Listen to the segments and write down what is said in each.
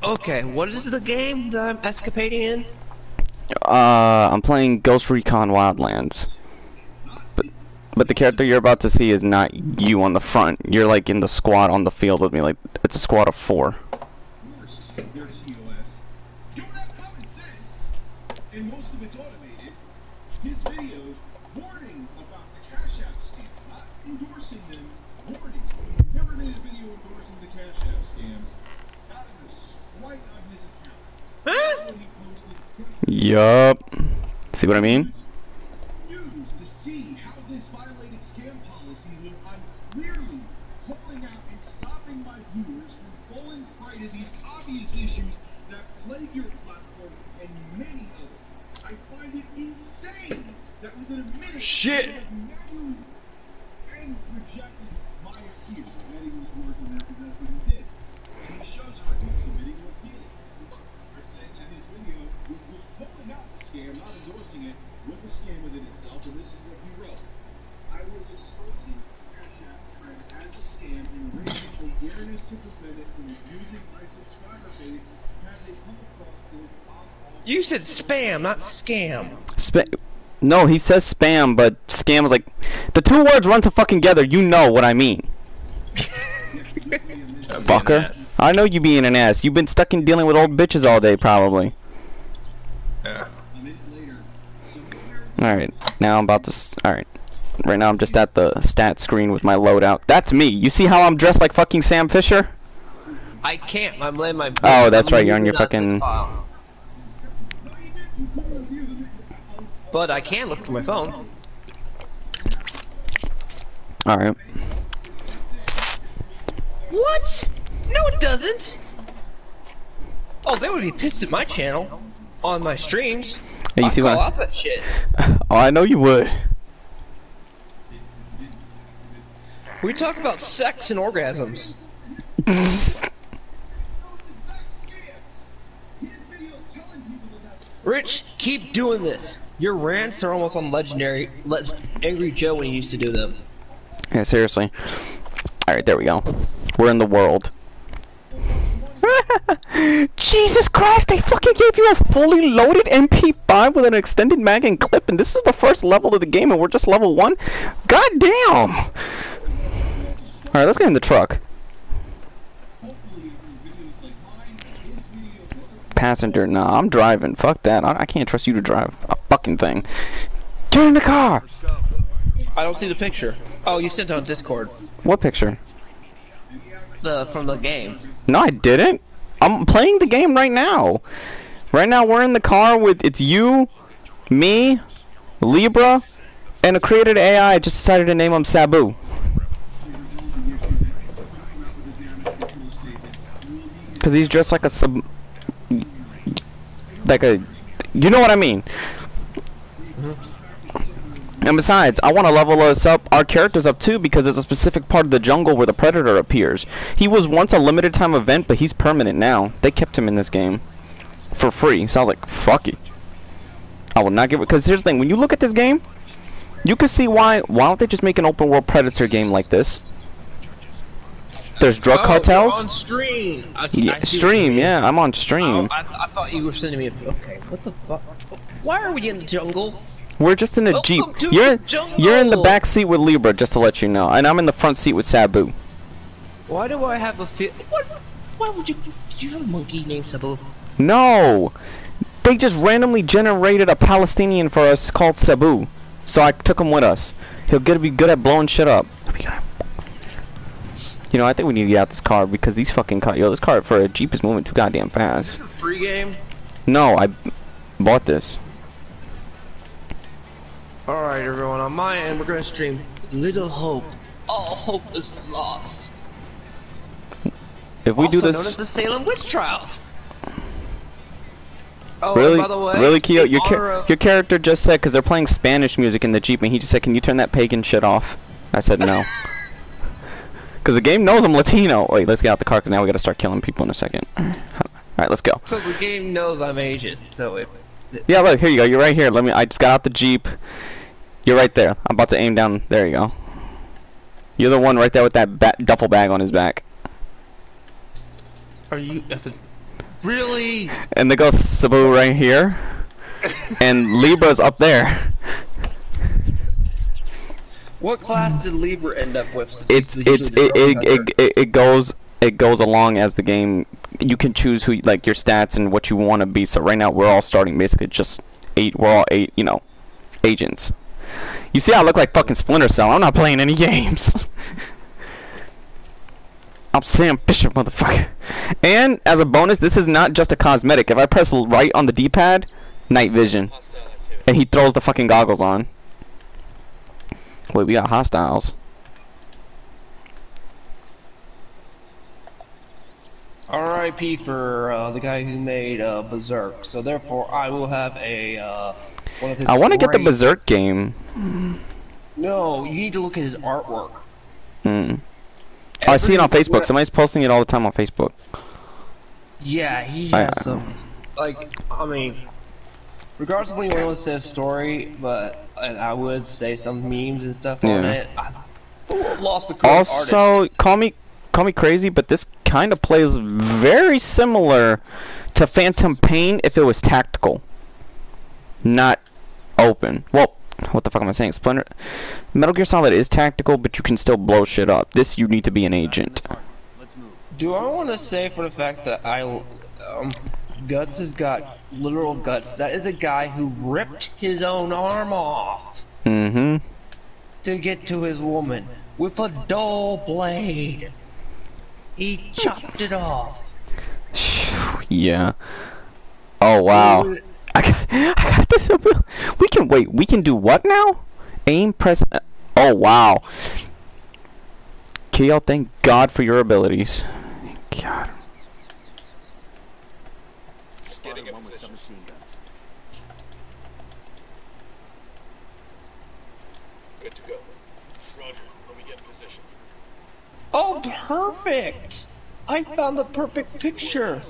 Okay, what is the game that I'm escapading in? I'm playing Ghost Recon Wildlands. But the character you're about to see is not you on the front. You're like in the squad on the field with me. Like it's a squad of 4. His videos warning about the Cash App scam, not endorsing them, warning. He never made a video endorsing the Cash App scams. Not in the swipe on his account. Huh? Yup. See what I mean? News to see how this violated scam policy when I'm clearly calling out and stopping my viewers from falling prey to these obvious issues that plague your platform and many others. I find it insane that within a minute Shit! and rejected my appeal that he was working there because that's what he did. And he shows how he's submitting what he is. They're saying that his video was calling out the scam, not endorsing it, with the scam within itself, and this is what he wrote. I was exposing Cash App trends as a scam and raising awareness to prevent it from abusing my subscriber base as they come across those off. You said spam, not scam. No, he says spam, but scam is like the 2 words run to fucking together. You know what I mean. Fucker. I know you being an ass. You've been stuck in dealing with old bitches all day, probably. Yeah. Alright, now I'm about to. Alright. Right now I'm just at the stat screen with my loadout. That's me. You see how I'm dressed like fucking Sam Fisher? I can't. I'm laying my. Oh, that's right. You're on your fucking. But I can look through my phone. Alright. What? No, it doesn't. Oh, they would be pissed at my channel on my streams. Hey, you see I'd call what? out that shit. Oh, I know you would. We talk about sex and orgasms. Rich, keep doing this. Your rants are almost on legendary. Angry Joe when he used to do them. Yeah, seriously. Alright, there we go. We're in the world. Jesus Christ, they fucking gave you a fully loaded MP5 with an extended mag and clip, and this is the first level of the game, and we're just level 1? God damn! Alright, let's get in the truck. Passenger, nah, I'm driving. Fuck that. I can't trust you to drive a fucking thing. Get in the car! I don't see the picture. Oh, you sent it on Discord. What picture? From the game. No, I didn't. I'm playing the game right now. Right now, we're in the car with it's you, me, Libra, and a created AI. I just decided to name him Sabu. Cause he's dressed like a you know what I mean. And besides, I want to level us up, our characters up too, because there's a specific part of the jungle where the Predator appears. He was once a limited time event, but he's permanent now. They kept him in this game for free, so I was like, fuck it. I will not give it, because here's the thing, when you look at this game, you can see why don't they just make an open world Predator game like this? There's drug cartels. You're on stream. Yeah, stream, yeah, I'm on stream. Oh, I thought you were sending me a. Okay, what the fuck? Why are we in the jungle? We're just in a Jeep. You're in the back seat with Libra, just to let you know, and I'm in the front seat with Sabu. Why do I have a Why would you? Did you have a monkey named Sabu? No, they just randomly generated a Palestinian for us called Sabu, so I took him with us. He'll be good at blowing shit up. You know, I think we need to get out this car because these fucking cars. Yo, this car for a Jeep is moving too goddamn fast. Is this a free game? No, I bought this. Alright, everyone, on my end, we're gonna stream Little Hope. All hope is lost. If we also do this, known as the Salem Witch Trials. Oh, really, and by the way, really, Keo, your character just said, because they're playing Spanish music in the Jeep, and he just said, "Can you turn that pagan shit off?" I said no. Because the game knows I'm Latino. Wait, let's get out the car, because now we gotta start killing people in a second. Alright, let's go. So the game knows I'm Asian, so it... Yeah, look, here you go, you're right here. I just got out the Jeep. You're right there. I'm about to aim down. There you go. You're the one right there with that duffel bag on his back. Are you... Really? And they go Cebu right here, and Libra's up there. What class did Libra end up with? Since It's he's usually the drone hunter? it goes along as the game. You can choose who, like, your stats and what you want to be. So right now we're all starting basically just 8. We're all 8, you know, agents. You see, I look like fucking Splinter Cell. I'm not playing any games. I'm Sam Fisher, motherfucker. And as a bonus, this is not just a cosmetic. If I press right on the D-pad, night vision, and he throws the fucking goggles on. Wait, we got hostiles. R.I.P. for the guy who made Berserk. So therefore, I will have a one of his. I want to get the great- Berserk game. No, you need to look at his artwork. Hmm. Oh, I see it on Facebook. Somebody's posting it all the time on Facebook. Yeah, he has some. Like, I mean, regardless of what you want to say a story, but and I would say some memes and stuff on it. I lost the cool Also, artist. call me crazy, but this kind of plays very similar to Phantom Pain if it was tactical, not open. Well, what the fuck am I saying? Splinter, Metal Gear Solid is tactical, but you can still blow shit up. This, you need to be an agent. Do I want to say for the fact that Guts has got literal guts? That is a guy who ripped his own arm off Mm-hmm. to get to his woman with a dull blade. He chopped it off. Yeah. Oh wow. I got this. We can wait. We can do what now? Aim, press. Oh wow. Kyo, thank God for your abilities. God. Getting a position. Good to go. Roger, let me get in position. Oh, perfect! I found the perfect picture.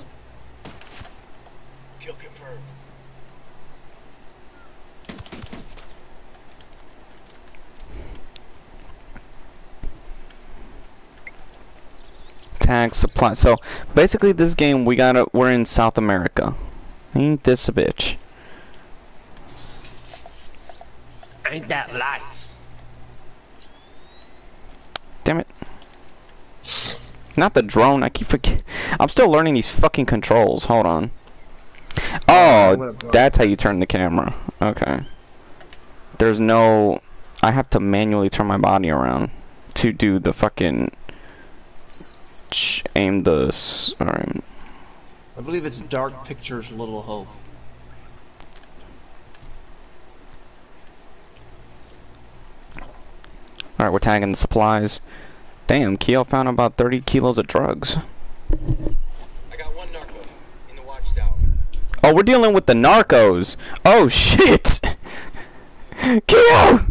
Kill confirmed. Tag supply. So basically, this game we're in South America. Ain't this a bitch? Ain't that life? Damn it. Not the drone. I keep forgetting. I'm still learning these fucking controls. Hold on. Oh, that's how you turn the camera. Okay. There's no. I have to manually turn my body around to do the fucking. Aim the. Alright. I believe it's Dark Pictures Little Hope. Alright, we're tagging the supplies. Damn, Keo found about 30 kilos of drugs. I got one narco in the watchtower. Oh, we're dealing with the narcos. Oh shit! Keo!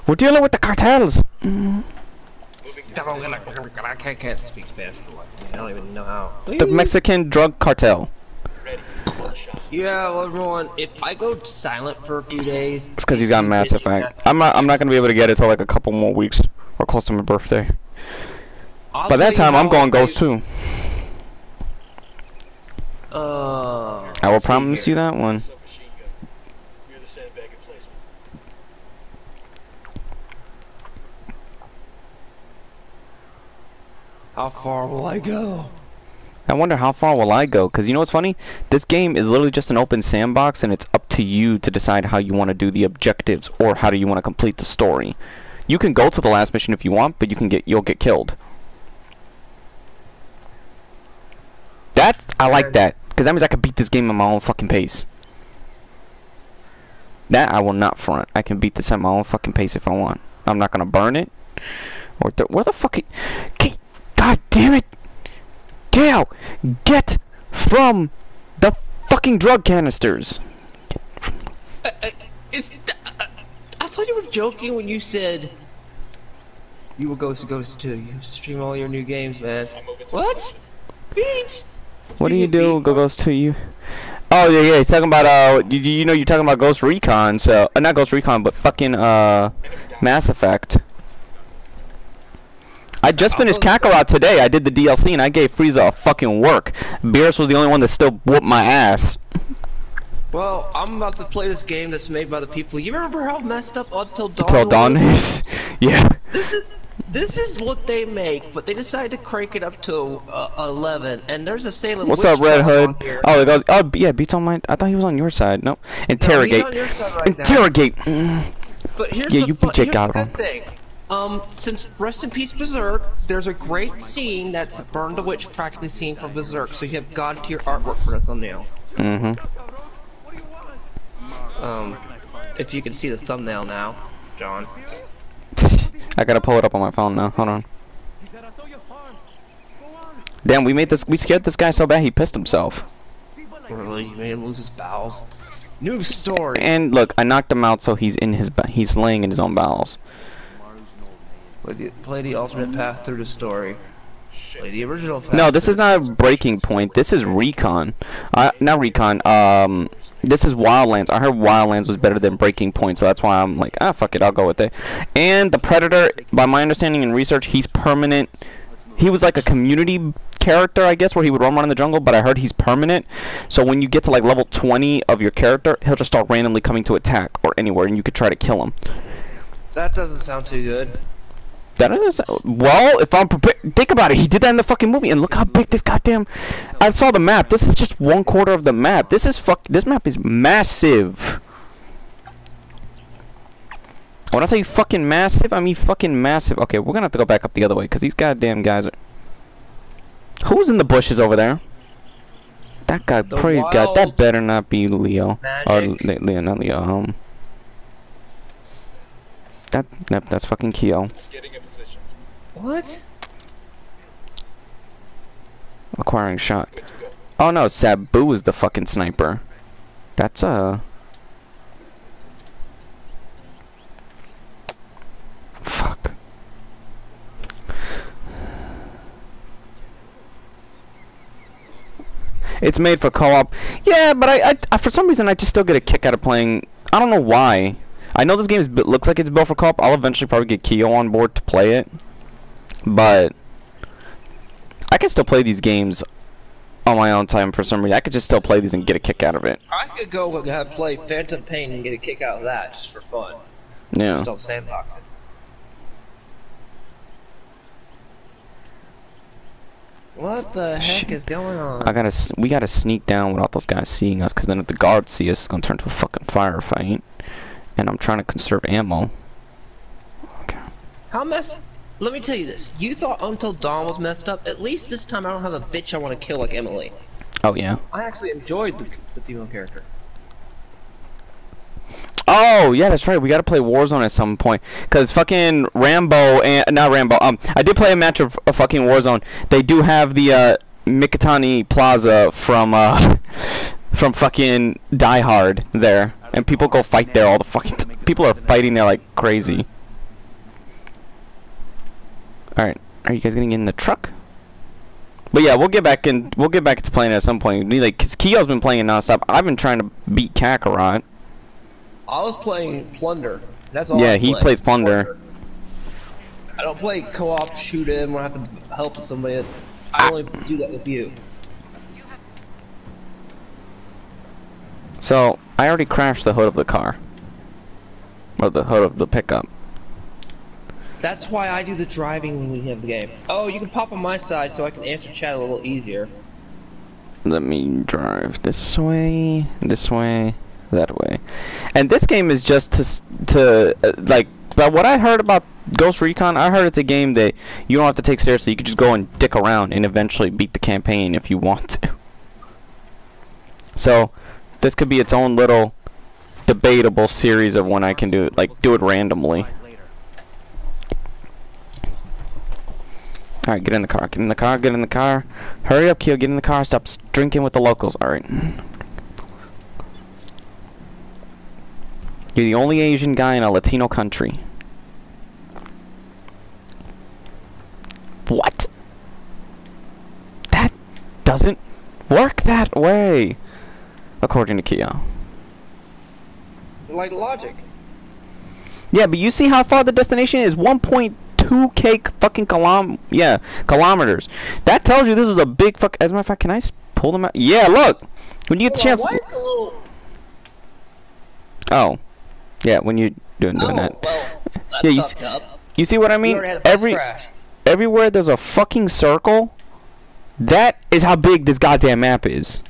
We're dealing with the cartels. Moving to I can't speak Spanish. I don't even know how. The Mexican drug cartel. ready. Shot. Yeah, well, everyone, if I go silent for a few days, It's because he's got Mass Effect. I'm not gonna be able to get it till like a couple more weeks or close to my birthday. By that time, I'm going Ghost too. I will promise you that one. Submachine gun. You're the sandbag emplacement. How far will I go? I wonder how far will I go, because you know what's funny? This game is literally just an open sandbox, and it's up to you to decide how you want to do the objectives or how do you want to complete the story. You can go to the last mission if you want, but you'll get killed. I like that, because that means I can beat this game at my own fucking pace. That I will not front. I can beat this at my own fucking pace if I want. I'm not gonna burn it. Where the fuck? God damn it! Kale, get from the fucking drug canisters. I thought you were joking when you said you will go to Ghost 2. You stream all your new games, man. What? Beats? What do you do? Goes to you. Oh yeah, he's talking about you know you're talking about Ghost Recon, so not Ghost Recon, but fucking Mass Effect. I just finished Kakarot today. I did the DLC and I gave Frieza a fucking work. Beerus was the only one that still whooped my ass. Well, I'm about to play this game that's made by the people. You remember how messed up Until Dawn Until Dawn is, yeah. This is what they make, but they decided to crank it up to 11. And there's a Salem What's Witch up, Red Hood? Here. Oh, it goes. Oh, yeah, Beats on my. I thought he was on your side. Nope. Interrogate. No, he's on your side right Interrogate. But here's Yeah, the you beat Jake here's the Gotthard. good thing. Since Rest in Peace Berserk, there's a great scene that's Burn the Witch practically scene from Berserk, so you have God tier artwork for the thumbnail. Mm-hmm. If you can see the thumbnail now, John. I gotta pull it up on my phone now. Hold on. Damn, we scared this guy so bad he pissed himself. Really, you made him lose his bowels. New story. And look, I knocked him out, so he's laying in his own bowels. Play the alternate path through the story. Play the original path. No, this is not a breaking point. This is Recon. Not Recon. This is Wildlands. I heard Wildlands was better than Breaking Point, so that's why I'm like, fuck it, I'll go with it. And the Predator, by my understanding and research, he's permanent. He was like a community character, I guess, where he would roam around in the jungle, but I heard he's permanent. So when you get to like level 20 of your character, he'll just start randomly coming to attack or anywhere, and you could try to kill him. That doesn't sound too good. That is, well, if I'm prepared, think about it. He did that in the fucking movie, and look how big this goddamn. I saw the map. This is just 1/4 of the map. This map is massive. When I say fucking massive, I mean fucking massive. Okay, we're gonna have to go back up the other way because these goddamn guys are. Who's in the bushes over there? That guy, pretty god. That better not be Leo or Leo, not Leo. That's fucking Kyo. Getting a position. What? Acquiring shot. Oh no, Sabu is the fucking sniper. That's fuck. It's made for co-op. Yeah, but I for some reason I just still get a kick out of playing. I don't know why. I know this game looks like it's built for co-op. I'll eventually probably get Kyo on board to play it, but I can still play these games on my own time for some reason. I could just still play these and get a kick out of it. I could go and play Phantom Pain and get a kick out of that just for fun. Yeah. Just don't sandbox it. What the heck is going on? We gotta sneak down without those guys seeing us, because then if the guards see us, it's gonna turn to a fucking firefight. And I'm trying to conserve ammo. Okay. Let me tell you this. You thought Until Dawn was messed up. At least this time I don't have a bitch I want to kill like Emily. Oh yeah. I actually enjoyed the female character. Oh yeah, that's right. We gotta play Warzone at some point, cause fucking Rambo and not Rambo. I did play a match of fucking Warzone. They do have the Mikitani Plaza from fucking Die Hard there, and people go fight there all the fucking people are fighting there like crazy. All right, are you guys gonna get in the truck? But yeah, we'll get back into playing at some point. Like, cause Kyo's been playing it nonstop. I've been trying to beat Kakarot. I was playing Plunder. That's all. Yeah, he plays Plunder. I don't play co-op shoot him or have to help somebody. I only do that with you. So I already crashed the hood of the car, or the hood of the pickup. That's why I do the driving when we have the game. Oh, you can pop on my side so I can answer chat a little easier. Let me drive this way, that way. And this game is just to like, but what I heard about Ghost Recon, I heard it's a game that you don't have to take seriously. You can just go and dick around and eventually beat the campaign if you want to. So this could be its own little debatable series of when I can do it, like do it randomly. Alright, get in the car, get in the car, get in the car. Hurry up, Kyo, get in the car, stop drinking with the locals. Alright. You're the only Asian guy in a Latino country. What? That doesn't work that way, according to Kyo. Like logic. Yeah, but you see how far the destination is? 1.2 2K fucking kilometers. That tells you this is a big fuck. As a matter of fact, can I pull them out? Yeah, look. When you get the chance. Why is it a little... Oh, yeah. When you're doing that. Well, that's yeah, fucked up. You see what I mean? Everywhere there's a fucking circle. That is how big this goddamn map is.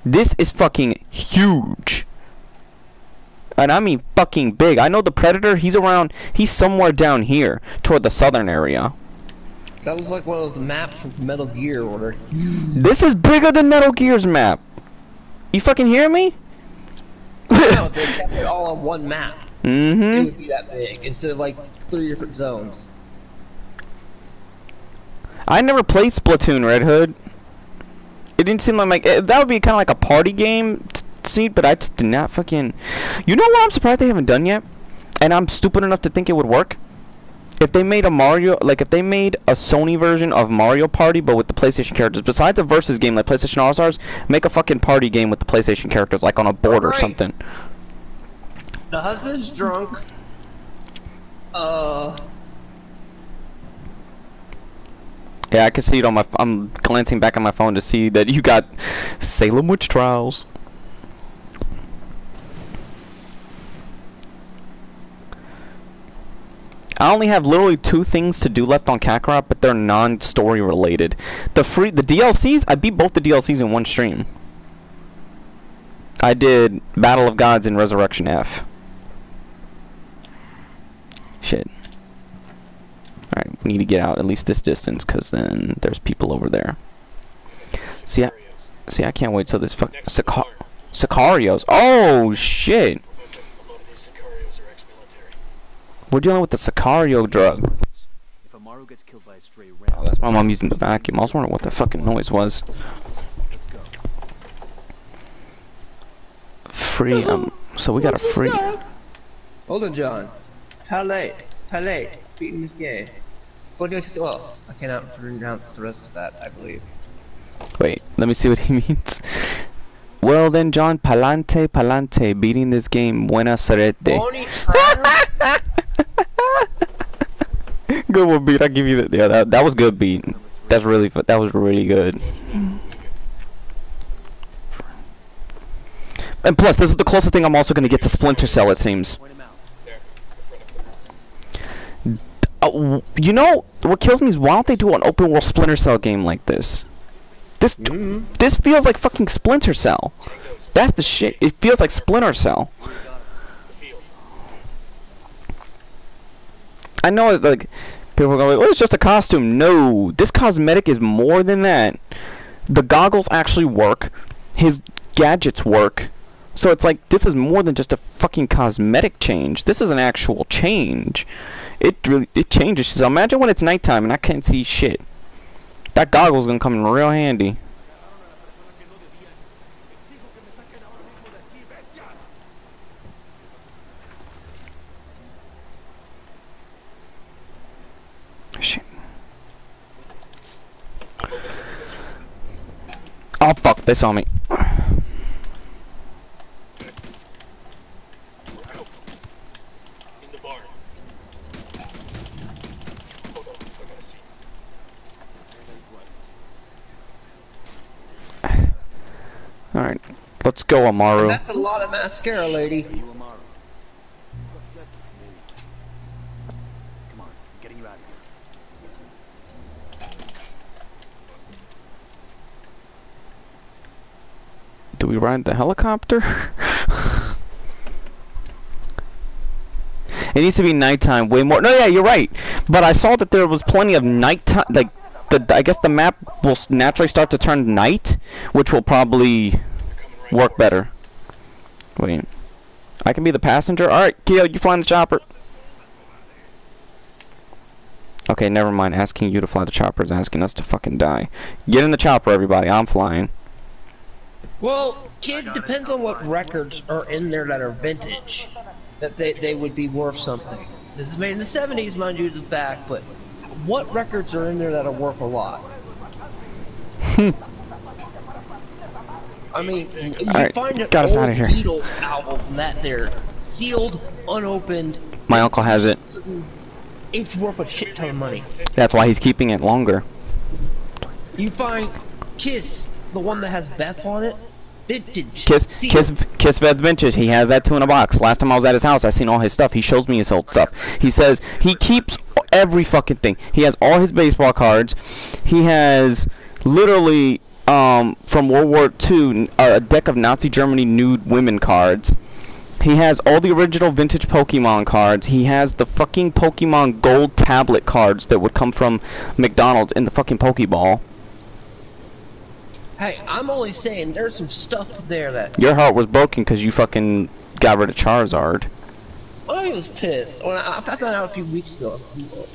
This is fucking huge. And I mean fucking big. I know the Predator, he's somewhere down here, toward the southern area. That was like one of those maps from Metal Gear where This is bigger than Metal Gear's map. You fucking hear me? no, they kept it all on one map. Mm-hmm. It would be that big, instead of like 3 different zones. I never played Splatoon, Red Hood. It didn't seem like that would be kind of like a party game, but I just did not fucking. You know what? I'm surprised they haven't done yet, and I'm stupid enough to think it would work. If they made a Mario, like if they made a Sony version of Mario Party, but with the PlayStation characters, besides a versus game like PlayStation All Stars, make a fucking party game with the PlayStation characters, like on a board or something. The husband's drunk. Yeah, I can see it on my. I'm glancing back at my phone to see that you got Salem Witch Trials. I only have literally 2 things to do left on Kakarot, but they're non-story related. The DLCs, I beat both the DLCs in one stream. I did Battle of Gods and Resurrection F. Shit. Alright, we need to get out at least this distance, because then there's people over there. See, I can't wait till this fucking Sicarios. Oh, shit! We're dealing with the Sicario drug. If Amaru gets killed by a stray rat, Oh, that's my mom using the vacuum. I was wondering what the fucking noise was. let's go. Free, so we got a free. Hold on, John. Palette, beating this game. Well, I cannot pronounce the rest of that, I believe. Wait, let me see what he means. Well then, John, palante, beating this game, buena suerte. Good one, beat. I give you that. Yeah, that was good, beat. That was really good. And plus, this is the closest thing I'm also going to get to Splinter Cell, it seems. You know, what kills me is why don't they do an open world Splinter Cell game like this? This feels like fucking Splinter Cell. That's the shit. It feels like Splinter Cell. I know, like, people are going, oh, it's just a costume. No, this cosmetic is more than that. The goggles actually work. His gadgets work. So it's like, this is more than just a fucking cosmetic change. This is an actual change. It changes. So imagine when it's nighttime and I can't see shit. That goggle's gonna come in real handy. Shit. Oh fuck, they saw me. Alright, let's go, Amaru. That's a lot of mascara, lady. You, Amaru. What's left of me? Come on, I'm getting you out of here. Do we ride the helicopter? It needs to be nighttime way more. No, yeah, you're right. But I saw that there was plenty of nighttime, like, I guess the map will naturally start to turn night, which will probably work better. Wait. I can be the passenger? Alright, Keo, you flying the chopper. Okay, never mind. Asking you to fly the chopper is asking us to fucking die. Get in the chopper, everybody. I'm flying. Well, kid, depends on what records are in there that are vintage. That they would be worth something. This is made in the 70s, mind you, the fact, but what records are in there that are worth a lot? I mean, you find an old Beatles album that they're sealed, unopened. My uncle has it. it's worth a shit ton of money. That's why he's keeping it longer. You find Kiss, the one that has Beth on it, vintage. Kiss Beth vintage. He has that too in a box. Last time I was at his house, I seen all his stuff. He shows me his old stuff. He says he keeps every fucking thing. He has all his baseball cards. He has literally from World War II a deck of Nazi Germany nude women cards. He has all the original vintage Pokemon cards. He has the fucking Pokemon Gold tablet cards that would come from McDonald's in the fucking Pokeball. Hey, I'm only saying there's some stuff there that... Your heart was broken because you fucking got rid of Charizard. I was pissed. When I found out a few weeks ago,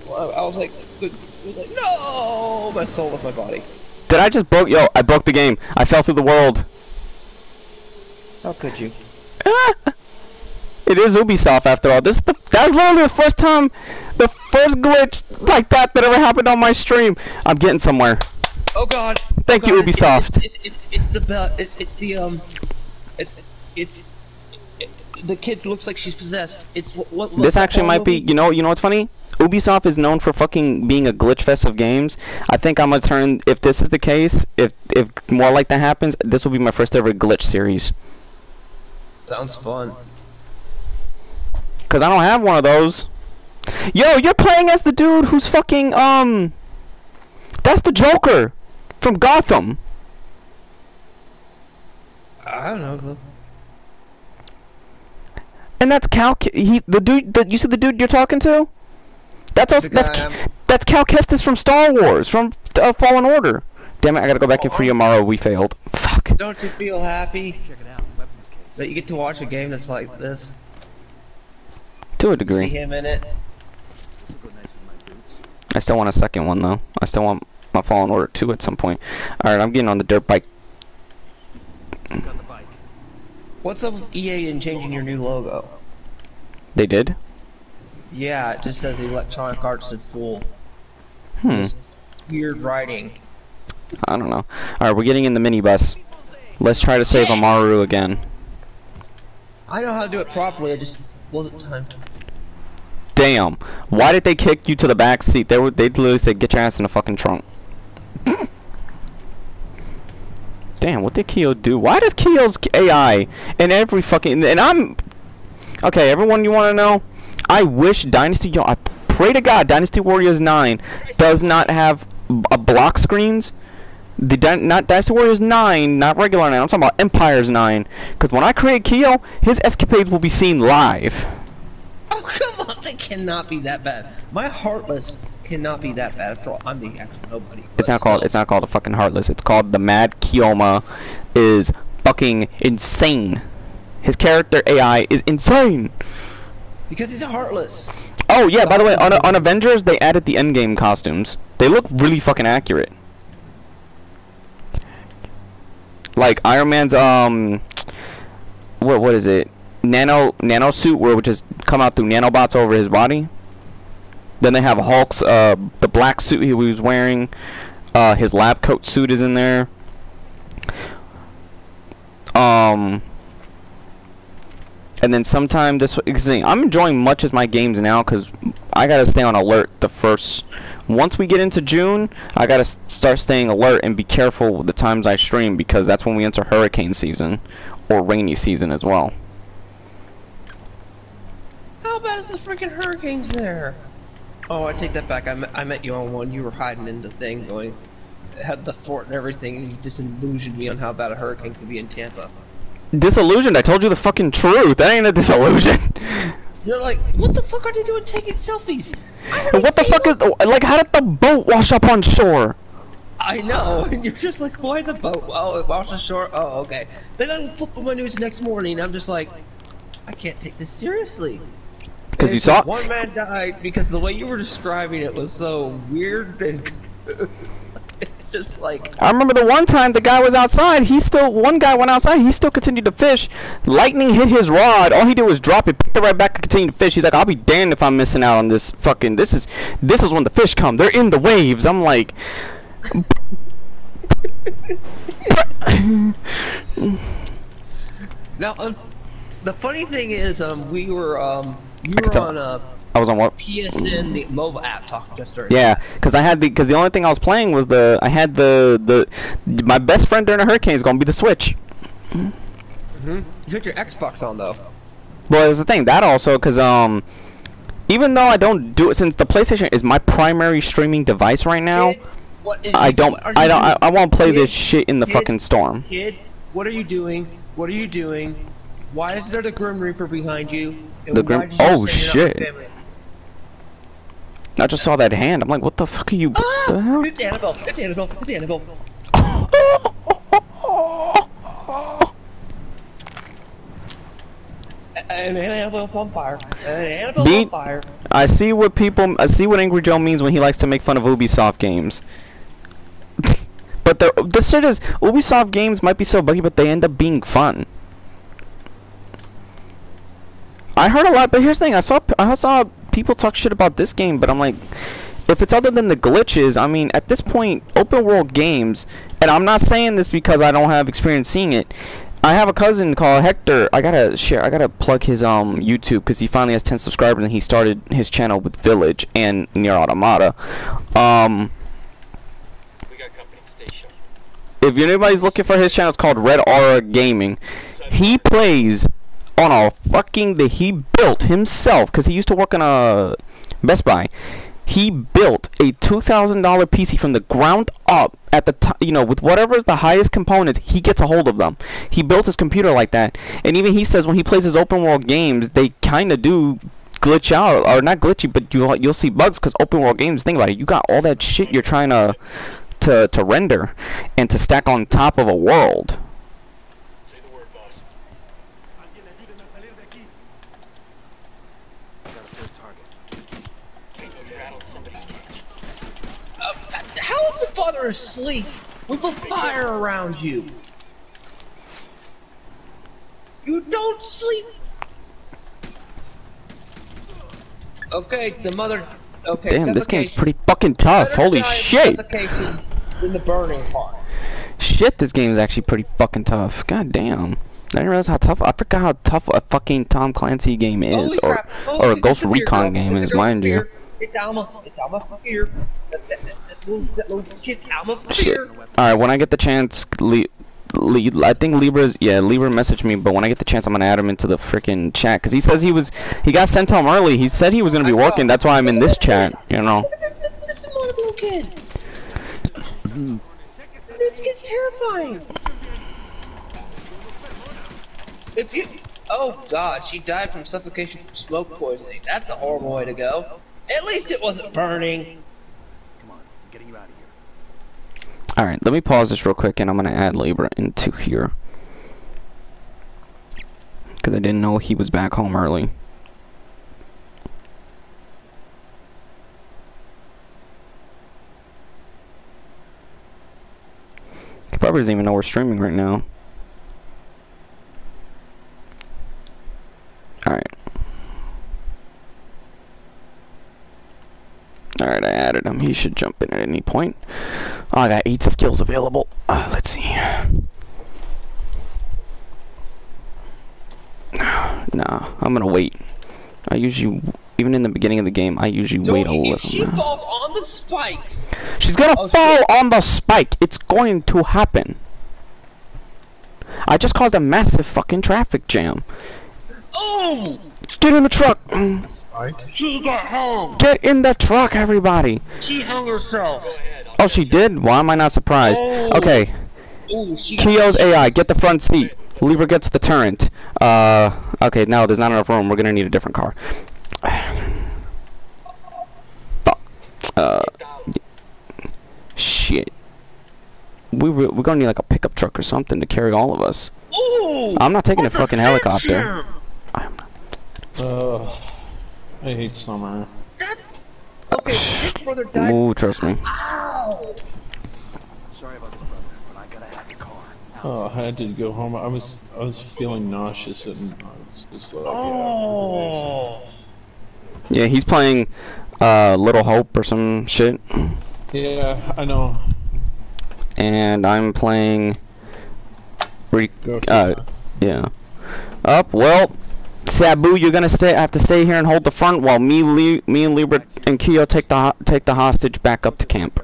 I was like, no! My soul left my body. Did I just broke? Yo, I broke the game. I fell through the world. How could you? It is Ubisoft after all. That's literally the first time, the first glitch like that ever happened on my stream. I'm getting somewhere. Oh God! Thank you, Ubisoft. It's the kid looks like she's possessed. It's what this actually might be. You know what's funny? Ubisoft is known for fucking being a glitch fest of games. I think I'm gonna turn. If this is the case, if more like that happens, this will be my first ever glitch series. Sounds fun. Cause I don't have one of those. Yo, you're playing as the dude who's fucking that's the Joker from Gotham. I don't know. And that's the dude. You see the dude you're talking to? That's Cal Kestis from Star Wars, from Fallen Order. Damn it! I gotta go back in for Yamaro. We failed. Fuck. Don't you feel happy Check it out. Weapons case. that you get to watch a game that's like this? To a degree. See him in it. This will go nice with my boots. I still want a second one though. I still want my Fallen Order 2 at some point. All right, I'm getting on the dirt bike. Got the bike. What's up with EA and changing your new logo? They did? Yeah, it just says Electronic Arts in full. Just weird writing. I don't know. All right, we're getting in the minibus. Let's try to save Amaru again. I know how to do it properly. I just wasn't time. Damn. Why did they kick you to the back seat? They literally said, "Get your ass in the fucking trunk." Damn, what did Keo do? Why does Keo's AI in every fucking... And I'm... Okay, everyone, you want to know? I wish Dynasty... Yo, I pray to God Dynasty Warriors 9 does not have block screens. Not Dynasty Warriors 9, not regular 9. I'm talking about Empires 9. Because when I create Keo, his escapades will be seen live. Oh, come on. They cannot be that bad. My Heartless cannot be that bad. After all, I'm the actual nobody. It's not called a fucking Heartless. It's called the Mad Kioma is fucking insane. His character AI is insane. Because he's a Heartless. Oh yeah, by the way, on Avengers they added the endgame costumes. They look really fucking accurate. Like Iron Man's what is it? Nano suit where it would just come out through nanobots over his body. Then they have Hulk's the black suit he was wearing. His lab coat suit is in there. And then sometime this I'm enjoying much as my games now because I gotta stay on alert once we get into June. I gotta start staying alert and be careful with the times I stream because that's when we enter hurricane season or rainy season as well. How bad is the freaking hurricanes there? Oh, I take that back. I met you on one. You were hiding in the thing, had the fort and everything, and you disillusioned me on how bad a hurricane could be in Tampa. Disillusioned? I told you the fucking truth. That ain't a disillusion. You're like, what the fuck are they doing taking selfies? What the fuck is like? How did the boat wash up on shore? I know, and you're just like, why the boat? Oh, it washed ashore. Oh, okay. Then I flip on my news the next morning, and I'm just like, I can't take this seriously. Because you saw one man died because the way you were describing it was so weird and it's just like I remember the one time the guy was outside. One guy went outside. He still continued to fish. Lightning hit his rod. All he did was drop it, picked it right back, and continued to fish. He's like, I'll be damned if I'm missing out on this fucking. This is when the fish come. They're in the waves. I'm like. Now, the funny thing is, you were on I was on what? PSN, the mobile app, talking just during. Yeah, because the only thing I was playing was my best friend during a hurricane is gonna be the Switch. You put your Xbox on though. Well, there's the thing that also because even though I don't do it since the PlayStation is my primary streaming device right now, I won't play this shit in the fucking storm. Kid, what are you doing? What are you doing? Why is there the Grim Reaper behind you? And The why Grim. did you Oh send it up shit! to family? I just saw that hand. I'm like, what the fuck are you? What the hell? It's Annabelle! It's Annabelle! It's Annabelle! And Annabelle's on fire. And Annabelle's on fire. I see what Angry Joe means when he likes to make fun of Ubisoft games. But the shit is, Ubisoft games might be so buggy, but they end up being fun. I heard a lot, but here's the thing: I saw people talk shit about this game, but I'm like, if it's other than the glitches, I mean, at this point, open world games, and I'm not saying this because I don't have experience seeing it. I have a cousin called Hector. I gotta plug his YouTube because he finally has 10 subscribers and he started his channel with Village and Near Automata. We got company. Stay sharp. If anybody's looking for his channel, it's called Red Aura Gaming. He plays on a fucking that he built himself because he used to work in a Best Buy. He built a $2,000 PC from the ground up at the with whatever's the highest components, he gets a hold of them. He built his computer like that, and even he says when he plays his open world games, they kind of do glitch out, or not glitchy, but you'll see bugs because open world games. Think about it, you got all that shit you're trying to render and to stack on top of a world. Say the word, boss. How is the father asleep with a fire around you? You don't sleep. Okay, the mother. Okay. Damn, this game's pretty fucking tough. Holy shit! In the burning part. Shit, this game's actually pretty fucking tough. God damn. I didn't realize how tough. I forgot how tough a fucking Tom Clancy game is, or a Ghost Recon game is, mind you. It's Alma. It's Alma here. That little kid's Alma Shit. here. All right, when I get the chance, I think Libra messaged me, but when I get the chance, I'm gonna add him into the freaking chat because he says he got sent home early. He said he was gonna be working. That's why I'm in this chat. You know. This is one little kid. This kid's terrifying. If you, oh god, she died from suffocation from smoke poisoning. That's a horrible way to go. At least it wasn't burning. Come on, I'm getting you out of here. Alright, let me pause this real quick and I'm gonna add Libra into here. Because I didn't know he was back home early. He probably doesn't even know we're streaming right now. Alright. Alright, I added him. He should jump in at any point. Oh, I got 8 skills available. Let's see. Nah, I'm gonna wait. I usually, even in the beginning of the game, I usually wait a little. If she falls on the spikes. She's gonna fall on the spike. It's going to happen. I just caused a massive fucking traffic jam. Oh! Get in the truck. She got home. Get in the truck, everybody. She hung herself. Oh, she did? Why am I not surprised? Oh. Okay. Ooh, Kio's AI, get the front seat. Libra gets the turret. Okay, no, there's not enough room. We're gonna need a different car. Shit. We're gonna need like a pickup truck or something to carry all of us. Ooh, I'm not taking a fucking helicopter. I hate summer. Okay, Dick brother died. Ooh, trust me. Ow! Sorry about this, brother, but I gotta have your car. Oh, I had to go home. I was feeling nauseous and I was just like, Oh. Yeah, he's playing Little Hope or some shit. yeah, I know. And I'm playing Go for yeah. Well, Sabu, you're gonna have to stay here and hold the front while me and Libra and Kyo take the hostage back up to camp.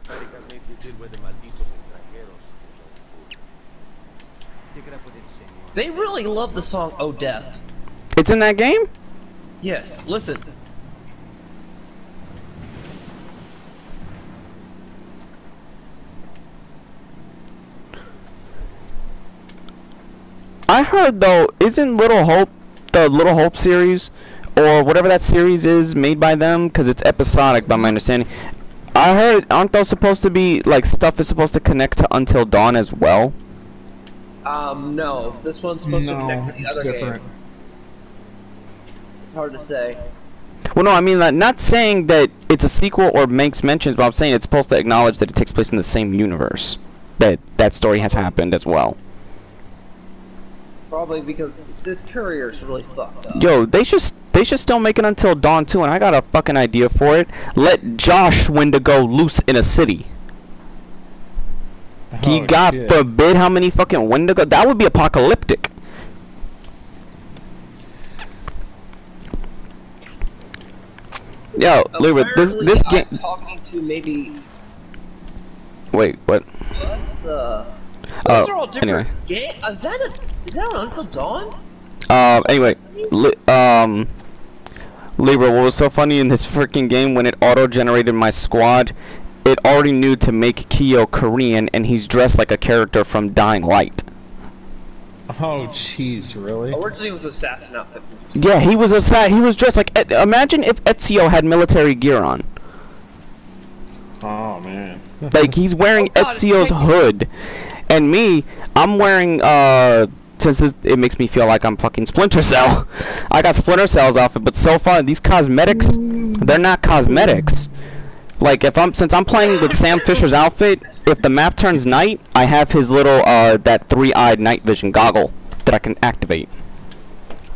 They really love the song "Oh Death." It's in that game? Yes. Listen. I heard though, isn't Little Hope the Little Hope series, or whatever that series is made by them, because it's episodic by my understanding. I heard, aren't those supposed to be, like, stuff is supposed to connect to Until Dawn as well? No. This one's supposed to connect to the other different. game. It's hard to say. Well, no, I mean, like, not saying that it's a sequel or makes mentions, but I'm saying it's supposed to acknowledge that it takes place in the same universe. That story has happened as well. Probably because this courier's really fucked up. Yo, they should still make it Until Dawn too, and I got a fucking idea for it. Let Josh Wendigo loose in a city. He God forbid how many fucking Wendigo. That would be apocalyptic. Yo, Libra, this game. Talking to maybe. Wait, what? Those are all different anyway. Is that on Until Dawn? Anyway, Libra, what was so funny in this freaking game, when it auto-generated my squad, it already knew to make Kyo Korean, and he's dressed like a character from Dying Light. Oh, jeez, really? Originally it was assassin outfit. Yeah, he was dressed like, imagine if Ezio had military gear on. Oh, man. Like, he's wearing Ezio's hood. And me, I'm wearing, since it makes me feel like I'm fucking Splinter Cell. I got Splinter Cell's outfit, but so far, these cosmetics, they're not cosmetics. Like, since I'm playing with Sam Fisher's outfit, if the map turns night, I have his little, that 3-eyed night vision goggle that I can activate.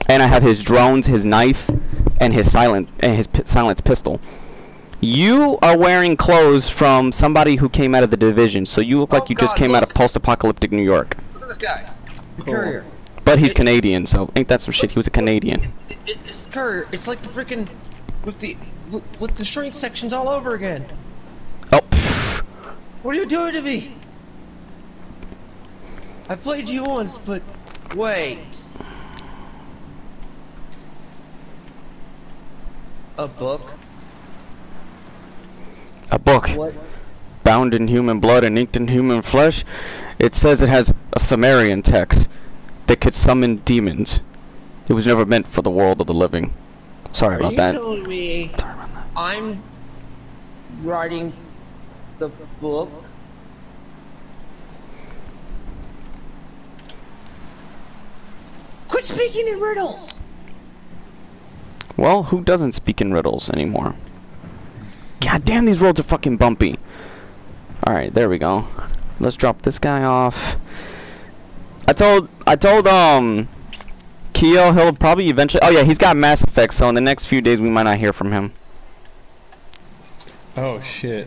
And I have his drones, his knife, and his silenced pistol. You are wearing clothes from somebody who came out of the Division, so you look like you just came out of post-apocalyptic New York. Look at this guy. The courier. But he's Canadian, so ain't that some shit? He was a Canadian. It's courier. It's like the freaking with the shrink sections all over again. Oh. Pfft. What are you doing to me? I played you once, but wait. A book? A book. What? Bound in human blood and inked in human flesh. It says it has a Sumerian text that could summon demons. It was never meant for the world of the living. Sorry about that. Are you telling me I'm writing the book? Quit speaking in riddles! Well, who doesn't speak in riddles anymore? God damn, these roads are fucking bumpy. Alright, there we go. Let's drop this guy off. I told Kyo he'll probably eventually, oh yeah, he's got Mass Effect, so in the next few days we might not hear from him. Oh shit.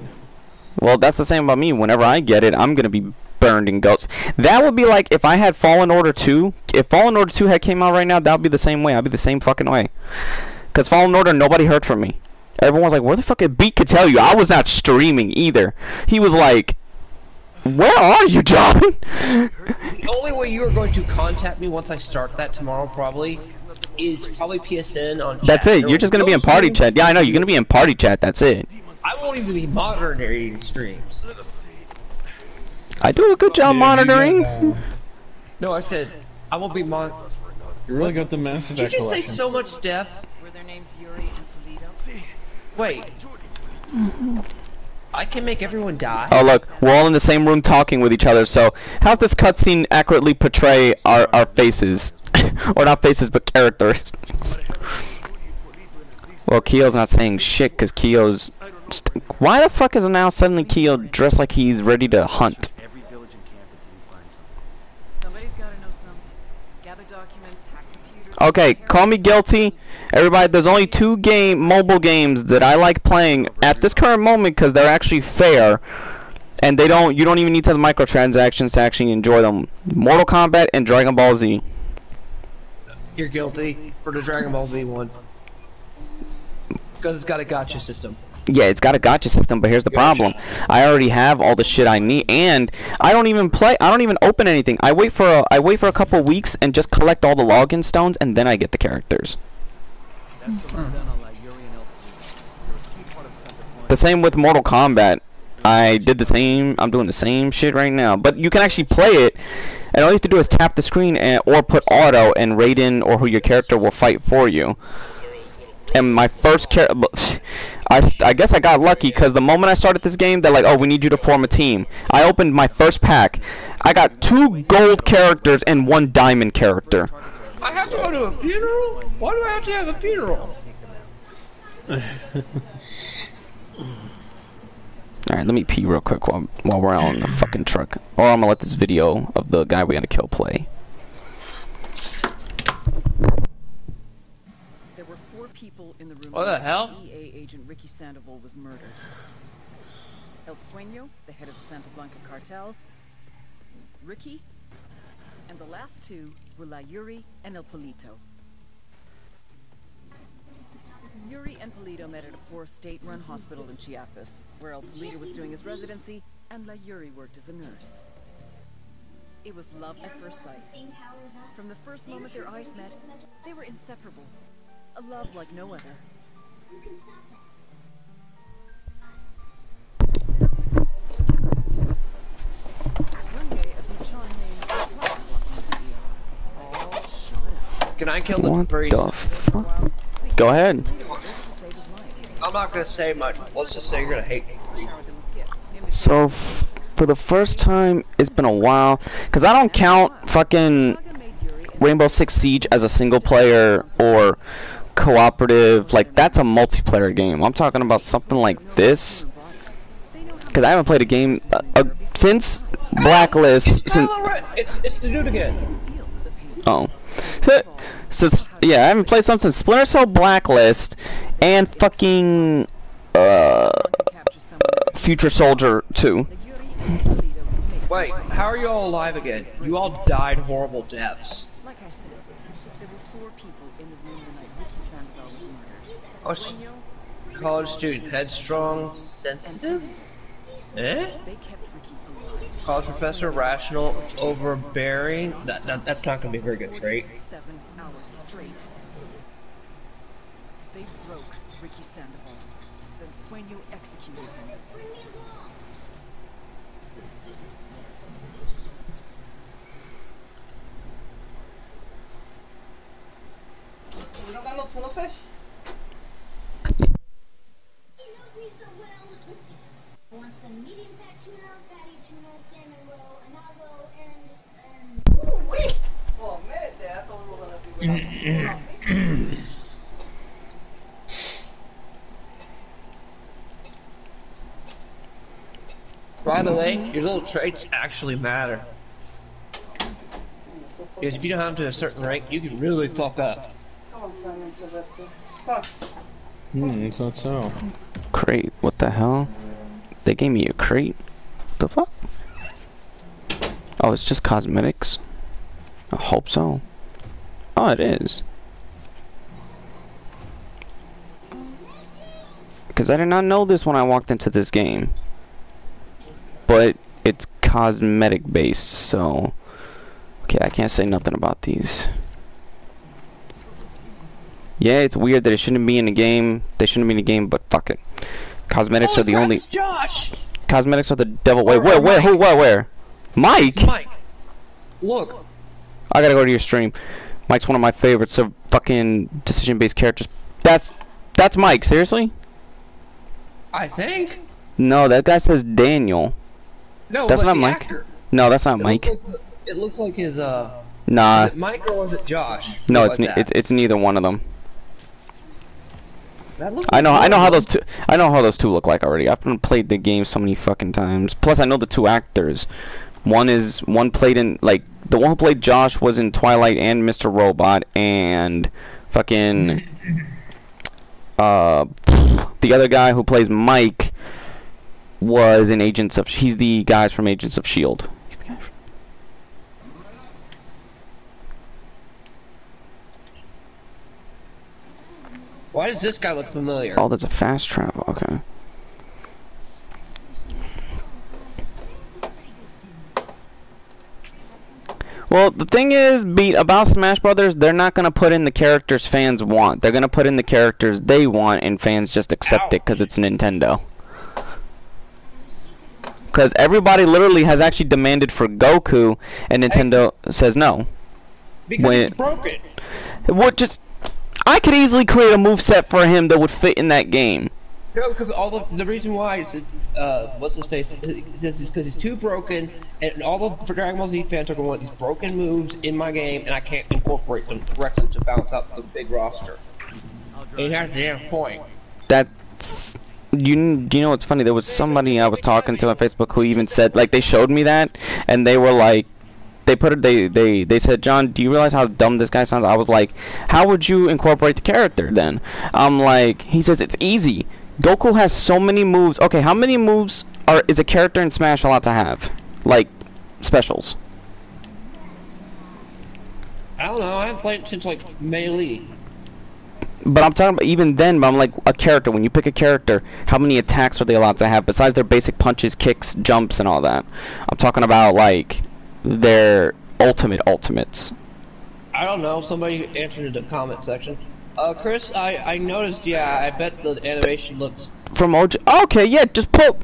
Well, that's the same about me. Whenever I get it, I'm gonna be burned in ghosts. That would be like if I had Fallen Order 2. If Fallen Order 2 had came out right now, that would be the same way. I'd be the same fucking way. Cause Fallen Order, nobody heard from me. Everyone's like, where the fuck? Beat could tell you. I was not streaming either. He was like, where are you, John? The only way you are going to contact me once I start that tomorrow, probably, is probably PSN on chat. That's it. You're just gonna be in party chat. Yeah, I know. You're gonna be in party chat. That's it. I won't even be monitoring streams. I do a good job monitoring. No, I said I won't be monitoring. You really got the Mass Effect Did you say collection. so much death? Were their names Yuri and Polito? Wait. I can make everyone die. Oh look, we're all in the same room talking with each other. So how's this cutscene accurately portray our faces, or not faces but characters? Well, Kyo's not saying shit because Kyo's. Why the fuck is now suddenly Kyo dressed like he's ready to hunt? Every village and camp until you find something. Somebody's gotta know something. Gather documents, hack computers. Okay, call me guilty. Everybody, there's only 2 mobile games that I like playing at this current moment because they're actually fair, and you don't even need to have the microtransactions to actually enjoy them. Mortal Kombat and Dragon Ball Z. you're guilty for the Dragon Ball Z one. Because it's got a gotcha system. Yeah, it's got a gotcha system, but here's the problem. I already have all the shit I need, and I don't even open anything. I wait for a couple weeks and just collect all the login stones, and then I get the characters. The same with Mortal Kombat. I did the same. I'm doing the same shit right now. But you can actually play it, and all you have to do is tap the screen or put auto, and Raiden or who your character will fight for you. And my first I guess I got lucky because the moment I started this game, they're like, "Oh, we need you to form a team." I opened my first pack. I got 2 gold characters and 1 diamond character. I have to go to a funeral? Why do I have to have a funeral? Alright, let me pee real quick while we're out on the fucking truck. Or I'm gonna let this video of the guy we gotta kill play. There were 4 people in the room. What the hell? EA agent Ricky Sandoval was murdered. El Sueño, the head of the Santa Blanca cartel, Ricky, and the last 2 were La Yuri and El Polito. Yuri and Polito met at a poor state-run hospital in Chiapas, where El Polito was doing his residency and La Yuri worked as a nurse. It was love at first sight. From the first moment their eyes met, they were inseparable. A love like no other. One day, a Buchan named walked into the ER, all shot up. Can I kill the What priest? the fuck? Go ahead. I'm not gonna say much. Let's just say you're gonna hate me. So, for the first time, it's been a while, because I don't count fucking Rainbow Six Siege as a single player or cooperative. Like, that's a multiplayer game. I'm talking about something like this, because I haven't played a game since Blacklist. It's the dude again. Oh. Since, yeah, I haven't played something since Splinter Cell Blacklist and fucking Future Soldier 2. Wait, how are you all alive again? You all died horrible deaths. Like I said, there were 4 people in the room the night Ricky Sandoval was murdered. Oh, college student, headstrong, sensitive? Eh? They kept Ricky alive. College professor, rational, overbearing. That's not gonna be a very good trait. 7 hours straight. They broke Ricky Sandoval. Then Sueño executed him. We don't got no tuna fish? Want some medium fat tuna, fatty tuna, salmon roll, an agua, and Ooh, wait! Oh, man, Dad, I thought we were gonna be without By the way, your little traits actually matter. Because if you don't have to a certain rank, you can really fuck up. Come on, Simon Sylvester. Fuck. It's not so. Crate, what the hell? They gave me a crate? The fuck? Oh, it's just cosmetics? I hope so. Oh, it is. Because I did not know this when I walked into this game. But it's cosmetic based, so... Okay, I can't say nothing about these. Yeah, it's weird that it shouldn't be in the game. They shouldn't be in the game, but fuck it. Cosmetics are the only... It's Josh! Cosmetics are the devil... Wait, where, who, where? Mike? It's Mike! Look! I gotta go to your stream. Mike's one of my favorites of fucking decision-based characters. That's Mike, seriously? I think? No, that guy says Daniel. No, that's but not the Mike. Actor. No, that's not Mike. It looks like his, Nah. Is it Mike or was it Josh? No, Like it's neither one of them. That looks I know like how those two. I know how those two look like already. I've played the game so many fucking times. Plus, I know the 2 actors. One played in, like, the one who played Josh was in Twilight and Mr. Robot, and fucking the other guy who plays Mike was in Agents of... He's the guys from Agents of S.H.I.E.L.D. He's the guy from... Why does this guy look familiar? Oh, there's a fast travel. Okay. Well, the thing is, about Smash Brothers, they're not gonna put in the characters fans want. They're gonna put in the characters they want, and fans just accept it because it's Nintendo. Because everybody literally has actually demanded for Goku, and Nintendo says no. Because it's broken. What just? I could easily create a moveset for him that would fit in that game. No, because the reason why is what's his face? It's because he's too broken, and all the Dragon Ball Z fans are going to want these broken moves in my game, and I can't incorporate them correctly to balance up the big roster. And that's the damn point. That's you know what's funny? There was somebody I was talking to on Facebook who even said, like, they showed me that, and they were like, they said, John, do you realize how dumb this guy sounds? I was like, how would you incorporate the character then? I'm like, he says it's easy. Goku has so many moves. Okay, how many moves is a character in Smash allowed to have? Like, specials. I don't know, I haven't played it since, like, Melee. But I'm talking about even then, but I'm like, a character, when you pick a character, how many attacks are they allowed to have besides their basic punches, kicks, jumps, and all that? I'm talking about, like, their ultimates. I don't know, somebody answered in the comment section. Chris, I noticed, yeah, I bet the animation looks... From OG... Okay, yeah, just put...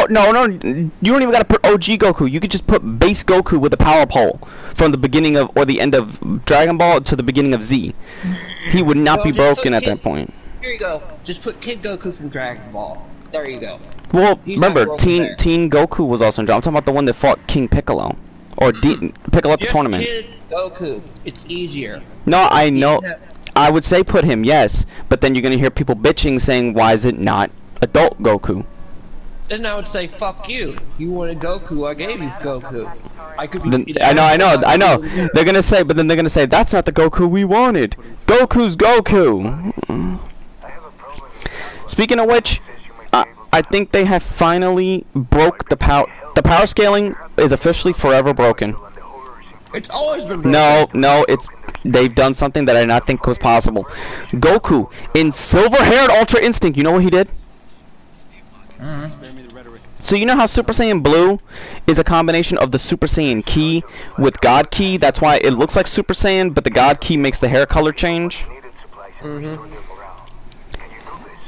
No, you don't even gotta put OG Goku. You could just put base Goku with a power pole from the beginning of, or the end of Dragon Ball to the beginning of Z. He would not be broken at that point. Here you go. Just put Kid Goku from Dragon Ball. There you go. Well, remember, Teen Goku was also in Dragon. I'm talking about the one that fought King Piccolo. Or Piccolo at the tournament. Kid Goku. It's easier. No, I know. I would say put him, yes. But then you're going to hear people bitching saying, why is it not adult Goku? Then I would say, fuck you. You wanted Goku, I gave you Goku. I could be... I know. They're gonna say, but then they're gonna say, that's not the Goku we wanted. Goku's Goku. Speaking of which, I think they have finally broke the power. The power scaling is officially forever broken. It's always been broken. No, they've done something that I did not think was possible. Goku, in silver-haired Ultra Instinct, you know what he did? So you know how Super Saiyan Blue is a combination of the Super Saiyan Ki with God Ki? That's why it looks like Super Saiyan, but the God Ki makes the hair color change.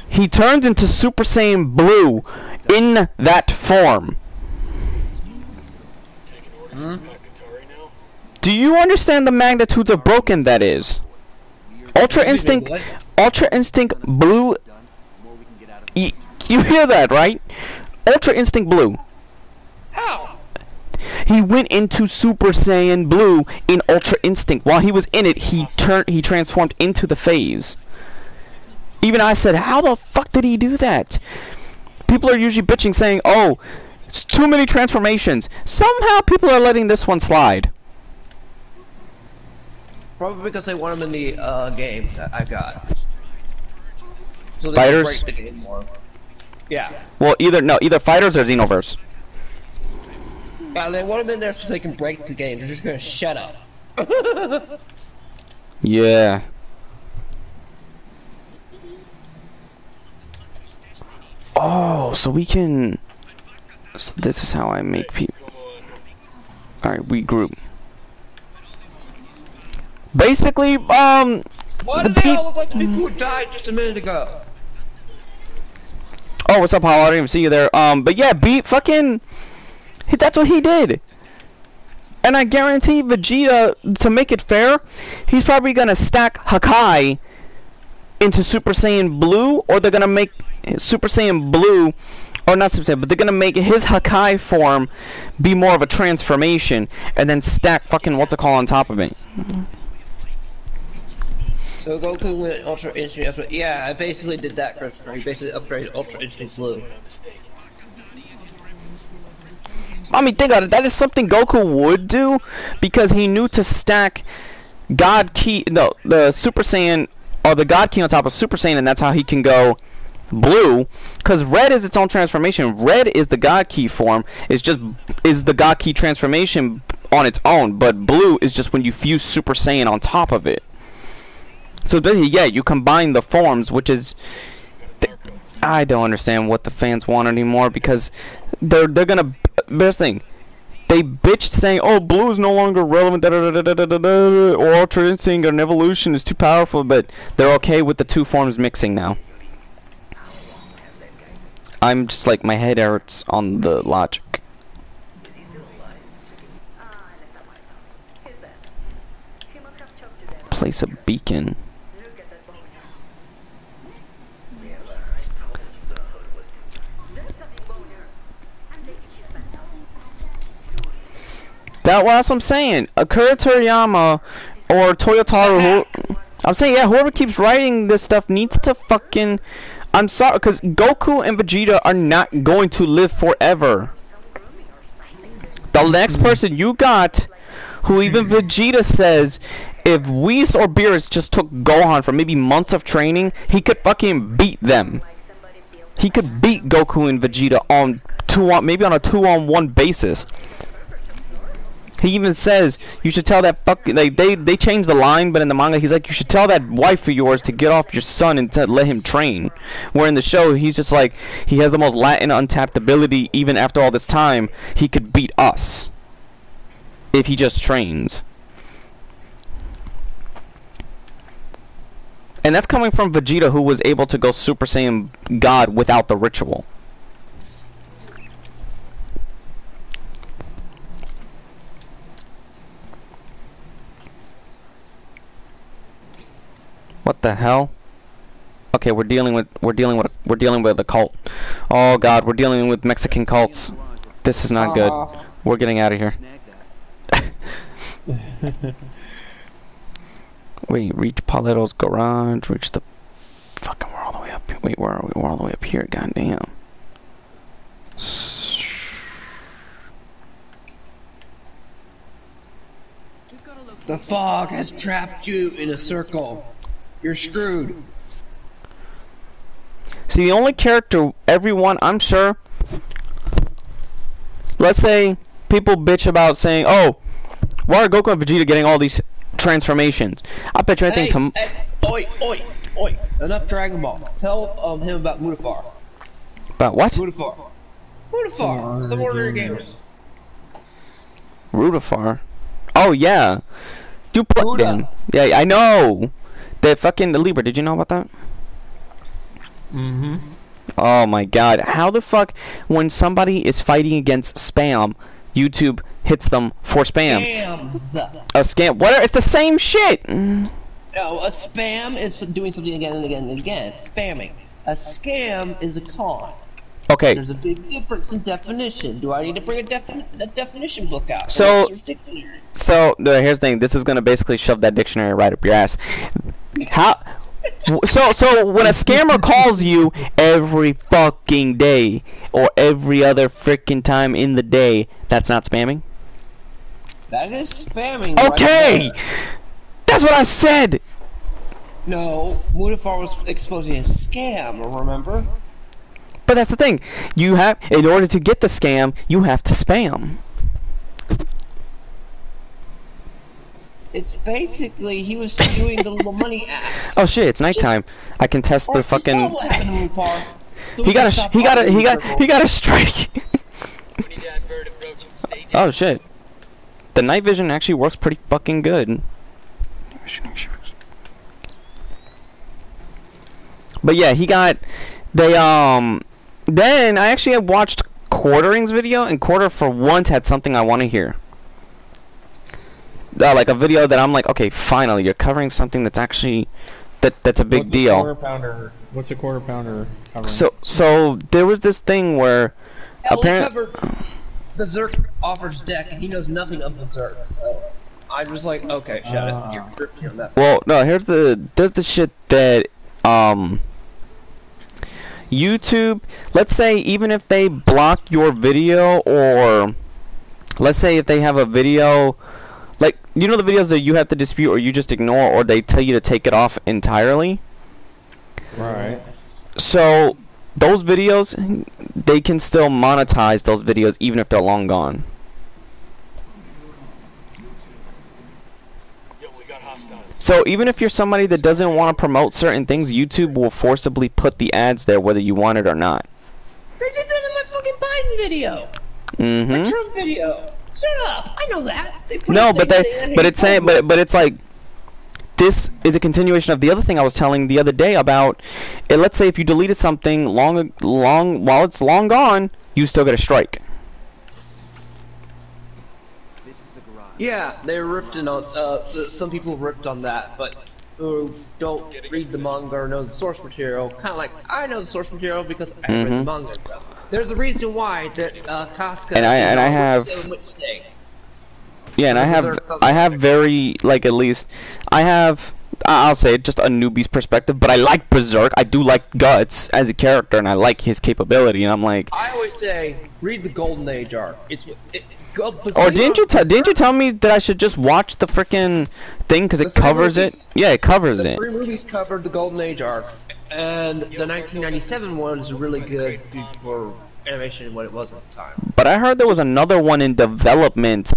He turns into Super Saiyan Blue in that form. Do you understand the magnitudes of broken that is? Ultra Instinct Blue. You hear that, right? Ultra Instinct Blue. How? He went into Super Saiyan Blue in Ultra Instinct. While he was in it, he transformed into the phase. Even I said, how the fuck did he do that? People are usually bitching saying, oh, it's too many transformations. Somehow people are letting this one slide. Probably because they want him in the game that I got. So they Fighters? can break the game more. Yeah. Well, either Fighters or Xenoverse. Yeah, they want him in there so they can break the game. They're just gonna shut up. Yeah. Oh, so we can... So this is how I make people... Alright, we group. Basically, Why do they all look like the people who died just a minute ago? Oh, what's up, Paul? I didn't even see you there. But yeah, that's what he did. And I guarantee Vegeta, to make it fair, he's probably gonna stack Hakai into Super Saiyan Blue, or they're gonna make Super Saiyan Blue, or not Super Saiyan, but they're gonna make his Hakai form be more of a transformation, and then stack fucking what's it called on top of it. So Goku went Ultra Instinct. Yeah, I basically did that, Christopher. He basically upgraded Ultra Instinct Blue. I mean, think about it. That is something Goku would do, because he knew to stack God Ki, the Super Saiyan, or the God Ki on top of Super Saiyan, and that's how he can go Blue. Because Red is its own transformation. Red is the God Ki form. Is the God Ki transformation on its own, but Blue is just when you fuse Super Saiyan on top of it. So basically, yeah, you combine the forms, which is, I don't understand what the fans want anymore because they're gonna. Best thing, they bitch saying, "Oh, blue is no longer relevant," da, da, da, da, da, da, da, or Ultra Instinct or an evolution is too powerful, but they're okay with the two forms mixing now. I'm just like my head hurts on the logic. Place a beacon. That's what I'm saying. Akira Toriyama or Toyotaro, I'm saying, yeah, whoever keeps writing this stuff needs to fucking... I'm sorry, because Goku and Vegeta are not going to live forever. The next person you got, who even Vegeta says, if Whis or Beerus just took Gohan for maybe months of training, he could fucking beat them. He could beat Goku and Vegeta on maybe on a 2-on-1 basis. He even says you should tell that fucking they changed the line, but in the manga he's like, you should tell that wife of yours to get off your son and to let him train. Where in the show he's just like, he has the most Latin untapped ability. Even after all this time, he could beat us if he just trains. And that's coming from Vegeta, who was able to go Super Saiyan God without the ritual. What the hell? Okay, we're dealing with a cult. Oh God, we're dealing with Mexican cults. This is not good. We're getting out of here. Wait, reach Paletto's garage. Reach the fucking. We're all the way up. Wait, where are we? We're all the way up here. Goddamn. The fog has trapped you in a circle. You're screwed. See, the only character, everyone, I'm sure, let's say people bitch about saying, oh, why are Goku and Vegeta getting all these transformations? I bet you anything Oi, enough Dragon Ball. Tell him about Mutafar. About what? Mutafar, some ordinary gamers. Rutafar? Oh, yeah. Do plug in. Yeah, I know. The fucking Libra, did you know about that? Mm-hmm. Oh my God. How the fuck, when somebody is fighting against spam, YouTube hits them for spam? Scams. A scam. What? It's the same shit. No, a spam is doing something again and again and again. Spamming. A scam is a con. Okay. There's a big difference in definition. Do I need to bring a definition book out? So here's the thing. This is gonna basically shove that dictionary right up your ass. How? So when a scammer calls you every fucking day or every other freaking time in the day, that's not spamming? That is spamming. Okay! Right, that's what I said! No, Mutafar was exposing a scam, remember? But that's the thing. You have, in order to get the scam, you have to spam. It's basically, he was doing the little money ads. Oh shit, it's nighttime. I can test the fucking... What happened to Mutafar? So he got a strike. Oh shit. The night vision actually works pretty fucking good. But yeah, he got then I actually had watched Quartering's video, and Quarter for once had something I want to hear. Like a video that I'm like, okay, finally you're covering something that's actually that's a big deal. What's a quarter pounder covering? So there was this thing where apparently covered Berserk offers deck, and he knows nothing of Berserk. So I was like, okay, shut it. You're on that. Well, no, there's the shit that YouTube, let's say even if they block your video, or let's say if they have a video, like, you know the videos that you have to dispute or you just ignore, or they tell you to take it off entirely? Right. So those videos, they can still monetize those videos even if they're long gone. Yo, we got hostiles. So even if you're somebody that doesn't want to promote certain things, YouTube will forcibly put the ads there whether you want it or not. They did that in my fucking Biden video. My Trump video. Shut up! I know that. No, but it's saying, but it's like, this is a continuation of the other thing I was telling the other day about. Let's say if you deleted something long while it's long gone, you still get a strike. This is the garage. Yeah, they ripped on. Some people ripped on that, but who don't read the manga or know the source material, kind of like I know the source material because I read the manga and stuff. There's a reason why that Casca and I have. Yeah, and I have very, like, at least, I'll say it, just a newbie's perspective, but I like Berserk, I do like Guts as a character, and I like his capability, and I'm like... I always say, read the Golden Age arc. Or didn't you tell me that I should just watch the frickin' thing, because it covers it? Yeah, it covers it. The 3 movies covered the Golden Age arc, and the 1997 one is really good for animation and what it was at the time. But I heard there was another one in development,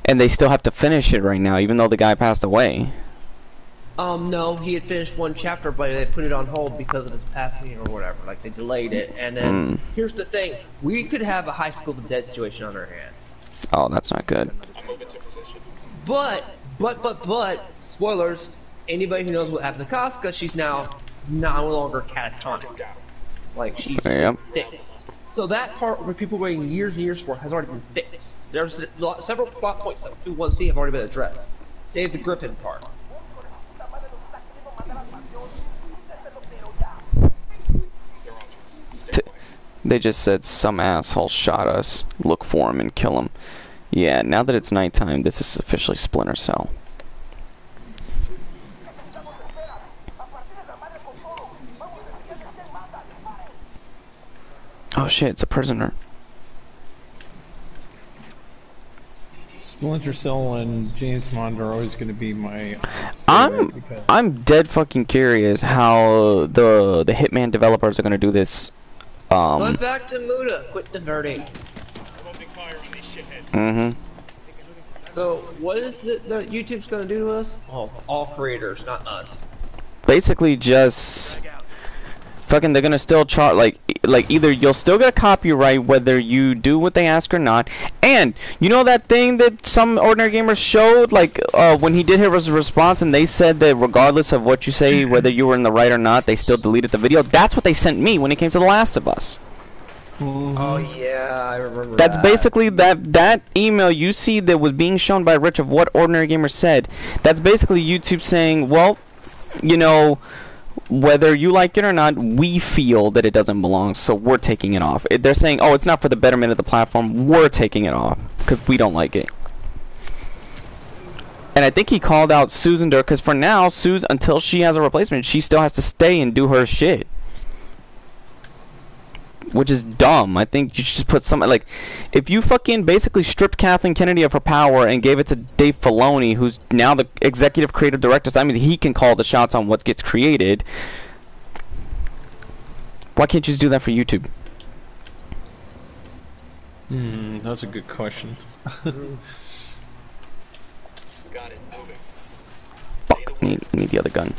and they still have to finish it right now, even though the guy passed away. No, he had finished 1 chapter, but they put it on hold because of his passing or whatever. Like, they delayed it, and then, here's the thing. We could have a High School of the Dead situation on our hands. Oh, that's not good. But, spoilers, anybody who knows what happened to Casca, she's now no longer catatonic. Like, she's fixed. So that part where people were waiting years and years for has already been fixed. There's several plot points that people want to see have already been addressed. Save the Griffin part. They just said some asshole shot us. Look for him and kill him. Yeah, now that it's nighttime, this is officially Splinter Cell. Oh shit, it's a prisoner. Splinter Cell and James Bond are always going to be my I'm dead fucking curious how the Hitman developers are going to do this. Going back to Muda, quit diverting. So, what is the YouTube's gonna do to us? Oh, all creators, not us. Basically, just fucking, they're gonna still charge, like either you'll still get a copyright whether you do what they ask or not. And you know that thing that some ordinary gamers showed, like when he did his response, and they said that regardless of what you say, whether you were in the right or not, they still deleted the video. That's what they sent me when it came to The Last of Us. Oh yeah, I remember. That's basically that email you see that was being shown by Rich of what Ordinary Gamer said. That's basically YouTube saying, well, you know, whether you like it or not, we feel that it doesn't belong, so we're taking it off. They're saying, oh, it's not for the betterment of the platform, we're taking it off because we don't like it. And I think he called out Susan Durr because for now, Suze, until she has a replacement, she still has to stay and do her shit. Which is dumb. I think you should just put something like, if you fucking basically stripped Kathleen Kennedy of her power and gave it to Dave Filoni, who's now the executive creative director, so I mean he can call the shots on what gets created. Why can't you just do that for YouTube? That's a good question. Got it. Moving. Fuck, I need the other gun.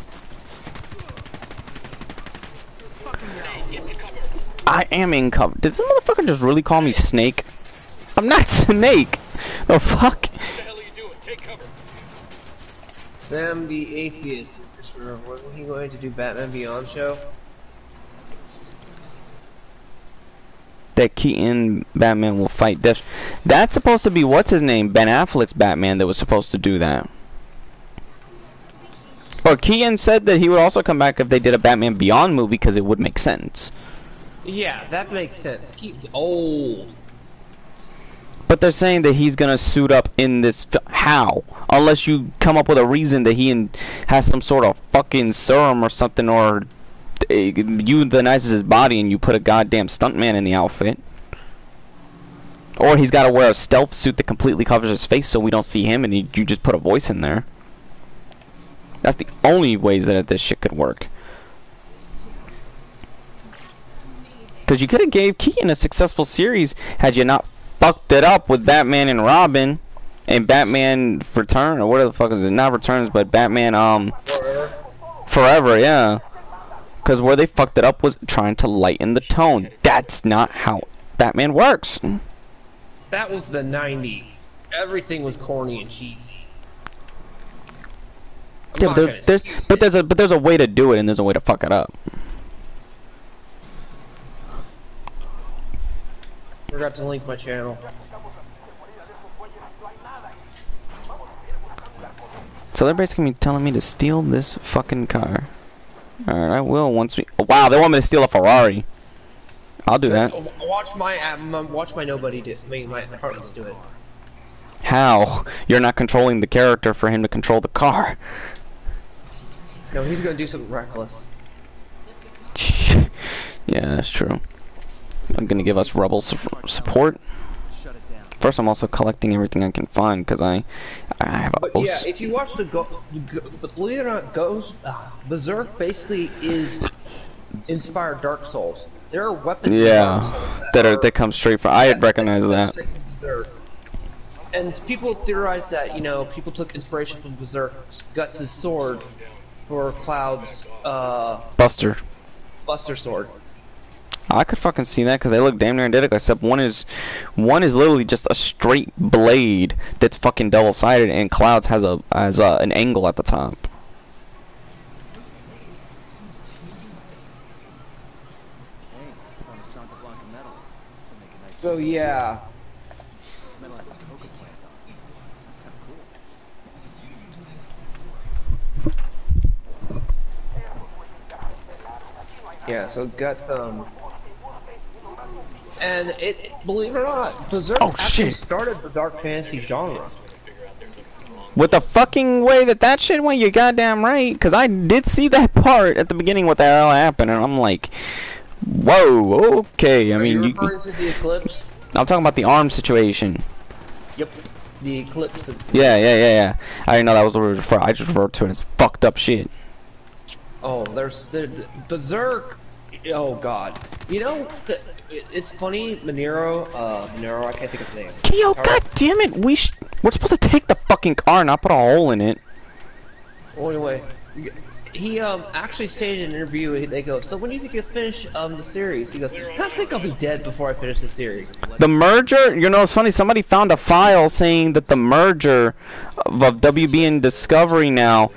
I am in cover. Did this motherfucker just really call me Snake? I'm not Snake! Oh fuck! What the hell are you doing? Take cover. Sam the Atheist. Wasn't he going to do Batman Beyond show? That Keaton Batman will fight Death. That's supposed to be what's his name? Ben Affleck's Batman that was supposed to do that. Or Keaton said that he would also come back if they did a Batman Beyond movie because it would make sense. Yeah, that makes sense. Keaton's old. But they're saying that he's gonna suit up in this. How? Unless you come up with a reason that he has some sort of fucking serum or something, or euthanizes his body and you put a goddamn stuntman in the outfit. Or he's gotta wear a stealth suit that completely covers his face so we don't see him, and you just put a voice in there. That's the only ways that this shit could work. Because you could have gave Keaton a successful series had you not fucked it up with Batman and Robin. And Batman Return, or whatever the fuck is it? Not Returns, but Batman Forever, yeah. Because where they fucked it up was trying to lighten the tone. That's not how Batman works. That was the 90s. Everything was corny and cheesy. Yeah, but there's a way to do it, and there's a way to fuck it up. Forgot to link my channel. So they're basically telling me to steal this fucking car. Alright, I will once we... Oh, wow, they want me to steal a Ferrari. I'll do that. Watch my nobody do. My partners do it. How? You're not controlling the character for him to control the car. No, he's gonna do something reckless. Yeah, that's true. I'm gonna give us rebel support. First, I'm also collecting everything I can find because I have a. But yeah, if you watch the believe it or not, Berserk basically is inspired Dark Souls. There are weapons. Yeah, that come straight from. I had recognized that. And people theorize that people took inspiration from Berserk's Guts' sword for Cloud's Buster sword. I could fucking see that because they look damn near identical, except one is literally just a straight blade that's fucking double-sided, and Cloud's has an angle at the top. So yeah. Yeah, so Guts, and believe it or not, Berserk actually started the dark fantasy genre. With the fucking way that shit went, you're goddamn right, because I did see that part at the beginning what the hell happened, and I'm like, whoa, okay, I mean, Are you referring to the Eclipse? I'm talking about the arm situation. Yep, the Eclipse. Yeah. I didn't know that was what it was referred. I just referred to it as fucked up shit. Oh, there's Berserk. Oh god, it's funny. Monero, I can't think of his name. Yo, god damn it, we're supposed to take the fucking car, not put a hole in it. Well, anyway, he actually stated in an interview. They go, so when do you think you'll finish the series? He goes, I think I'll be dead before I finish the series. The merger, it's funny. Somebody found a file saying that the merger of WB and Discovery now.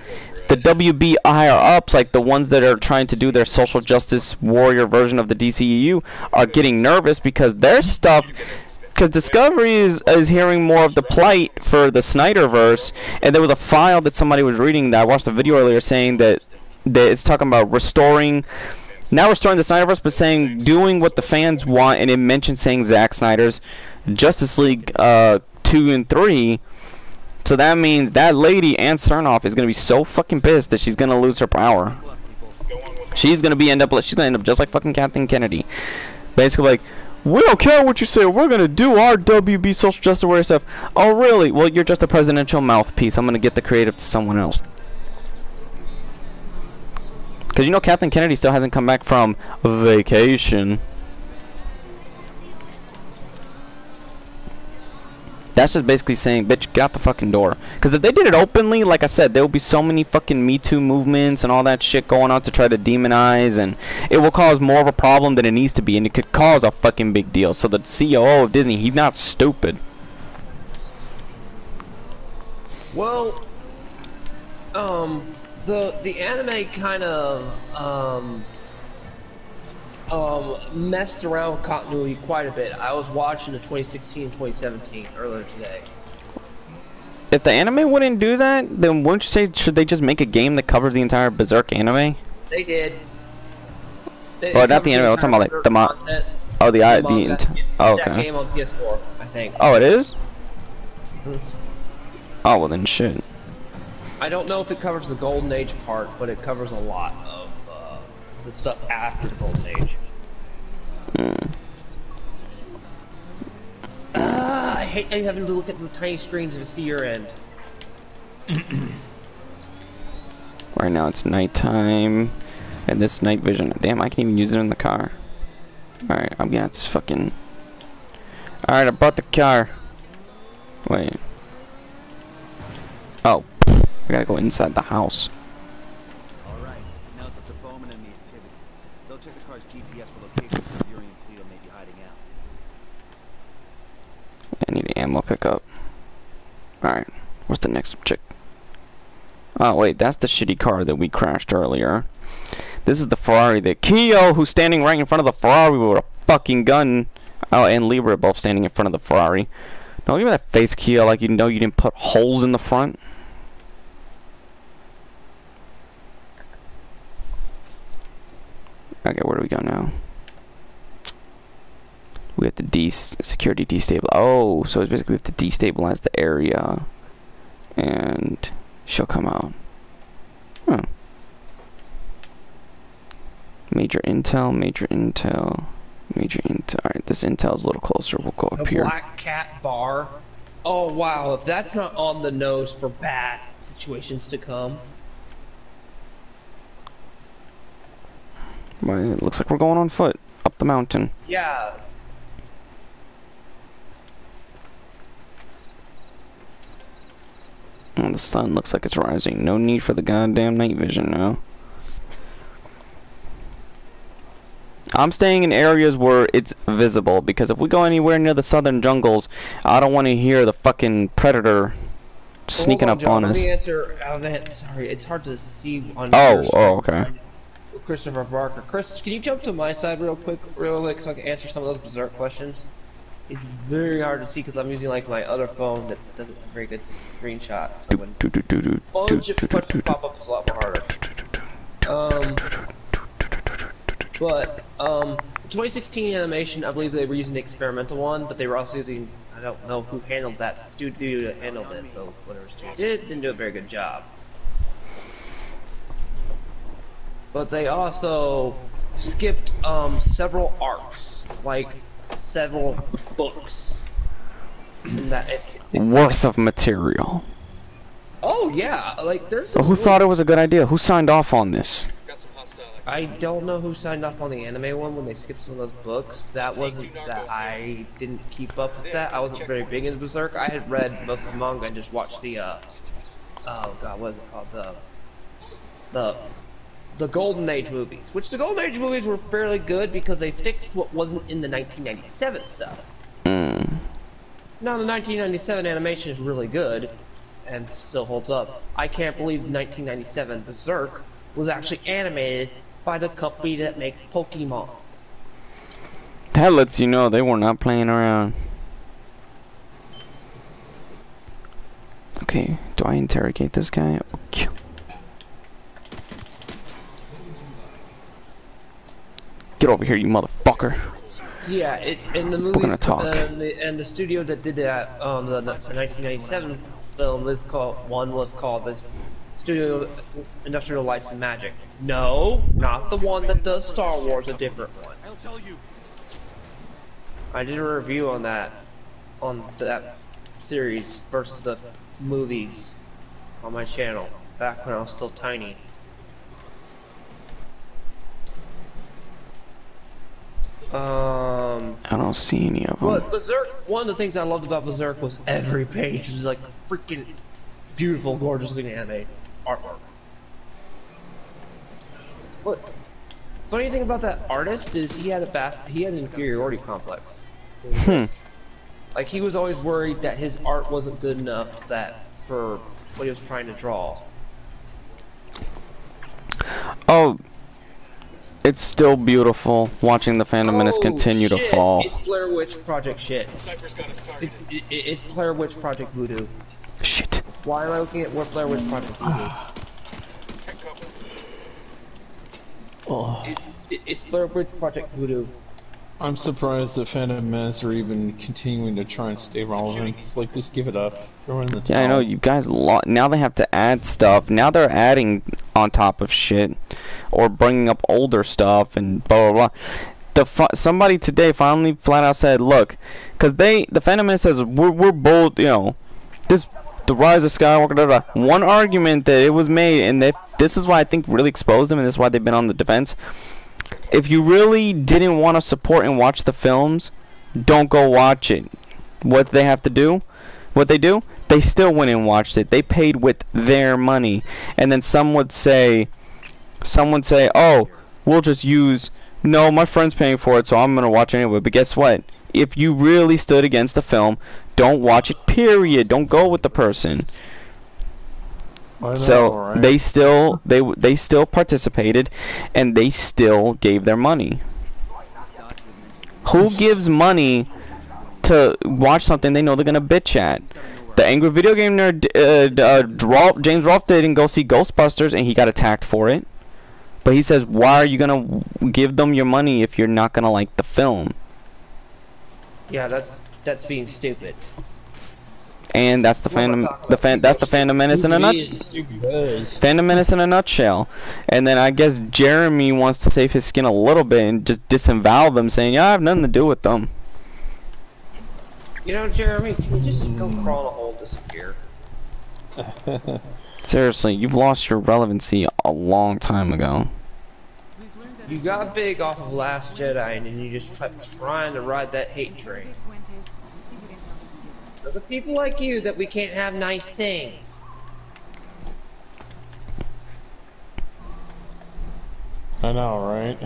The WB higher ups, like the ones that are trying to do their social justice warrior version of the DCEU, are getting nervous because their stuff, because Discovery is hearing more of the plight for the Snyderverse, and there was a file that somebody was reading that I watched a video earlier saying that it's talking about restoring the Snyderverse, but saying doing what the fans want, and it mentioned saying Zack Snyder's Justice League 2 and 3. So that means that lady, Ann Cernoff, is gonna be so fucking pissed that she's gonna lose her power. She's gonna end up just like fucking Kathleen Kennedy. Basically like, we don't care what you say, we're gonna do our WB social justice warrior stuff. Oh really? Well, you're just a presidential mouthpiece. I'm gonna get the creative to someone else. Cause Kathleen Kennedy still hasn't come back from vacation. That's just basically saying, bitch, get out the fucking door. Because if they did it openly, like I said, there will be so many fucking Me Too movements and all that shit going on to try to demonize, and it will cause more of a problem than it needs to be, and it could cause a fucking big deal. So the COO of Disney, he's not stupid. Well, the anime kind of messed around with continuity quite a bit. I was watching the 2016 and 2017 earlier today. If the anime wouldn't do that, then wouldn't you say should they just make a game that covers the entire Berserk anime? They did. Well, not the anime. I'm talking about like the mod. Oh, oh, okay. That game on PS4, I think. Oh, it is? Oh, well then shit. I don't know if it covers the Golden Age part, but it covers a lot of the stuff after the Golden Age. I hate having to look at the tiny screens to see your end. Right now it's nighttime, and this night vision. Damn, I can even use it in the car. Alright, I'm gonna fucking. Alright, I brought the car. Wait. Oh, I gotta go inside the house. All right, now it's up to Bowman and the activity. They'll check the car's GPS for locations where Yuri and Polito may be hiding out. I need an ammo pickup. Alright, what's the next object? Oh wait, that's the shitty car that we crashed earlier. This is the Ferrari that Keo, who's standing right in front of the Ferrari with a fucking gun. Oh, and Libra both standing in front of the Ferrari. Don't give me that face, Keo, like you know you didn't put holes in the front. Okay, where do we go now? We have to security destabilize. Oh, so it's basically we have to destabilize the area, and she'll come out. Huh. Major intel, major intel, major intel. All right, this intel's a little closer. We'll go up here. Black Cat Bar. Oh wow, if that's not on the nose for bad situations to come. Well, it looks like we're going on foot up the mountain. Yeah. Oh, the sun looks like it's rising. No need for the goddamn night vision now. I'm staying in areas where it's visible, because if we go anywhere near the southern jungles, I don't want to hear the fucking predator sneaking up on us. Let me answer. Sorry, it's hard to see on. Okay. Christopher Barker. Chris, can you jump to my side real quick, so I can answer some of those berserk questions? It's very hard to see because I'm using like my other phone that doesn't have a very good screenshot. So when questions pop up, it's a lot more harder. But 2016 animation, I believe they were using the experimental one, but they were also using, I don't know who handled that studio that handled it, so whatever studio didn't do a very good job. But they also skipped several arcs, like several books. Worth of material. Oh yeah, like there's. Who thought it was a good idea? Who signed off on this? I don't know who signed off on the anime one when they skipped some of those books. That wasn't that I didn't keep up with that. I wasn't very big into Berserk. I had read most of the manga and just watched the oh god, what is it called? The Golden Age movies. Which the Golden Age movies were fairly good because they fixed what wasn't in the 1997 stuff. Now the 1997 animation is really good and still holds up. I can't believe 1997 Berserk was actually animated by the company that makes Pokemon. That lets you know they were not playing around. Okay, do I interrogate this guy? Okay. Get over here, you motherfucker. Yeah, it's in the movies. We're gonna talk. And the studio that did that, the 1997 film was called the Studio Industrial Lights and Magic. No, not the one that does Star Wars, a different one. I'll tell you. I did a review on that series versus the movies on my channel back when I was still tiny. I don't see any of them. But Berserk, one of the things I loved about Berserk was every page was like freaking beautiful, gorgeous looking anime artwork. What funny thing about that artist is he had an inferiority complex. Like he was always worried that his art wasn't good enough for what he was trying to draw. Oh, it's still beautiful watching the Phantom Menace continue to fall. It's Blair Witch Project shit. It's Blair Witch Project Voodoo. Shit. Why am I looking at what Blair Witch Project Voodoo? It's Blair Witch Project Voodoo. I'm surprised that Phantom Menace are even continuing to try and stay relevant. It's like, just give it up. Throw in the towel. Yeah, I know, you guys, now they have to add stuff. Now they're adding on top of shit. Or bringing up older stuff and blah, blah, blah. Somebody today finally flat out said, look, because the Phantom Menace says, we're bold, you know, the Rise of Skywalker, blah, blah. One argument that it was made, and this is why I think really exposed them, and this is why they've been on the defense. If you really didn't want to support and watch the films, don't go watch it. What they do, They still went and watched it. They paid with their money. And then someone would say, oh, we'll just use, no, my friend's paying for it, so I'm going to watch anyway. But guess what? If you really stood against the film, don't watch it, period. Don't go with the person. I know, So right? they still participated, and they still gave their money. Who gives money to watch something they know they're gonna bitch at? The angry video game nerd, James Rolfe didn't go see Ghostbusters, and he got attacked for it. But he says, why are you gonna give them your money if you're not gonna like the film? Yeah, that's being stupid. And that's the fandom. That's the fandom menace in a fandom menace in a nutshell. And then I guess Jeremy wants to save his skin a little bit and just disavow them, saying, "Yeah, I have nothing to do with them." You know, Jeremy, can you just go crawl in a hole and disappear? Seriously, you've lost your relevancy a long time ago. You got big off of Last Jedi, and then you just kept trying to ride that hate train. There's the people like you that we can't have nice things. I know, right?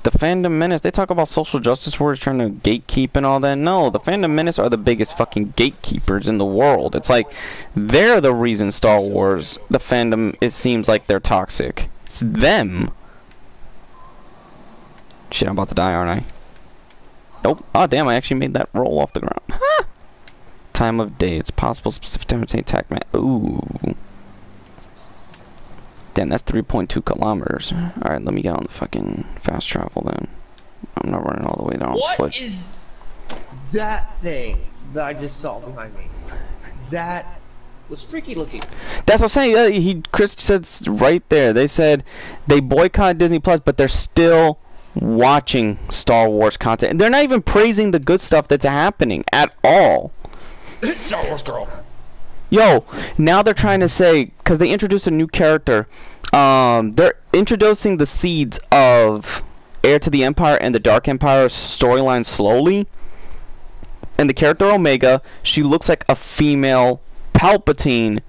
The fandom menace, they talk about social justice warriors trying to gatekeep and all that. No, the fandom menace are the biggest fucking gatekeepers in the world. It's like, they're the reason Star Wars, the fandom, it seems like they're toxic. It's them. Shit, I'm about to die, aren't I? Nope. Oh, damn, I actually made that roll off the ground. Huh. Time of day. It's possible specific time to attack, man. Ooh. Damn, that's 3.2 kilometers. Alright, let me get on the fucking fast travel then. I'm not running all the way down on foot. What is that thing that I just saw behind me? That was freaky looking. That's what I'm saying. Chris said right there. They said they boycott Disney Plus, but they're still watching Star Wars content. And they're not even praising the good stuff that's happening at all. Star Wars girl. Yo, now they're trying to say, because they introduced a new character, they're introducing the seeds of Heir to the Empire and the Dark Empire storyline slowly. And the character Omega, she looks like a female Palpatine,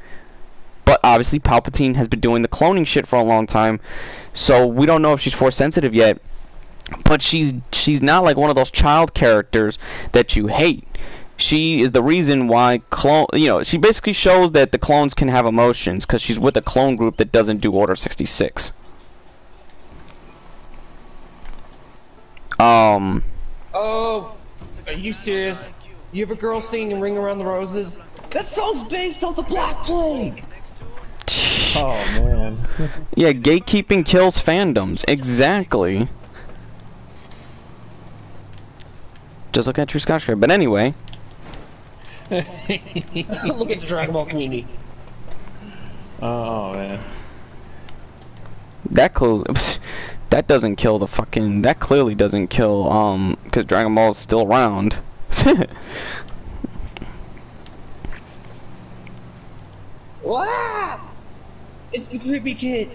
but obviously Palpatine has been doing the cloning shit for a long time, so we don't know if she's Force sensitive yet. But she's not like one of those child characters that you hate. She is the reason why she basically shows that the clones can have emotions because she's with a clone group that doesn't do Order 66. Oh, are you serious? You have a girl singing Ring Around the Roses? That song's based off the Black Plague! Oh, man. Yeah, gatekeeping kills fandoms. Exactly. Just look at True Scotch. But anyway. Look at the Dragon Ball community. Oh, man. That doesn't kill the fucking... That clearly doesn't kill, because Dragon Ball is still around. Wow! It's the creepy kid.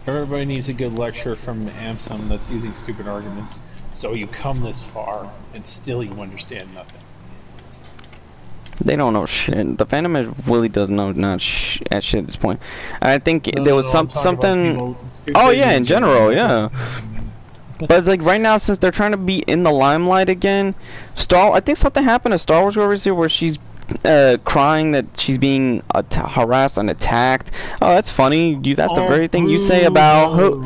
Everybody needs a good lecture from Amsum that's using stupid arguments. So you come this far, and still you understand nothing. They don't know shit. The fandom really does know not shit at this point. I think there was something... Oh yeah, in general, yeah. But it's like right now, since they're trying to be in the limelight again, I think something happened to Star Wars Girl here where she's crying that she's being harassed and attacked. Oh, that's funny. That's the very thing you say about who?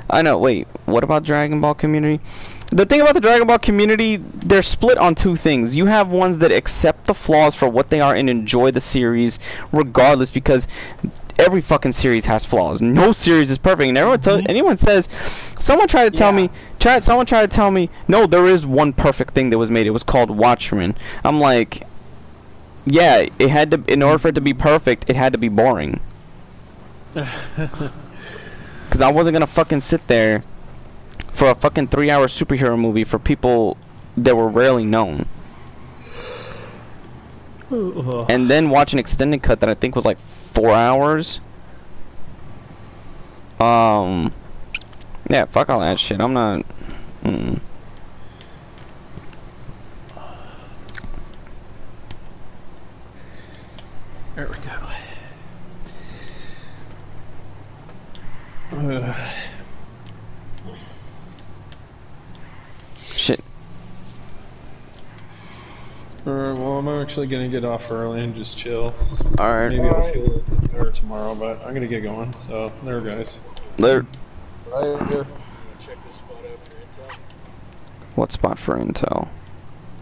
I know. Wait, what about Dragon Ball community? The thing about the Dragon Ball community, they're split on two things. You have ones that accept the flaws for what they are and enjoy the series regardless, because every fucking series has flaws. No series is perfect. And anyone says, someone tried to tell me, no, there is one perfect thing that was made. It was called Watchmen. I'm like, yeah, it had to, in order for it to be perfect, it had to be boring. Because I wasn't gonna fucking sit there for a fucking 3-hour superhero movie for people that were rarely known. And then watch an extended cut that I think was like 4 hours. Yeah, fuck all that shit. I'm not... There we go. Shit. Alright, well, I'm actually gonna get off early and just chill. Alright. Maybe I'll feel a little bit better tomorrow, but I'm gonna get going, so there, guys. There. Later. Check this spot out for intel. What spot for intel?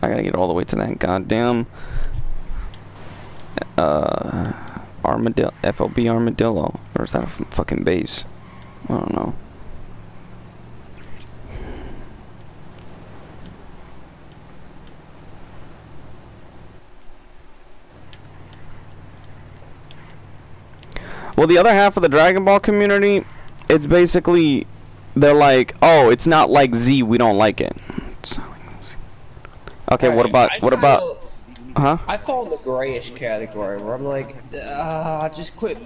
I gotta get all the way to that goddamn armadillo, FOB armadillo, or is that a fucking base? I don't know. Well, the other half of the Dragon Ball community, it's basically, they're like, oh, it's not like Z, we don't like it. Okay, Right, what about, huh? I fall in the grayish category where I'm like, just quit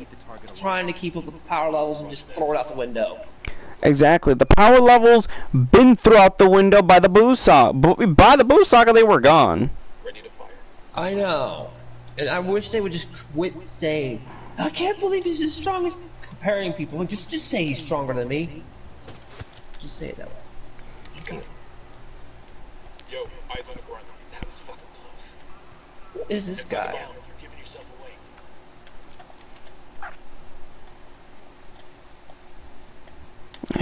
trying to keep up with the power levels and just throw it out the window. Exactly. The power levels been thrown out the window by the boost socket. By the boost socket, they were gone. Ready to fire. I know. And I wish they would just quit saying, I can't believe he's as strong as comparing people. Like, just say he's stronger than me. Just say it that way. Okay. Yo, eyes on the ground. That was fucking close. What is this It's on the guy? ground. You're giving yourself away.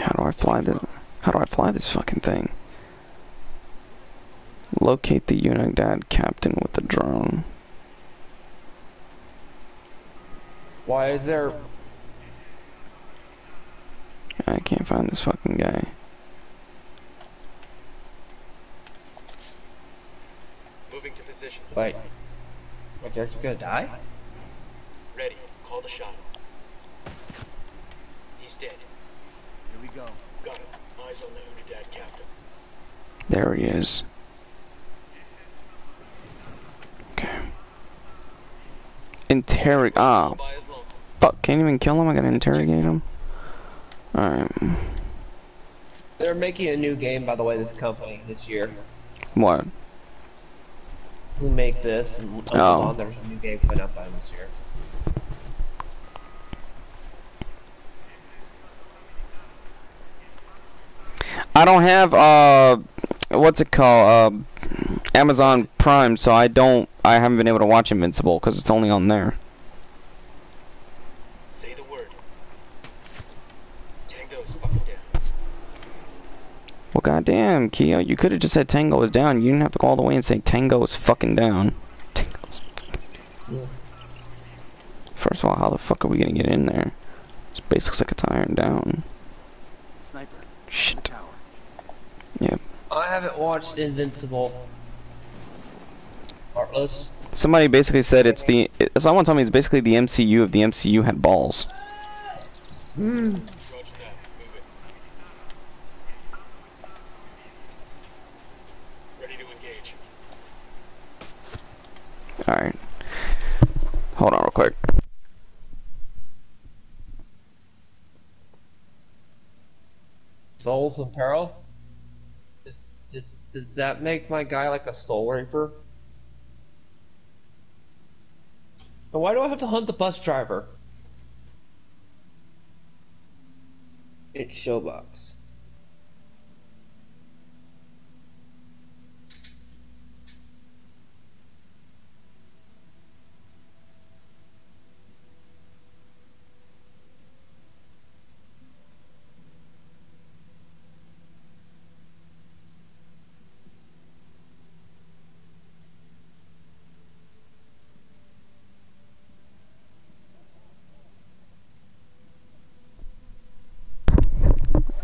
How do I fly this? How do I fly this fucking thing? Locate the Unidad captain with the drone. Why is there... I can't find this fucking guy. Moving to position. Wait. My character's gonna die? Ready. Call the shot. He's dead. Here we go. Got him. Eyes on the Unidad captain. There he is. Okay. By his lonesome. Fuck, can't even kill him, I gotta interrogate him. Alright. They're making a new game, by the way, this company, this year. What? Who make this, and hold on, there's a new game coming out by them this year. I don't have, what's it called, Amazon Prime, so I haven't been able to watch Invincible, because it's only on there. Say the word. Tango is fucking down. Well, goddamn, Keo, you could have just said Tango is down. You didn't have to go all the way and say Tango is fucking down. Tango's fucking down. Yeah. First of all, how the fuck are we gonna get in there? This base looks like it's iron down. Sniper. Shit. Tower. Yep. I haven't watched Invincible. Heartless. Somebody basically said someone told me it's basically the MCU if the MCU had balls. Hmm. Roger that. Move it. Ready to engage. Alright. Hold on real quick. Souls in Peril? Does that make my guy like a soul reaper? And why do I have to hunt the bus driver? It's Showbox.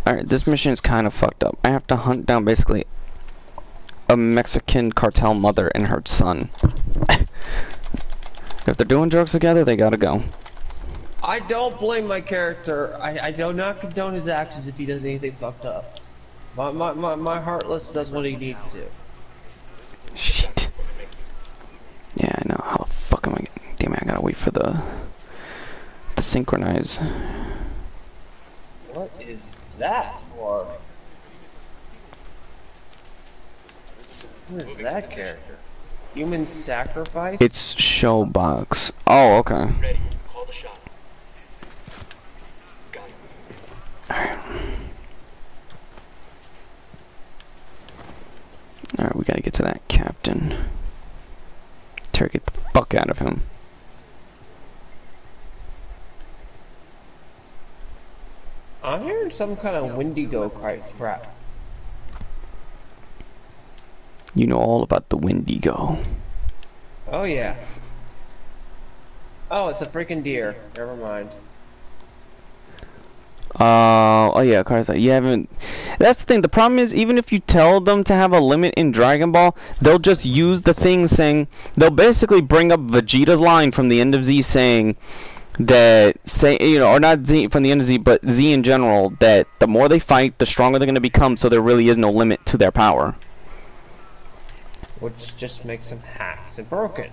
Alright, this mission is kind of fucked up. I have to hunt down basically a Mexican cartel mother and her son. If they're doing drugs together, they gotta go. I don't blame my character. I do not condone his actions if he does anything fucked up. My Heartless does what he needs to. Shit. Yeah, I know. How the fuck am I getting... Damn it, I gotta wait for the synchronize. What is that for? Who is that character? Human sacrifice? It's Showbox. Oh, okay. Ready. Call the shot. Got it. Alright, we gotta get to that captain. Try to get the fuck out of him. I'm hearing some kind of Wendigo crap. You know all about the Wendigo. Oh yeah. Oh, it's a freaking deer. Never mind. Oh yeah, cars. You haven't. That's the thing. The problem is, even if you tell them to have a limit in Dragon Ball, they'll just use the thing saying. They'll basically bring up Vegeta's line from the end of Z saying that or not Z from the end of Z, but Z in general, that the more they fight, the stronger they're going to become. So there really is no limit to their power. Which just makes them hacks and broken.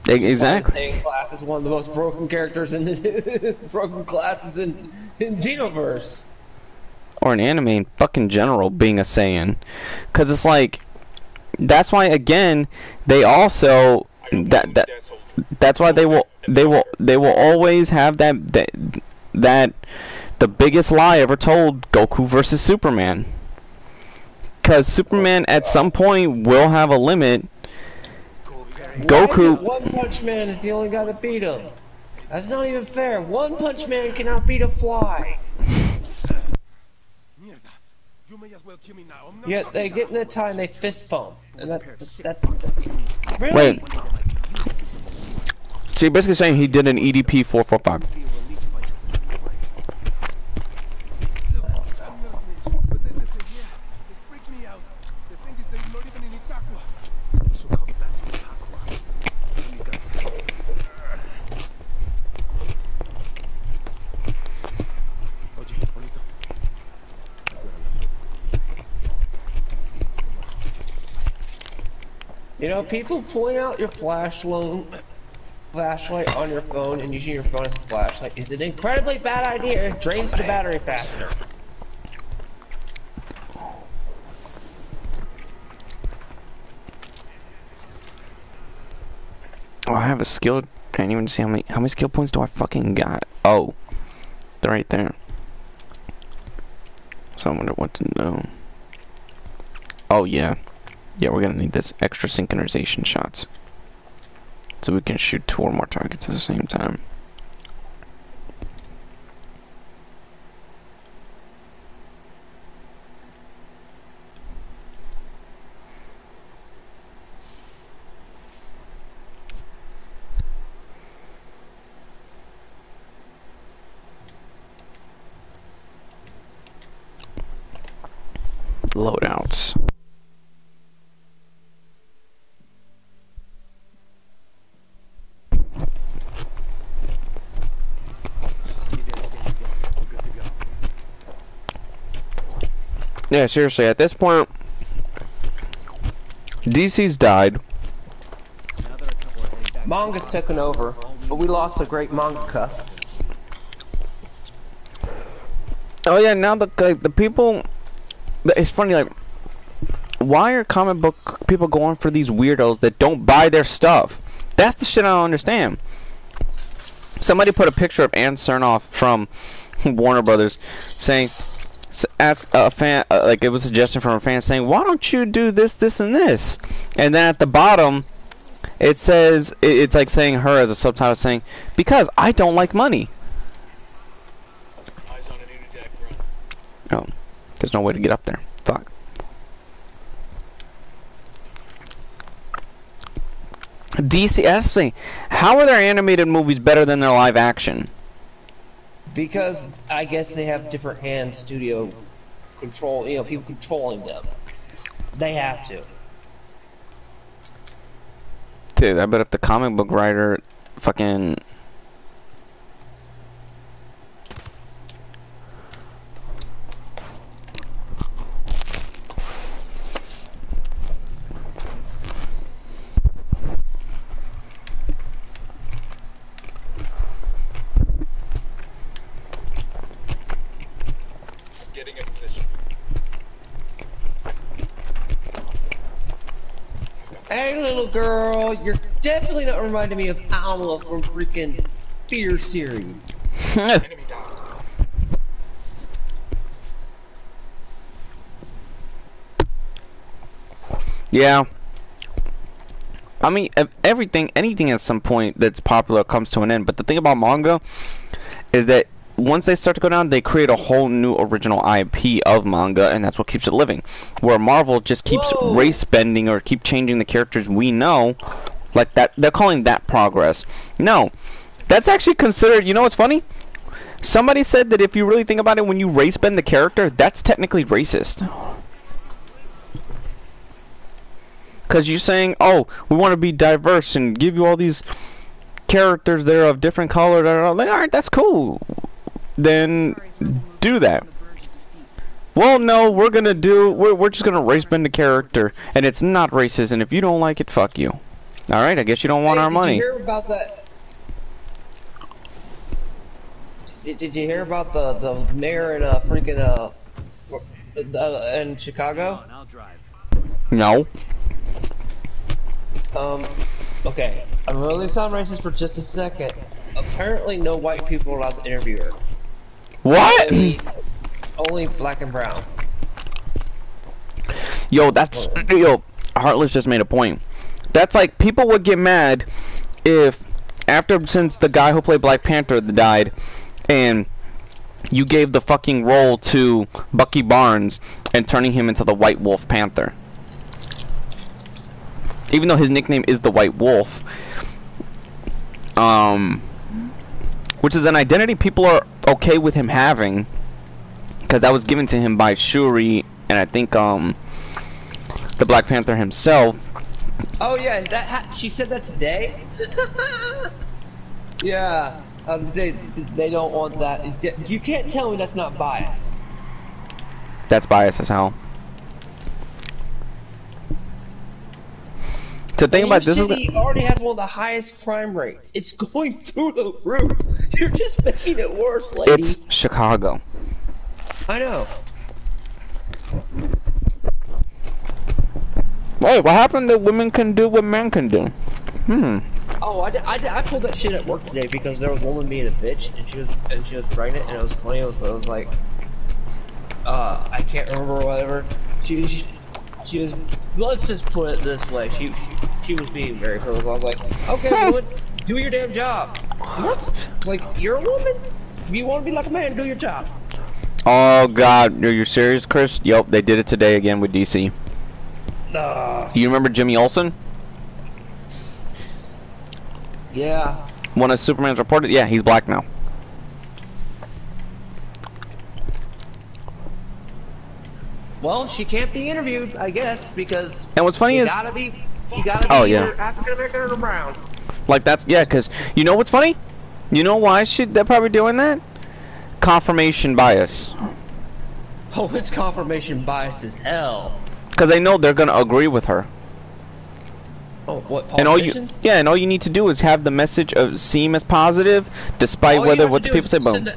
Exactly. Class is one of the most broken characters in the broken classes in Xenoverse. Or an anime in fucking general being a Saiyan. Cause it's like that's why again they also that's why they will always have that the biggest lie ever told, Goku versus Superman. Cause Superman at some point will have a limit. Goku. One Punch Man is the only guy that beat him. That's not even fair. One Punch Man cannot beat a fly. Yeah, they get in a tie and they fist bump, and that's really. Wait. So you're basically saying he did an EDP 445. You know, people pulling out your flashlight on your phone and using your phone as a flashlight is an incredibly bad idea. It drains the battery faster. Oh, I have a skill. I didn't even see how many skill points do I fucking got. Oh, they're right there. So I wonder what to know. Oh yeah. Yeah, we're gonna need this extra synchronization shots. So we can shoot 2 or more targets at the same time. Loadouts. Yeah, seriously, at this point, DC's died. Manga's taken over, but we lost a great mangaka. Oh yeah, now the people, it's funny, like, why are comic book people going for these weirdos that don't buy their stuff? That's the shit I don't understand. Somebody put a picture of Ann Cernoff from Warner Brothers saying, ask a fan, like it was a suggestion from a fan saying, why don't you do this, this, and this? And then at the bottom, it says, it's like saying her as a subtitle saying, because I don't like money. Eyes on an unideck run. Oh, there's no way to get up there. Fuck. DC, that's the thing. How are their animated movies better than their live action? Because I guess they have different hand studio control, you know, people controlling them. They have to. Dude, I bet if the comic book writer fucking... Getting in position. Got Hey, little girl, you're definitely not reminding me of Alma from freaking Fear series. Enemy down. Yeah. I mean, anything at some point that's popular comes to an end. But the thing about manga is that once they start to go down, they create a whole new original IP of manga, and that's what keeps it living. Where Marvel just keeps race bending or keep changing the characters we know, like that. They're calling that progress. No, that's actually considered. You know what's funny? Somebody said that if you really think about it, when you race bend the character, that's technically racist. Because you're saying, oh, we want to be diverse and give you all these characters that are of different color. Like, alright, that's cool. Then do that. Well, no, we're just gonna race bend the character, and it's not racist. And if you don't like it, fuck you. Alright, I guess you don't want our money. Did you hear about that? Did you hear about the mayor in freaking in Chicago? No. Okay, I'm really sound racist for just a second. Apparently, no white people are allowed to interview her. What? Only black and brown. Yo, Heartless just made a point. That's like, people would get mad if, since the guy who played Black Panther died, and you gave the fucking role to Bucky Barnes and turning him into the White Wolf Panther. Even though his nickname is the White Wolf, which is an identity people are okay with him having, because that was given to him by Shuri and I think the Black Panther himself. Oh yeah, she said that today. Yeah, they don't want that. You can't tell me that's not biased. That's biased as hell. The thing about this city already has one of the highest crime rates. It's going through the roof. You're just making it worse, lady. It's Chicago. I know. Wait, what happened that women can do what men can do? Oh, I pulled that shit at work today because there was a woman being a bitch and she was pregnant, and it was funny. It was like, I can't remember whatever. She was, let's just put it this way, she was being very critical. I was like, okay, woman, do your damn job. What? Like, you're a woman? You want to be like a man, do your job. Oh god, are you serious, Chris? Yep, they did it today again with DC. You remember Jimmy Olsen? Yeah. One of Superman's reported? Yeah, he's black now. Well, she can't be interviewed, I guess, because and what's funny you is gotta be either African American or brown. Like that's because you know what's funny? You know why they're probably doing that? Confirmation bias. Oh, it's confirmation bias as hell. Because they know they're gonna agree with her. Oh, what, politicians? And all you need to do is have the message seem as positive, despite what the people say. Boom.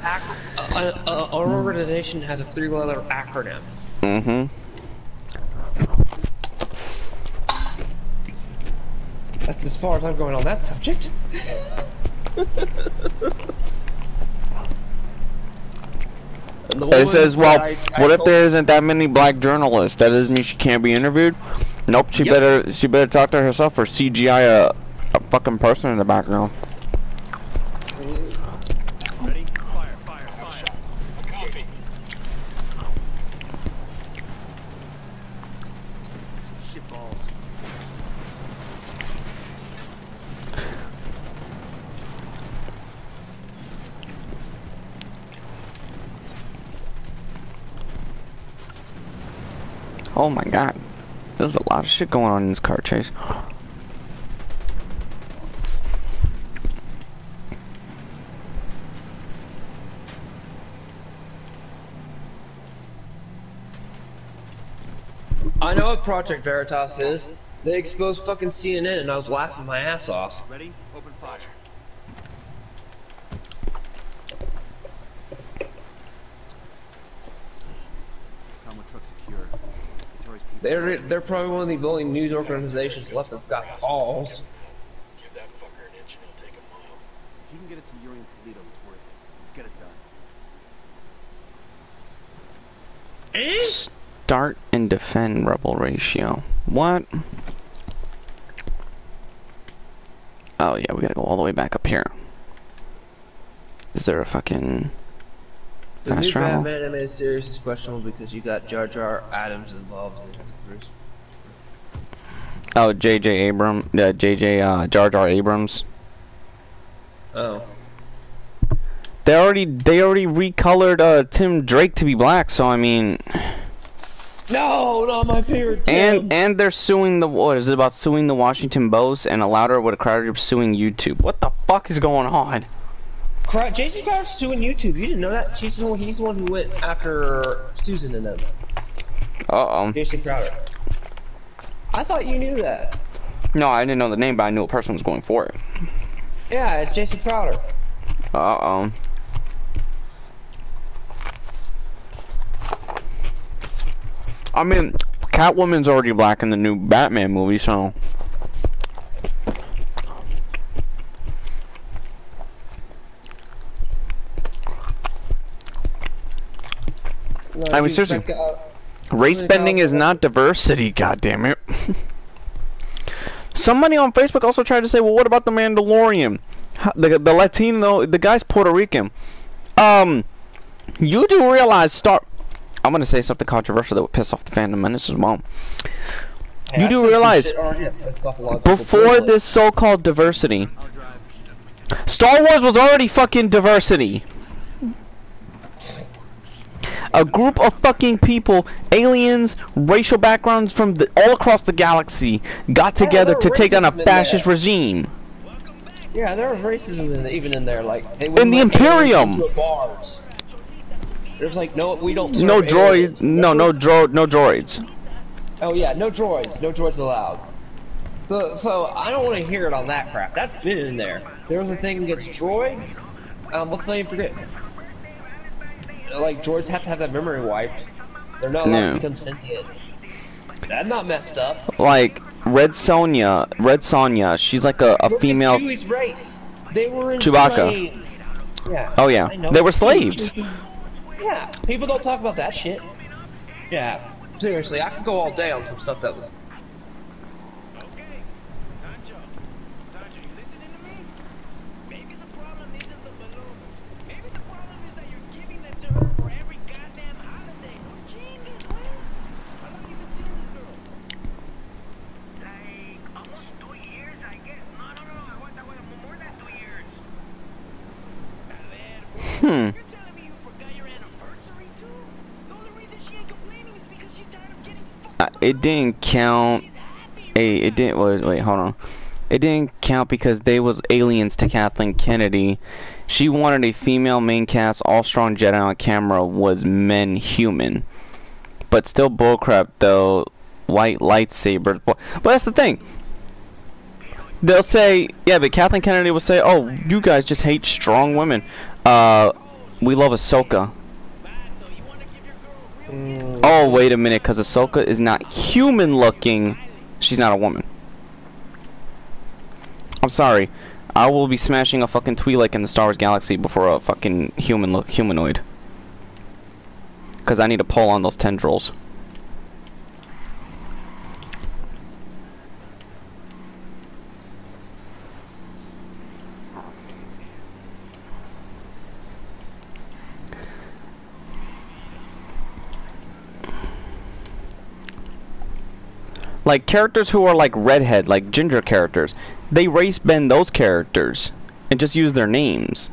Our organization has a 3-letter acronym. That's as far as I'm going on that subject. It says, well, what if there isn't that many black journalists? That doesn't mean she can't be interviewed? Nope, she better talk to herself or CGI a fucking person in the background. Ready? Fire, fire, fire. Copy. Shit balls. Oh my god. There's a lot of shit going on in this car chase. I know what Project Veritas is. They exposed fucking CNN and I was laughing my ass off. Ready? Open fire. Combo truck secured. Victoria's people They're probably one of the only news organizations left that's got balls. Give that fucker an inch and he'll take a mile. If you can get us to Yuri and Polito, it's worth it. Let's get it done. Start and defend rebel ratio. What? Oh yeah, we gotta go all the way back up here. Is there a fucking The fast new travel? Batman animated series is questionable because you got Jar Jar Adams involved in it. Bruce. Oh, Jar Jar Abrams. Oh. They already recolored Tim Drake to be black, so I mean. No, not my favorite Tim. And they're suing the, what is it about suing the Washington Post and a louder with a crowd suing YouTube. What the fuck is going on? Jason Crowder's suing YouTube. You didn't know that? He's the one who went after Susan and them. Jason Crowder. I thought you knew that. No, I didn't know the name, but I knew a person was going for it. Yeah, it's Jason Crowder. I mean, Catwoman's already black in the new Batman movie, so. I mean, seriously, race bending is not diversity, goddammit. Somebody on Facebook also tried to say, well, what about the Mandalorian? The Latino, the guy's Puerto Rican. You do realize, I'm gonna say something controversial that would piss off the Phantom Menace as well. Hey, you do realize, before this so-called diversity, Star Wars was already fucking diversity. A group of fucking people, aliens, racial backgrounds from all across the galaxy, got together to take on a fascist regime. Yeah, there was racism even in there, like they in the Imperium. There's like no droids. No droids. Oh yeah, no droids allowed. So I don't want to hear it on that crap. That's been in there. There was a thing against droids. Let's not even forget. Like droids have to have that memory wiped. They're not allowed to become sentient. That's not messed up. Like Red Sonja, she's like a female. Chewie's race. They were Chewbacca. Yeah. Oh yeah, they were slaves. Yeah, people don't talk about that shit. Yeah, seriously, I could go all day on some stuff that was. Okay, Sancho, you listening to me? Maybe the problem isn't the balloons. Maybe the problem is that you're giving them to her for every goddamn holiday. No genius, man. How long you been seeing this girl? Like almost 2 years, I guess. No, aguanta, more than 2 years. You're telling me you forgot your anniversary too? The only reason she ain't complaining is because she's tired of getting fucked. It didn't count. It didn't. Wait, hold on. It didn't count because they was aliens to Kathleen Kennedy. She wanted a female main cast, all strong Jedi on camera was men human. But still bullcrap though. White lightsabers. But that's the thing. They'll say, yeah, but Kathleen Kennedy will say, oh, you guys just hate strong women. We love Ahsoka. Oh, wait a minute, because Ahsoka is not human looking. She's not a woman. I'm sorry. I will be smashing a fucking Twi'lek in the Star Wars galaxy before a fucking humanoid. Because I need to pull on those tendrils. Like characters who are like redhead, like ginger characters, they race bend those characters and just use their names.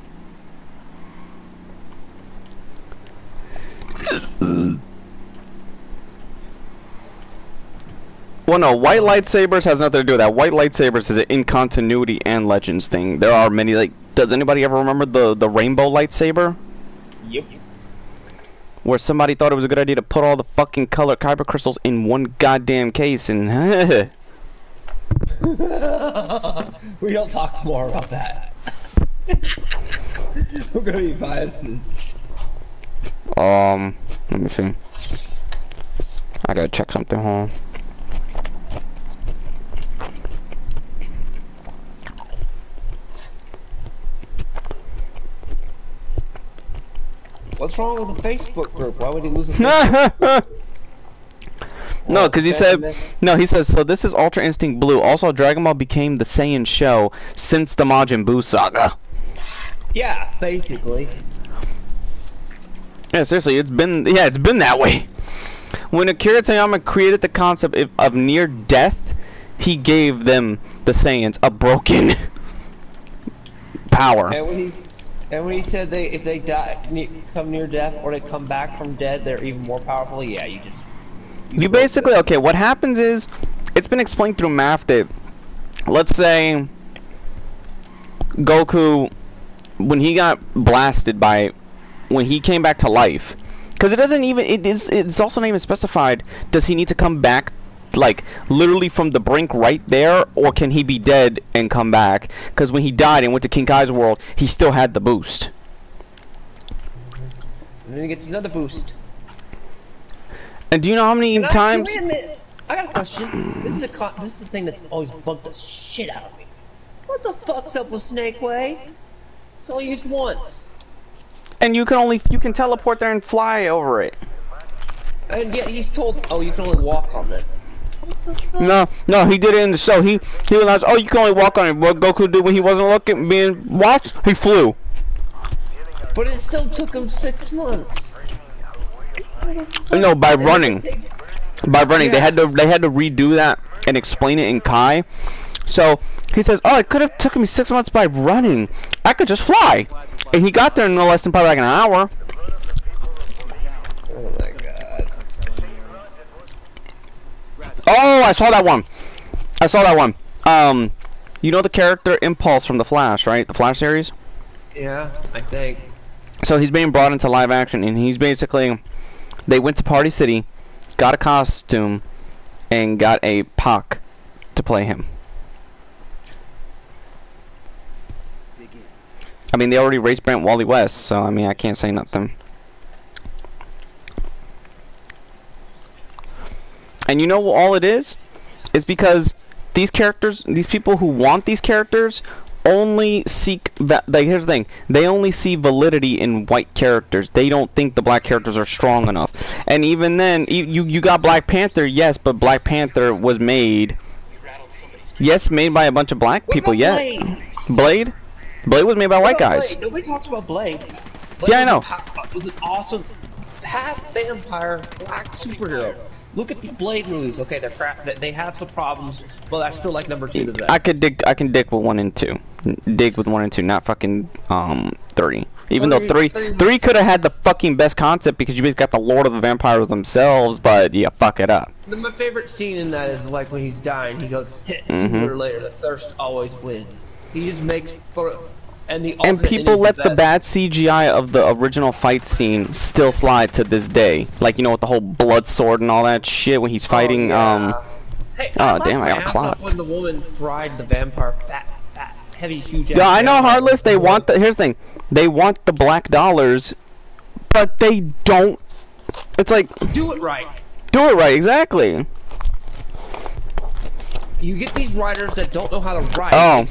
Well, no, white lightsabers has nothing to do with that. White lightsabers is an in continuity and legends thing. There are many. Like, does anybody ever remember the rainbow lightsaber? Yep. Where somebody thought it was a good idea to put all the fucking colored kyber crystals in one goddamn case and we don't talk more about that. We're gonna be biases. Let me see. I gotta check something, hold on. What's wrong with the Facebook group? Why would he lose a Facebook? No, because he said, no, he says, so this is Ultra Instinct Blue. Also, Dragon Ball became the Saiyan show since the Majin Buu saga. Yeah, basically. Yeah, seriously, it's been that way. When Akira Toriyama created the concept of near death, he gave them, the Saiyans, a broken power. And when he said if they die, come near death, or they come back from dead, they're even more powerful. Yeah, you basically, okay, what happens is, it's been explained through math that, let's say, Goku, when he got blasted when he came back to life, because it's also not even specified, does he need to come back, like, literally from the brink right there, or can he be dead and come back? Because when he died and went to King Kai's world, he still had the boost. And then he gets another boost. And do you know how many times... I got a question. This is the thing that's always bugged the shit out of me. What the fuck's up with Snake Way? It's only used once. And you can teleport there and fly over it. And yet he's told, oh, you can only walk on this. No, he did it in the show. He realized, oh, you can only walk on it. What Goku did when he wasn't being watched, he flew. But it still took him 6 months. No, by running. By running, Yeah. they had to redo that and explain it in Kai. So he says, oh, it could have taken me 6 months by running. I could just fly. And he got there in no less than probably like an hour. Oh my god. Oh, I saw that one. You know the character Impulse from The Flash, right? The Flash series? Yeah, I think. So he's being brought into live action, and he's basically... They went to Party City, got a costume, and got a Pac to play him. I mean, they already raced Brent Wally West, so I mean, I can't say nothing. And you know what all it is? It's because these characters, these people who want these characters, only seek that. Like, here's the thing: they only see validity in white characters. They don't think the black characters are strong enough. And even then, you got Black Panther, yes, but Black Panther was made, yes, made by a bunch of black people. Yeah, Blade was made by white guys. Blade? Nobody talks about Blade. Yeah, I know. Was an awesome half vampire black superhero. Look at the Blade movies. Okay, they're crap. They have some problems, but I still like number 2 the best. I can dig with 1 and 2. Dig with 1 and 2, not fucking 3. Even though 3 could have had the fucking best concept because you basically got the Lord of the Vampires themselves, but yeah, fuck it up. My favorite scene in that is like when he's dying. He goes, sooner or later, the thirst always wins. He just makes and people let the bad CGI of the original fight scene still slide to this day. Like, you know, with the whole blood sword and all that shit when he's fighting, Hey, oh, damn, I got clocked. When the woman fried the vampire fat, heavy, huge. Yeah, I know, Heartless. They want here's the thing. They want the black dollars, but they don't. It's like, do it right. Do it right, exactly. You get these writers that don't know how to write. Oh.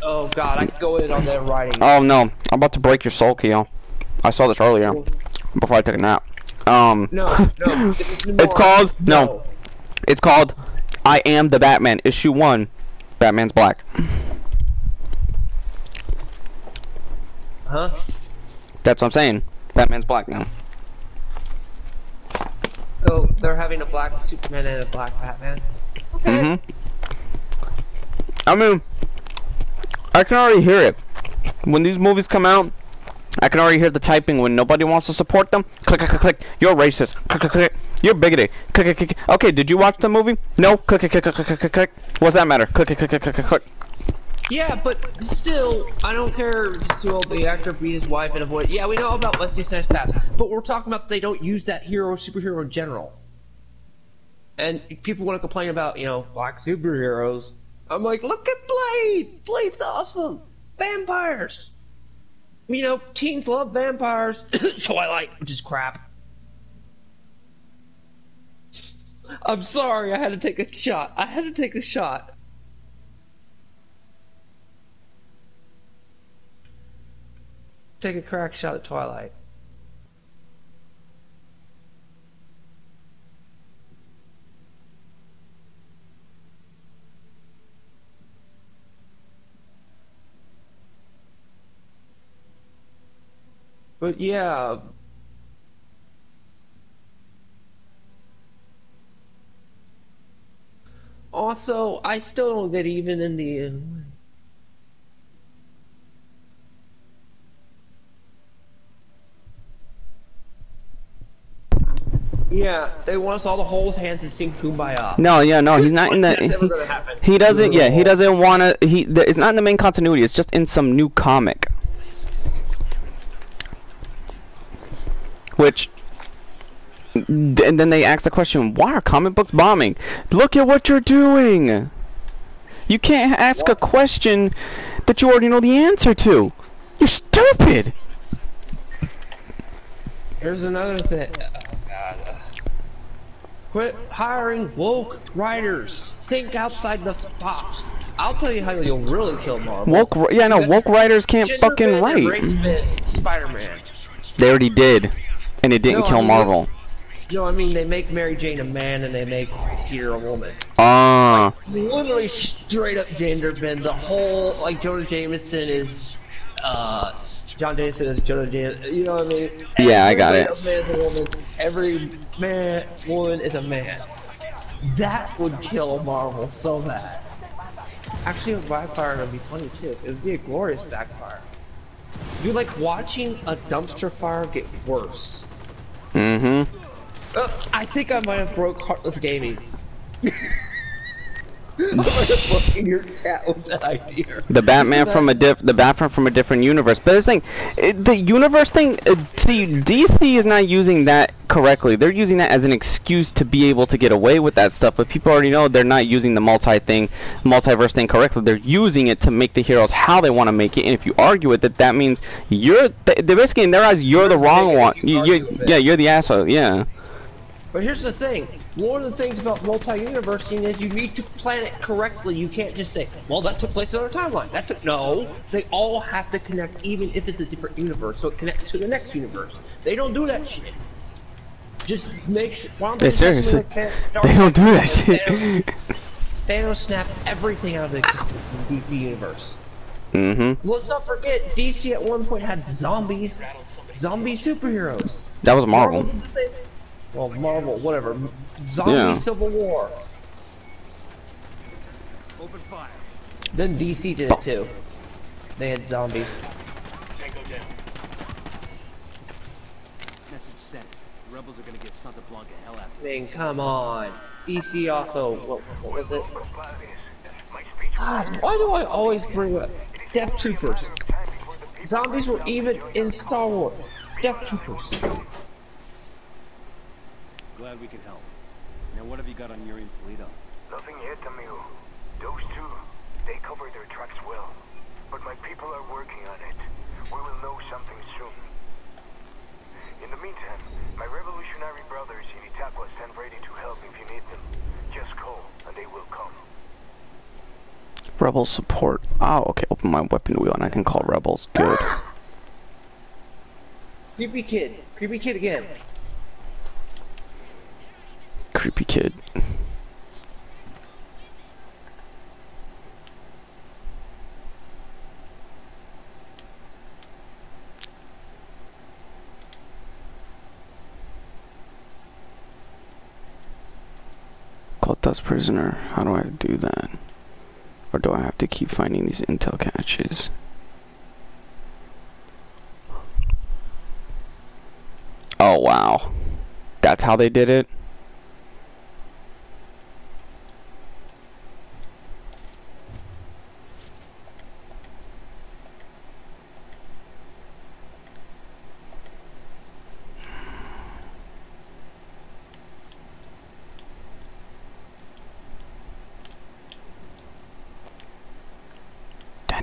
Oh god, I could go in on their writing. Oh no, I'm about to break your soul, Keo. I saw this earlier before I took a nap. No. It's called no. It's called I Am the Batman, issue 1. Batman's black. Huh? That's what I'm saying. Batman's black now. So they're having a black Superman and a black Batman. Okay. I mean, I can already hear it. When these movies come out, I can already hear the typing when nobody wants to support them. Click, click, click, click. You're racist. Click, click, click. You're bigoted. Click, click, click. Okay, did you watch the movie? No. Click, click, click, click, click, click, click. What's that matter? Click, click, click, click, click, click. Yeah, but still, I don't care to the actor beat his wife and avoid. Yeah, we know about Wesley Snipes' past, but we're talking about they don't use that superhero in general. And people want to complain about, you know, black superheroes. I'm like, look at Blade! Blade's awesome! Vampires! You know, teens love vampires. Twilight, which is crap. I'm sorry, I had to take a shot. I had to take a shot. Take a crack shot at Twilight. But yeah. Also, I still don't get even in the... Yeah, they want us all to hold hands and sing Kumbaya. No, yeah, no, he's not in the. That's never gonna happen. He doesn't. Yeah, he doesn't want to. It's not in the main continuity. It's just in some new comic. Which. And then they ask the question, why are comic books bombing? Look at what you're doing. You can't ask a question that you already know the answer to. You're stupid. Here's another thing. Oh God. Quit hiring woke writers. Think outside the box. I'll tell you how you'll really kill Marvel. Woke writers can't fucking write. Spider-Man. They already did, and it didn't kill Marvel. No, I mean they make Mary Jane a man and they make Peter a woman. Ah. Literally straight up gender bend. The whole like Jonah Jameson is John Jameson is Jonah Jameson. You know what I mean? Yeah, I got it. Every man is a woman. Every woman is a man. That would kill Marvel so bad. Actually, a backfire would be funny too. It would be a glorious backfire. You're like watching a dumpster fire get worse. Mm-hmm. I think I might have broke Heartless Gaming. I might have broken your cat with that idea. The Batman from a different universe. But this thing, the universe thing. See, DC is not using that correctly. They're using that as an excuse to be able to get away with that stuff. But people already know they're not using the multiverse thing correctly. They're using it to make the heroes how they want to make it. And if you argue with it, that means you're basically in their eyes you're the wrong one. You're the asshole. Yeah. But here's the thing. One of the things about multi-universing is you need to plan it correctly. You can't just say, well, that took place in our timeline. No, they all have to connect, even if it's a different universe, so it connects to the next universe. They don't do that shit. Just make sure. Why don't they seriously, like they don't do that shit. Thanos snapped everything out of existence in the DC universe. Mm-hmm. Let's not forget, DC at one point had zombie superheroes. That was Marvel. Well, Marvel, whatever. Zombie Civil War. Open fire. Then DC did it too. They had zombies. Tango down. Message sent. The rebels are gonna give Santa Blanca hell after. I mean, come on. DC also, what was it? God, why do I always bring up Death Troopers? Zombies were even in Star Wars. Death Troopers. Glad we could help. Now what have you got on Yuri and Polito? Nothing yet, amigo. Those two, they cover their tracks well. But my people are working on it. We will know something soon. In the meantime, my revolutionary brothers in Itaqua stand ready to help if you need them. Just call, and they will come. Rebel support. Oh, okay. Open my weapon wheel and I can call rebels. Good. Creepy kid. Creepy kid again. Creepy kid. Cultist prisoner. How do I do that? Or do I have to keep finding these intel caches? Oh wow. That's how they did it?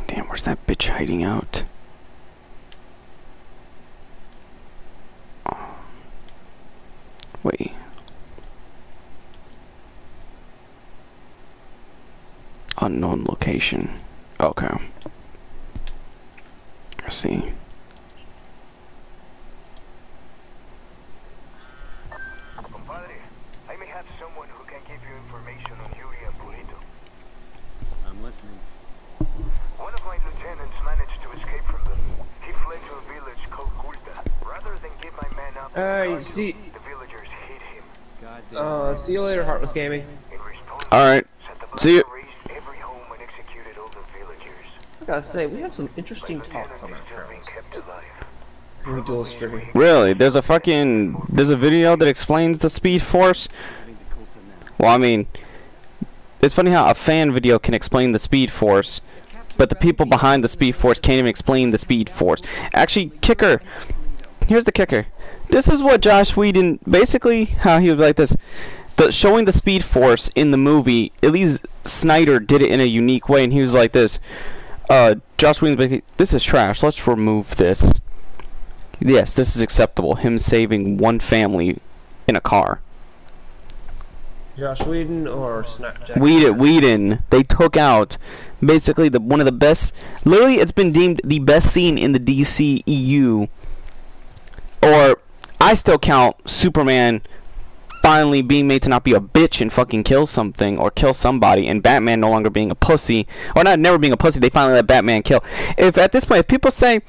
Damn, where's that bitch hiding out? Oh. Wait. Unknown location. Okay. Let's see. Compadre, I may have someone who can give you information on Yuri and Polito. I'm listening. One of my lieutenants managed to escape from them. He fled to a village called Gulta. Rather than give my men up, see. the villagers hit him. See you later, Heartless Gaming. In response, Alright. See you. raised every home and executed all the villagers. I gotta say, we had some interesting talks on our Still being terms. kept alive. We dual streaming. Really? There's a video that explains the Speed Force. Well, I mean, it's funny how a fan video can explain the Speed Force, but the people behind the Speed Force can't even explain the Speed Force. Actually, here's the kicker. This is what Josh Whedon, basically, how he was like this. Showing the Speed Force in the movie, at least Snyder did it in a unique way, and he was like this. Josh Whedon's basically, this is trash, let's remove this. Yes, this is acceptable. Him saving one family in a car. Josh Whedon or Snapchat? Whedon. They took out basically one of the best. Literally, it's been deemed the best scene in the DCEU. Or I still count Superman finally being made to not be a bitch and fucking kill something or kill somebody, and Batman no longer being a pussy, or not never being a pussy. They finally let Batman kill. If at this point, if people say,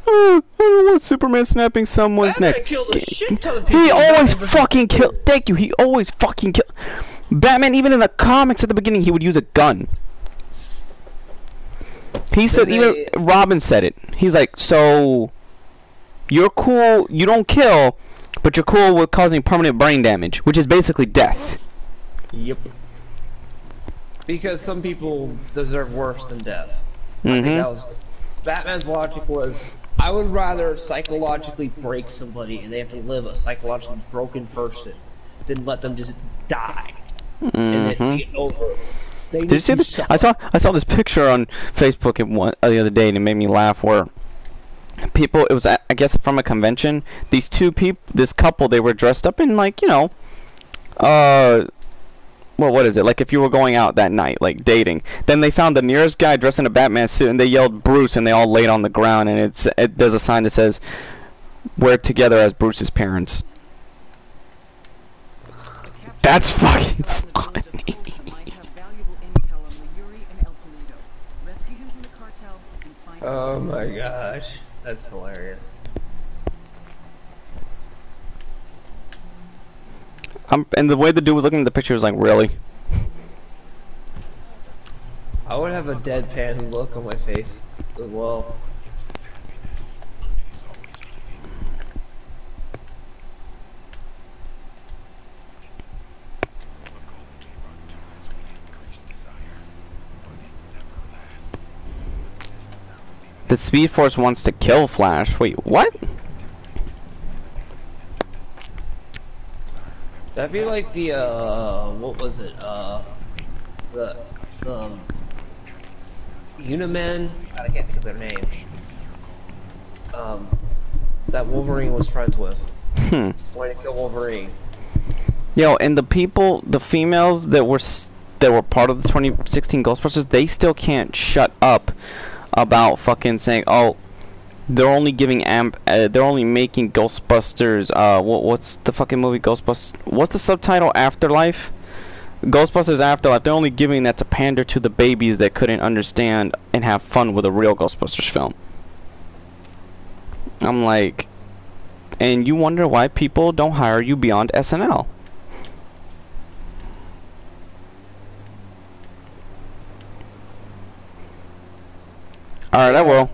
"Oh, I don't want Superman snapping someone's neck," he always fucking kill. Thank you. He always fucking kill. Batman, even in the comics at the beginning, he would use a gun. He said, even Robin said it. He's like, so you're cool, you don't kill, but you're cool with causing permanent brain damage, which is basically death. Yep. Because some people deserve worse than death. I think that was Batman's logic was, I would rather psychologically break somebody and they have to live a psychologically broken person than let them just die and then get over. Did you see this? I saw this picture on Facebook the other day, and it made me laugh. Where people, it was I guess from a convention. These this couple, they were dressed up in like, you know, well, what is it? Like if you were going out that night, like dating. Then they found the nearest guy dressed in a Batman suit, and they yelled Bruce, and they all laid on the ground. And there's a sign that says, "We're together as Bruce's parents." That's fucking funny. Oh my gosh, that's hilarious. And the way the dude was looking at the picture was like, really? I would have a deadpan look on my face as well. The Speed Force wants to kill Flash. Wait, what? That'd be like the what was it? The Unimen. I can't think of their names. That Wolverine was friends with. Wanted to kill Wolverine. Yo, and the females that were part of the 2016 Ghostbusters, they still can't shut up about fucking saying, oh, they're only giving they're only making Ghostbusters. What's the fucking movie Ghostbusters? What's the subtitle? Afterlife. Ghostbusters Afterlife. They're only giving that to pander to the babies that couldn't understand and have fun with a real Ghostbusters film. I'm like, and you wonder why people don't hire you beyond SNL. Alright, I will.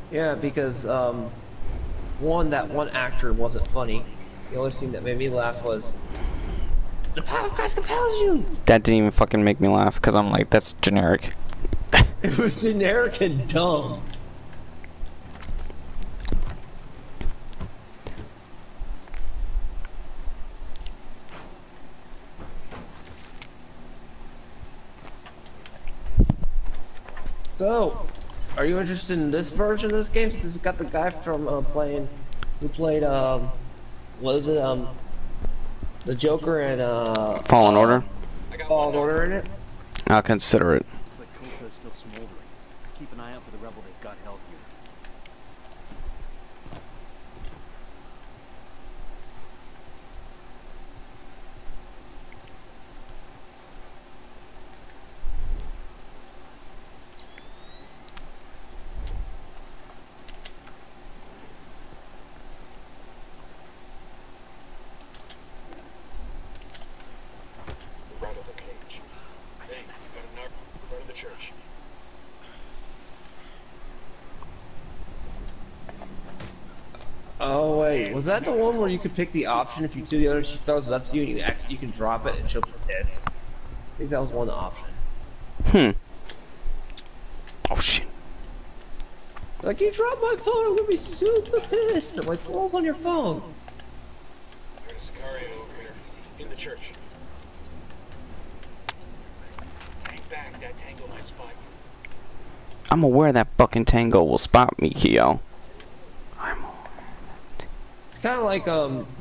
Yeah, because that one actor wasn't funny. The only thing that made me laugh was the power of Christ compels you. That didn't even fucking make me laugh because I'm like, that's generic. It was generic and dumb. So, are you interested in this version of this game? Since it's got the guy from who played what is it? The Joker and Fallen Order? Fallen Order in it. I'll consider it. Looks like Kota is still smoldering. Keep an eye out for the rebel they've got held here. Right of the cage. Hey, you got a narc right of the church. Oh wait, was that the one where you could pick the option if you do the other? She throws it up to you and you can drop it and she'll be pissed. I think that was one option. Oh shit. Like, you dropped my phone, I'm gonna be super pissed. I'm like, what was on your phone? There's a Sicario over here. In the church. Hang back, that tango might spot you. I'm aware that fucking tango will spot me, Keo. It's kind of like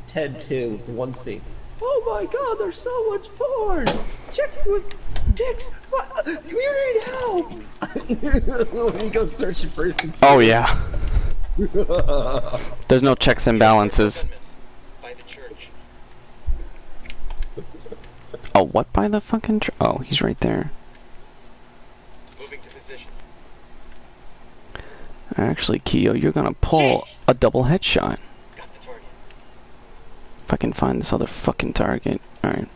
Ted 2 with the one scene. Oh my god, there's so much porn! Chicks with dicks! What? We need help! When he goes searching for his computer. Oh yeah. There's no checks and balances. By the church. Oh, what by the fucking oh, he's right there. Moving to position. Actually, Keo, you're gonna pull a double headshot. Got the target. If I can find this other fucking target. Alright.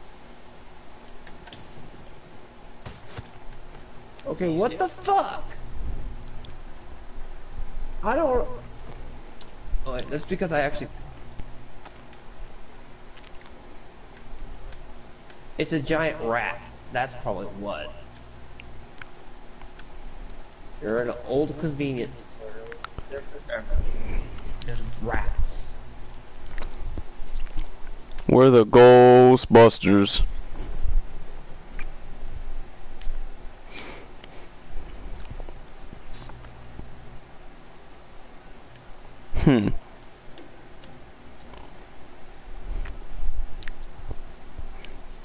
Okay, what the fuck? I don't... Oh, wait, that's because I actually... It's a giant rat. That's probably what. You're in an old convenience store. There's rats. We're the Ghostbusters.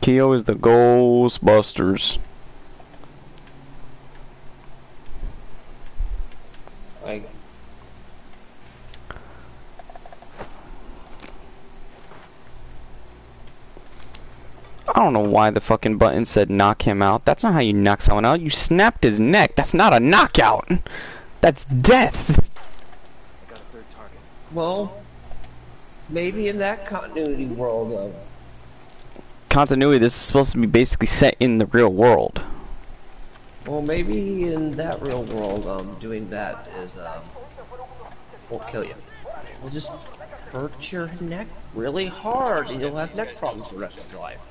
Keo is the Ghostbusters. Like... I don't know why the fucking button said knock him out. That's not how you knock someone out. You snapped his neck. That's not a knockout. That's death. I got a third target. Well... Maybe in that continuity world of... Continuity, this is supposed to be basically set in the real world. Well, maybe in that real world, doing that is, will kill you. Will just hurt your neck really hard, and you'll have neck problems for the rest of your life.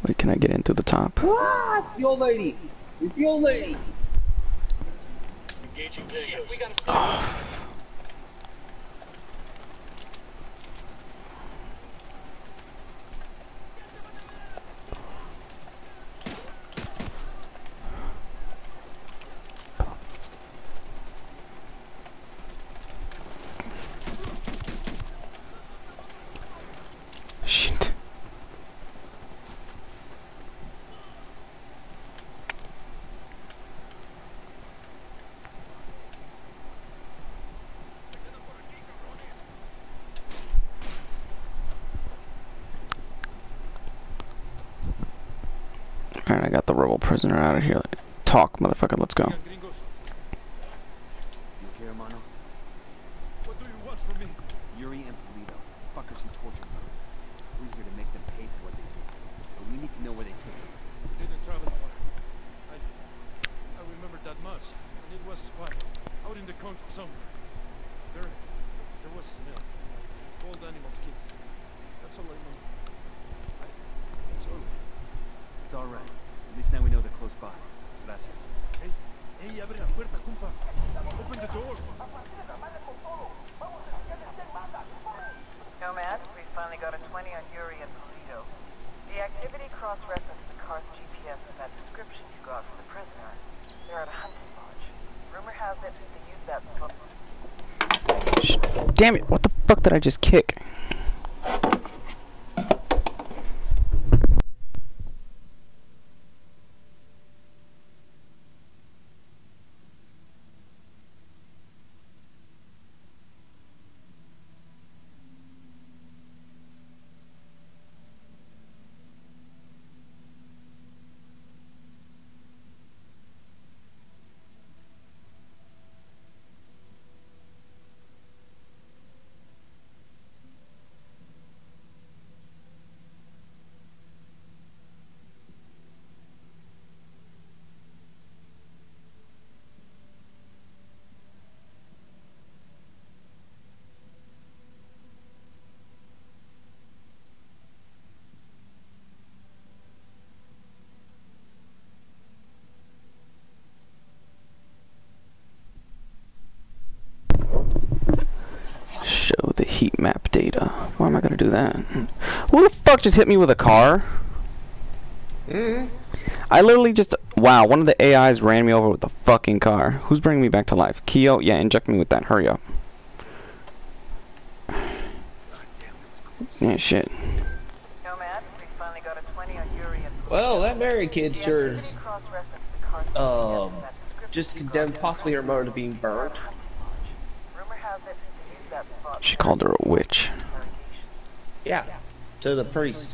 Wait, can I get in through the top? What? It's the old lady! It's the old lady! Engaging tangos. We gotta see. Shit. Alright, I got the rebel prisoner out of here. Talk, motherfucker, let's go. You okay, hermano? What do you want from me? Yuri and Polito, the fuckers who tortured them. We're here to make them pay for what they did. But we need to know where they took them. Didn't travel far. I remember that much. And it was quiet. Out in the country somewhere. There was a smell. Old animal skins. That's all I know. It's all right. It's alright. At least now we know they're close by. Gracias. Hey, abre la puerta, compa. Open the door. Nomad, we finally got a 20 on Yuri and Polito. The activity cross-referenced the car's GPS with that description you got from the prisoner. They're at a hunting lodge. Rumor has it they use that spot. Damn it! What the fuck did I just kick? Show the heat map data. Why am I gonna do that? Who the fuck just hit me with a car? I literally just... Wow, one of the AIs ran me over with a fucking car. Who's bringing me back to life? Keo? Yeah, inject me with that. Hurry up. Yeah, shit. Well, that Mary kid sure is, just condemned possibly her mother to being burnt. She called her a witch. Yeah, to the priest.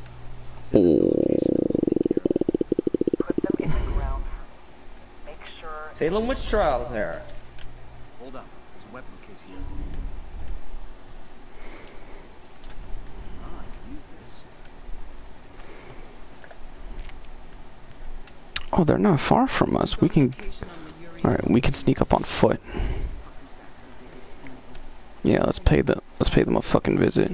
Salem witch trials there. Hold up, there's a weapons case here. Ah, I can use this. Oh, they're not far from us. We can... Alright, we can sneak up on foot. Yeah, let's pay them a fucking visit.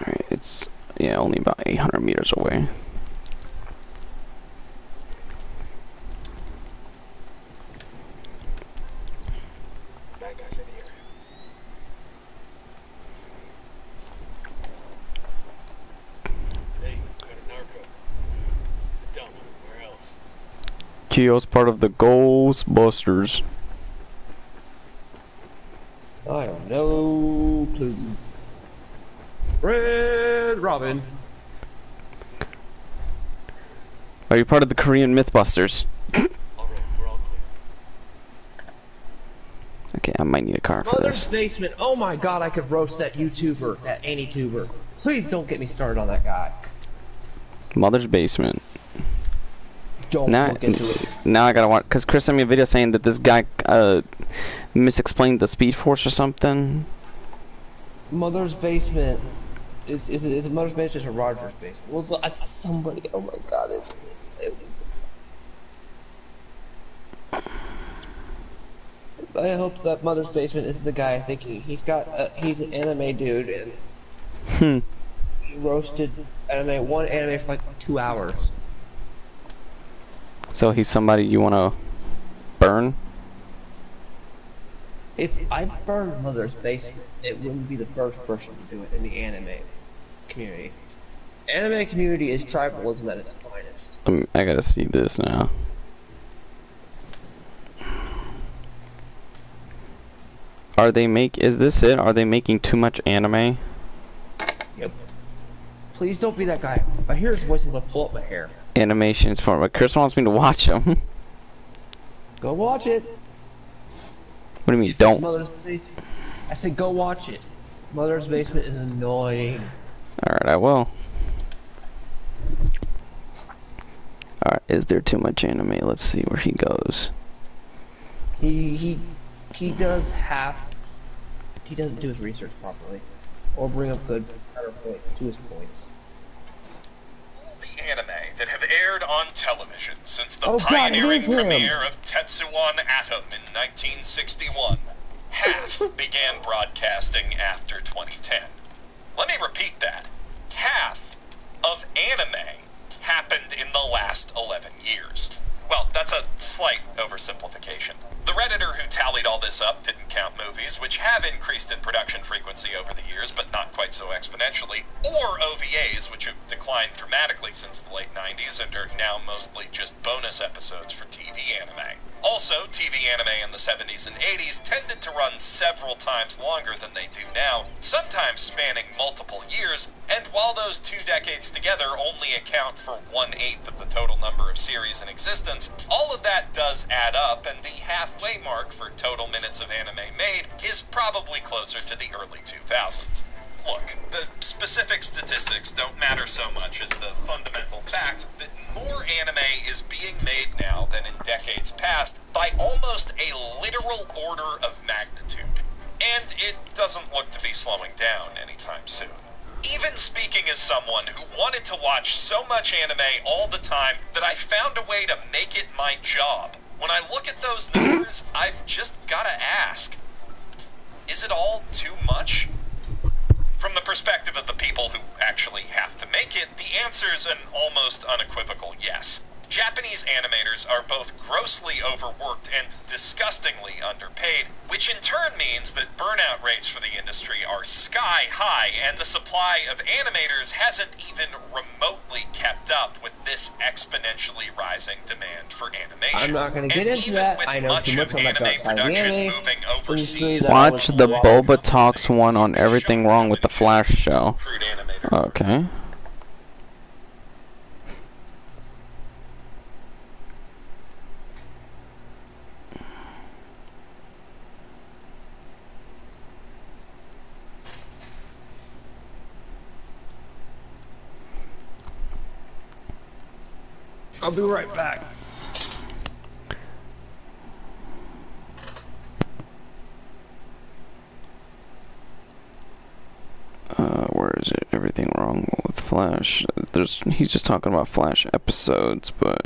Alright, it's... Yeah, only about 800 meters away. Bad guys in here. Hey, got a narco. The dump. Where else? Keo's part of the Ghostbusters. I have no clue. Red Robin. Are you part of the Korean Mythbusters? Alright, we're all clear. Okay, I might need a car for Mother's this. Basement. Oh my god, I could roast that YouTuber, that AnyTuber. Please don't get me started on that guy. Mother's Basement. Don't look into it. Now I gotta watch, cause Chris sent me a video saying that this guy misexplained the Speed Force or something. Mother's Basement. Is it Mother's Basement or Roger's Basement? Well, somebody. Oh my god. I hope that Mother's Basement is the guy thinking. He's an anime dude and he roasted one anime for like 2 hours. So he's somebody you wanna burn? If I burned Mother's Basement, it wouldn't be the first person to do it in the anime community. Anime community is tribalism at its finest. I gotta see this now. Is this it? Are they making too much anime? Yep. Please don't be that guy. If I hear his voice, I'm gonna pull up my hair. Animations for what? Chris wants me to watch them. Go watch it. What do you mean, don't? Mother's Basement. I said go watch it. Mother's Basement is annoying. Alright, I will. Alright, is there too much anime? Let's see where he goes. He doesn't do his research properly, or bring up good counterpoints to his points. The anime that have aired on television since the pioneering premiere of Tetsuwan Atom in 1961. Half began broadcasting after 2010. Let me repeat that. Half of anime happened in the last 11 years. Well, that's a slight oversimplification. The Redditor who tallied all this up didn't count movies, which have increased in production frequency over the years, but not quite so exponentially, or OVAs, which have declined dramatically since the late 90s and are now mostly just bonus episodes for TV anime. Also, TV anime in the 70s and 80s tended to run several times longer than they do now, sometimes spanning multiple years, and while those 2 decades together only account for 1/8 of the total number of series in existence, all of that does add up, and the halfway mark for total minutes of anime made is probably closer to the early 2000s. Look, the specific statistics don't matter so much as the fundamental fact that more anime is being made now than in decades past by almost a literal order of magnitude. And it doesn't look to be slowing down anytime soon. Even speaking as someone who wanted to watch so much anime all the time that I found a way to make it my job, when I look at those numbers, I've just gotta ask, is it all too much? From the perspective of the people who actually have to make it, the answer's an almost unequivocal yes. Japanese animators are both grossly overworked and disgustingly underpaid, which in turn means that burnout rates for the industry are sky high, and the supply of animators hasn't even remotely kept up with this exponentially rising demand for animation. I'm not going to get into that. I know too much about the anime industry. Watch the Boba Talks one on everything wrong with the Flash show. Okay. I'll be right back. Where is it? Everything wrong with Flash. He's just talking about Flash episodes, but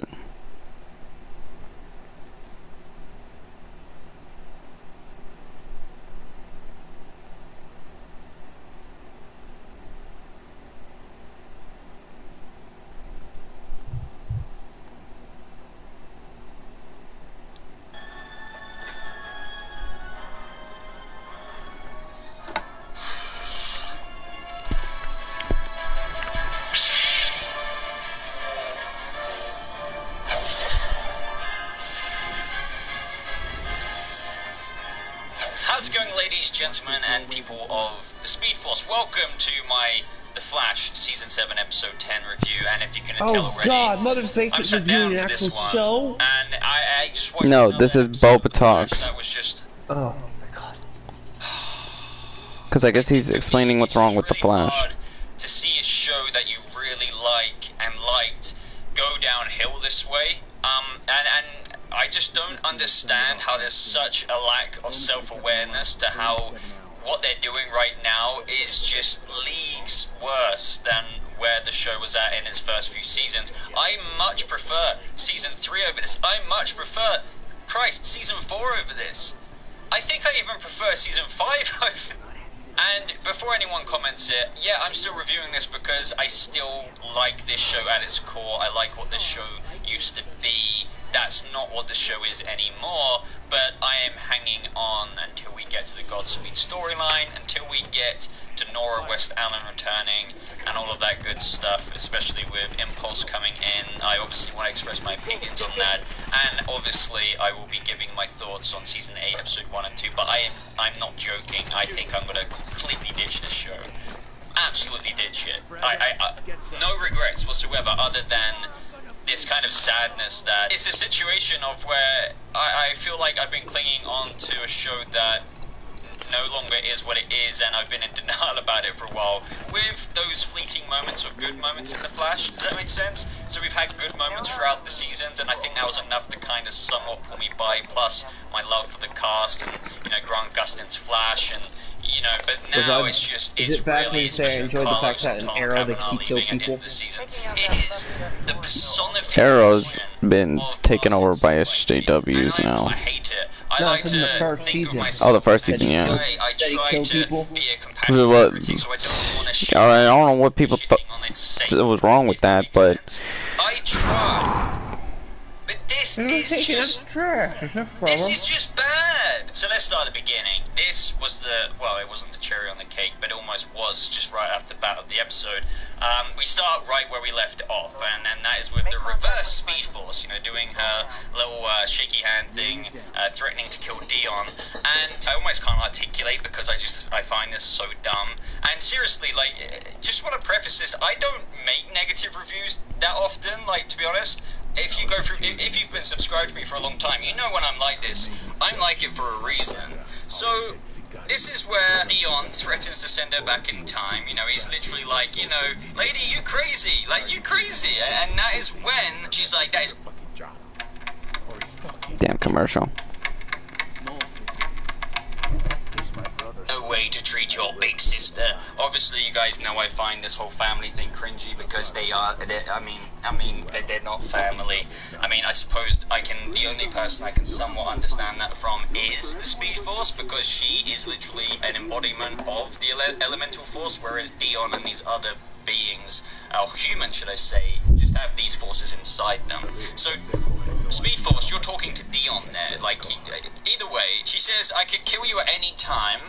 How's it going, ladies, gentlemen, and people of the Speed Force? Welcome to my The Flash Season 7 Episode 10 review, and if you can tell already, God, Mother's Basement reviewing an actual show? And I just watched no, this is Boba Talks. That was just... Oh my God. Because I guess he's explaining what's wrong with the Flash. Hard to see a show that you really like and liked go downhill this way, and I just don't understand how there's such a lack of self-awareness to how what they're doing right now is just leagues worse than where the show was at in its first few seasons. I much prefer Season 3 over this. I much prefer, Season 4 over this. I think I even prefer Season 5 over. And before anyone comments it, yeah, I'm still reviewing this because I still like this show at its core. I like what this show used to be. That's not what the show is anymore, but I am hanging on until we get to the Godspeed storyline, until we get to Nora West Allen returning, and all of that good stuff, especially with Impulse coming in. I obviously want to express my opinions on that, and obviously I will be giving my thoughts on Season 8, Episode 1 and 2, but I'm not joking. I think I'm going to completely ditch this show. Absolutely ditch it. No regrets whatsoever, other than this kind of sadness that it's a situation of where I feel like I've been clinging on to a show that no longer is what it is, and I've been in denial about it for a while, with those fleeting moments or good moments in The Flash. Does that make sense? So we've had good moments throughout the seasons, and I think that was enough to kind of somewhat pull me by, plus my love for the cast, and, you know, Grant Gustin's Flash, and, you know, but now it's just, it's really, I enjoyed the fact that in Arrow they keep kill people. It is the personification. Arrow's been taken over by SJWs now. I hate it. I No, like it's in the to first think of season. myself Oh, the first season, yeah. I try kill to people. be a compassionate What? critic, so I don't want to shit Alright, I don't know what people thought on its sake. was wrong with that, but I try. But this This is just this is just bad. So let's start at the beginning. This was well, it wasn't the cherry on the cake, but it almost was just right after the bat of the episode. We start right where we left off, and that is with the reverse Speed Force, you know, doing her little shaky hand thing, threatening to kill Dion. And I almost can't articulate because I find this so dumb. And seriously, like, just want to preface this, I don't make negative reviews that often, like, to be honest. If you go through, if you've been subscribed to me for a long time, you know when I'm like this, I'm like it for a reason. So, this is where Dion threatens to send her back in time. You know, he's literally like, you know, lady, you crazy, like, you crazy. And that is when she's like, that is... Damn commercial. No way to treat your big sister. Obviously, you guys know I find this whole family thing cringy because they're not family. I mean, I suppose the only person I can somewhat understand that from is the Speed Force, because she is literally an embodiment of the elemental force, whereas Dion and these other beings, or humans should I say, just have these forces inside them. So, Speed Force, you're talking to Dion there, like, either way, she says, I could kill you at any time,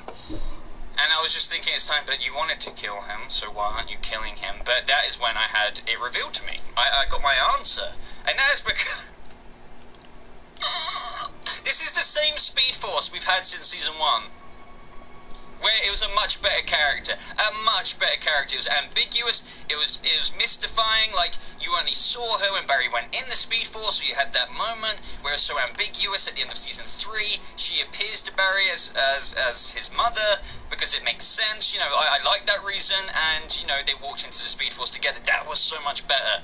and I was just thinking it's time that you wanted to kill him, so why aren't you killing him? But that is when I had it revealed to me. I got my answer, and that is because... This is the same Speed Force we've had since Season 1. Where it was a much better character. It was ambiguous, it was mystifying, like, you only saw her when Barry went in the Speed Force, so you had that moment where it was so ambiguous. At the end of Season 3, she appears to Barry as his mother, because it makes sense, you know, I like that reason, and, you know, they walked into the Speed Force together. That was so much better.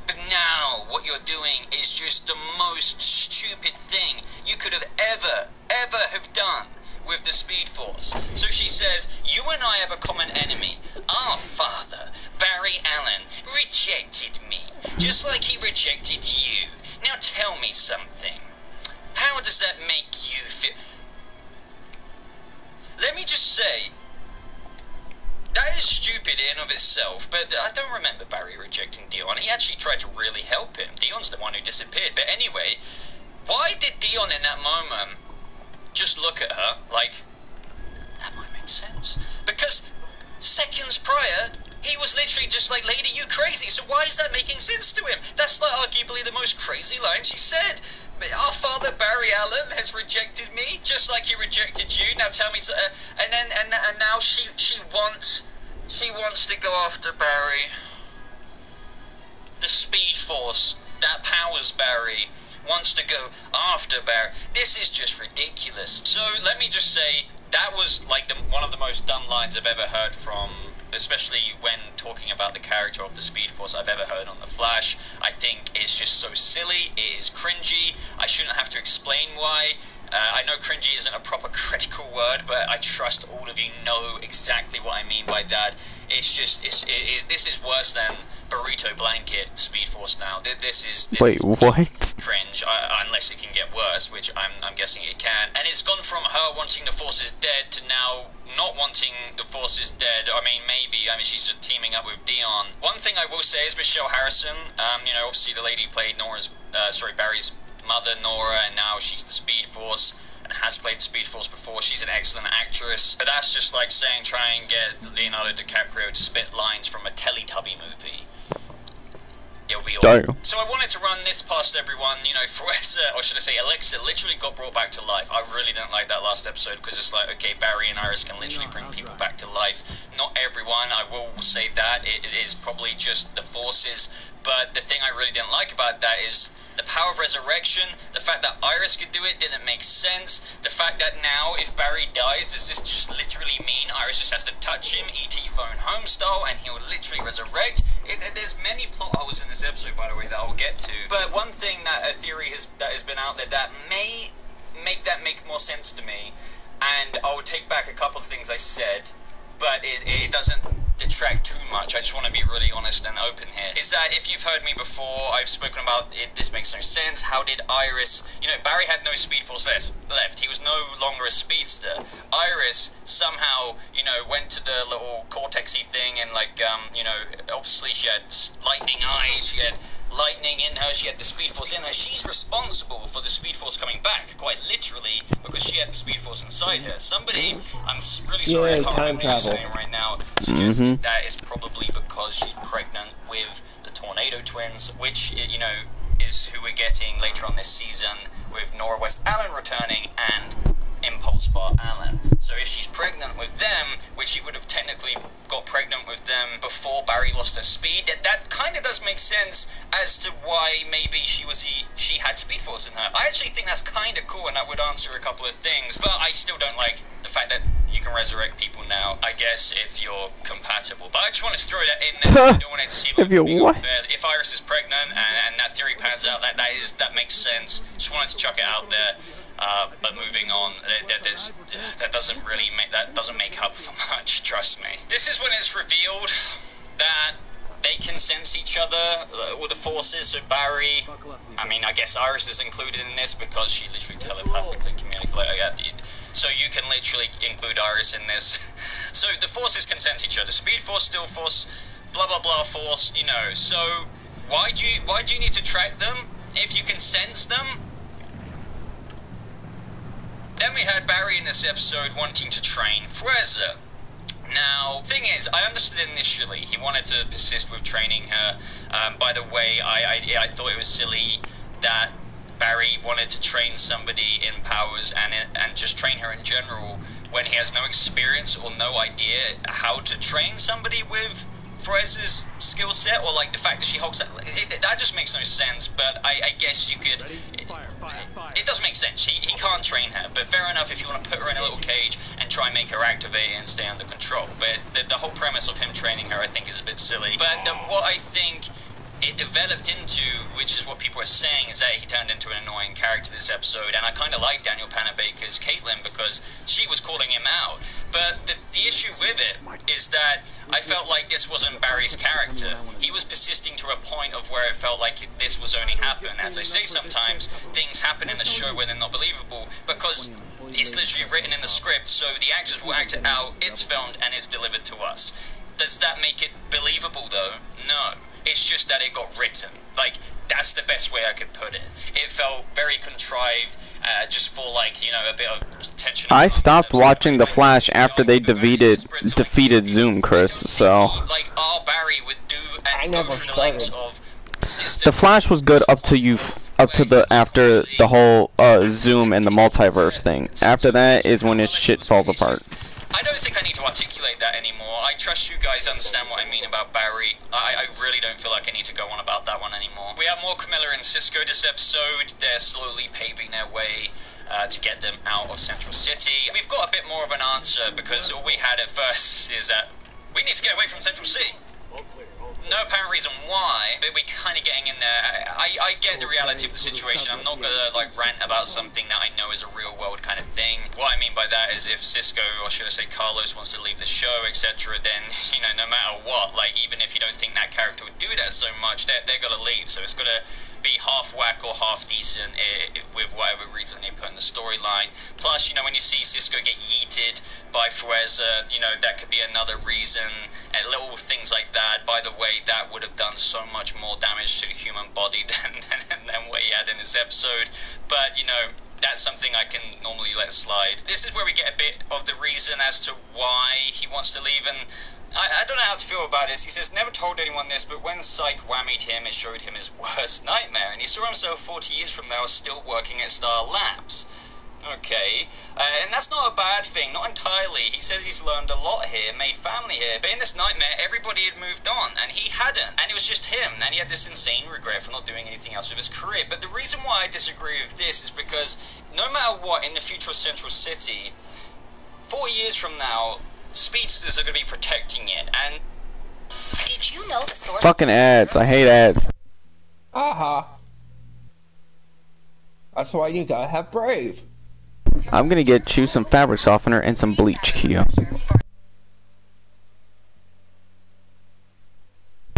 But now, what you're doing is just the most stupid thing you could have ever have done with the Speed Force. So she says, you and I have a common enemy. Our father, Barry Allen, rejected me, just like he rejected you. Now tell me something. How does that make you feel? Let me just say, that is stupid in and of itself, but I don't remember Barry rejecting Dion. He actually tried to really help him. Dion's the one who disappeared. But anyway, why did Dion in that moment just look at her like, that might make sense? Because seconds prior, he was literally just like, lady, you crazy. So why is that making sense to him? That's like arguably the most crazy line she said. Our father Barry Allen has rejected me, just like he rejected you. Now tell me, and now she wants to go after Barry. The Speed Force that powers Barry wants to go after Barry. This is just ridiculous. So let me just say, that was like one of the most dumb lines I've ever heard from, especially when talking about the character of the Speed Force, I've ever heard on The Flash. I think it's just so silly, it is cringy, I shouldn't have to explain why. I know cringy isn't a proper critical word, but I trust all of you know exactly what I mean by that. It's just, this is worse than Burrito Blanket Speed Force now. This is Wait, what? Cringe, unless it can get worse, which I'm guessing it can. And it's gone from her wanting the Forces dead to now not wanting the Forces dead. I mean, maybe. I mean, she's just teaming up with Dion. One thing I will say is Michelle Harrison, you know, obviously the lady played Barry's mother, Nora, and now she's the Speed Force, and has played Speed Force before. She's an excellent actress. But that's just like saying try and get Leonardo DiCaprio to spit lines from a Teletubby movie. It'll be all. So I wanted to run this past everyone, you know, or should I say Alexa literally got brought back to life. I really didn't like that last episode because it's like, okay, Barry and Iris can literally bring people back to life. Not everyone, I will say that. It is probably just the Forces. But the thing I really didn't like about that is the power of resurrection. The fact that Iris could do it didn't make sense. The fact that now, if Barry dies, does this just literally mean Iris just has to touch him, E.T. phone home style, and he'll literally resurrect? There's many plot holes in this episode, by the way, that I'll get to. But one thing that a theory that has been out there that may make that make more sense to me, and I will take back a couple of things I said, but it doesn't detract too much. I just want to be really honest and open here. Is that if you've heard me before, I've spoken about it, this makes no sense. How did Iris, you know, Barry had no Speed Force left. He was no longer a speedster. Iris somehow, you know, went to the little cortexy thing and like, you know, obviously she had lightning eyes, she had lightning in her, she had the Speed Force in her. She's responsible for the Speed Force coming back, quite literally, because she had the Speed Force inside her. Somebody, I'm really sorry, I can't remember his name right now, suggested that is probably because she's pregnant with the Tornado Twins, which, you know, is who we're getting later on this season, with Nora West Allen returning and Impulse Bar Allen. So if she's pregnant with them, which she would have technically got pregnant with them before Barry lost her speed, that kind of does make sense as to why maybe she had Speed Force in her. I actually think that's kind of cool, and that would answer a couple of things, but I still don't like the fact that you can resurrect people now, I guess, if you're compatible. But I just wanted to throw that in there. I don't want it to seem like being unfair. If Iris is pregnant and that theory pans out, that makes sense. Just wanted to chuck it out there. But moving on, that doesn't make up for much, trust me. This is when it's revealed that they can sense each other, all the forces, so Barry, I mean, I guess Iris is included in this because she literally telepathically communicates. So you can literally include Iris in this. So the forces can sense each other. Speed Force, Still Force, blah blah blah Force, you know. So why do you need to track them if you can sense them? Then we had Barry in this episode wanting to train Frezza. Now, thing is, I understood initially he wanted to persist with training her. By the way, I thought it was silly that Barry wanted to train somebody in powers and just train her in general when he has no experience or no idea how to train somebody with Frezza's skill set, or like the fact that she holds that just makes no sense. But I guess you could. It does make sense. He can't train her, but fair enough if you want to put her in a little cage and try and make her activate and stay under control. But the whole premise of him training her, I think, is a bit silly. But what I think it developed into, which is what people are saying, is that he turned into an annoying character this episode, and I kind of like Daniel Panabaker's Caitlin because she was calling him out. But the issue with it is that I felt like this wasn't Barry's character. He was persisting to a point of where it felt like this was only happening. As I say, sometimes things happen in the show where they're not believable because it's literally written in the script, so the actors will act it out, it's filmed, and it's delivered to us. Does that make it believable, though? No. It's just that it got written. Like, that's the best way I could put it. It felt very contrived, just for, like, you know, a bit of tension. I stopped watching The Flash after they defeated Zoom, Chris, so... Like, Barry would do and go through the lengths of... The Flash was good after the whole Zoom and the multiverse thing. After that is when his shit falls apart. I don't think I need to articulate that anymore. I trust you guys understand what I mean about Barry. I really don't feel like I need to go on about that one anymore. We have more Camilla and Cisco this episode. They're slowly paving their way to get them out of Central City. We've got a bit more of an answer because all we had at first is that we need to get away from Central City. No apparent reason why, but we're kind of getting in there. I get the reality of the situation. I'm not gonna like rant about something that I know is a real world kind of thing. What I mean by that is if Cisco, or should I say Carlos, wants to leave the show, etc., then, you know, no matter what, like even if you don't think that character would do that so much, they're gonna leave. So it's gonna be half whack or half decent with whatever reason they put in the storyline. Plus, you know, when you see Cisco get yeeted by Frezza, you know, that could be another reason, and little things like that. By the way, that would have done so much more damage to the human body than what he had in this episode. But, you know, that's something I can normally let slide. This is where we get a bit of the reason as to why he wants to leave, and I don't know how to feel about this. He says, never told anyone this, but when Psych whammied him, it showed him his worst nightmare, and he saw himself 40 years from now still working at Star Labs. Okay, and that's not a bad thing, not entirely. He says he's learned a lot here, made family here, but in this nightmare, everybody had moved on, and he hadn't, and it was just him, and he had this insane regret for not doing anything else with his career. But the reason why I disagree with this is because no matter what, in the future of Central City, 4 years from now, speedsters are going to be protecting it, and... Did you know the source... Fucking ads, I hate ads. That's why you gotta have Brave. I'm gonna get you some fabric softener and some bleach, Kia.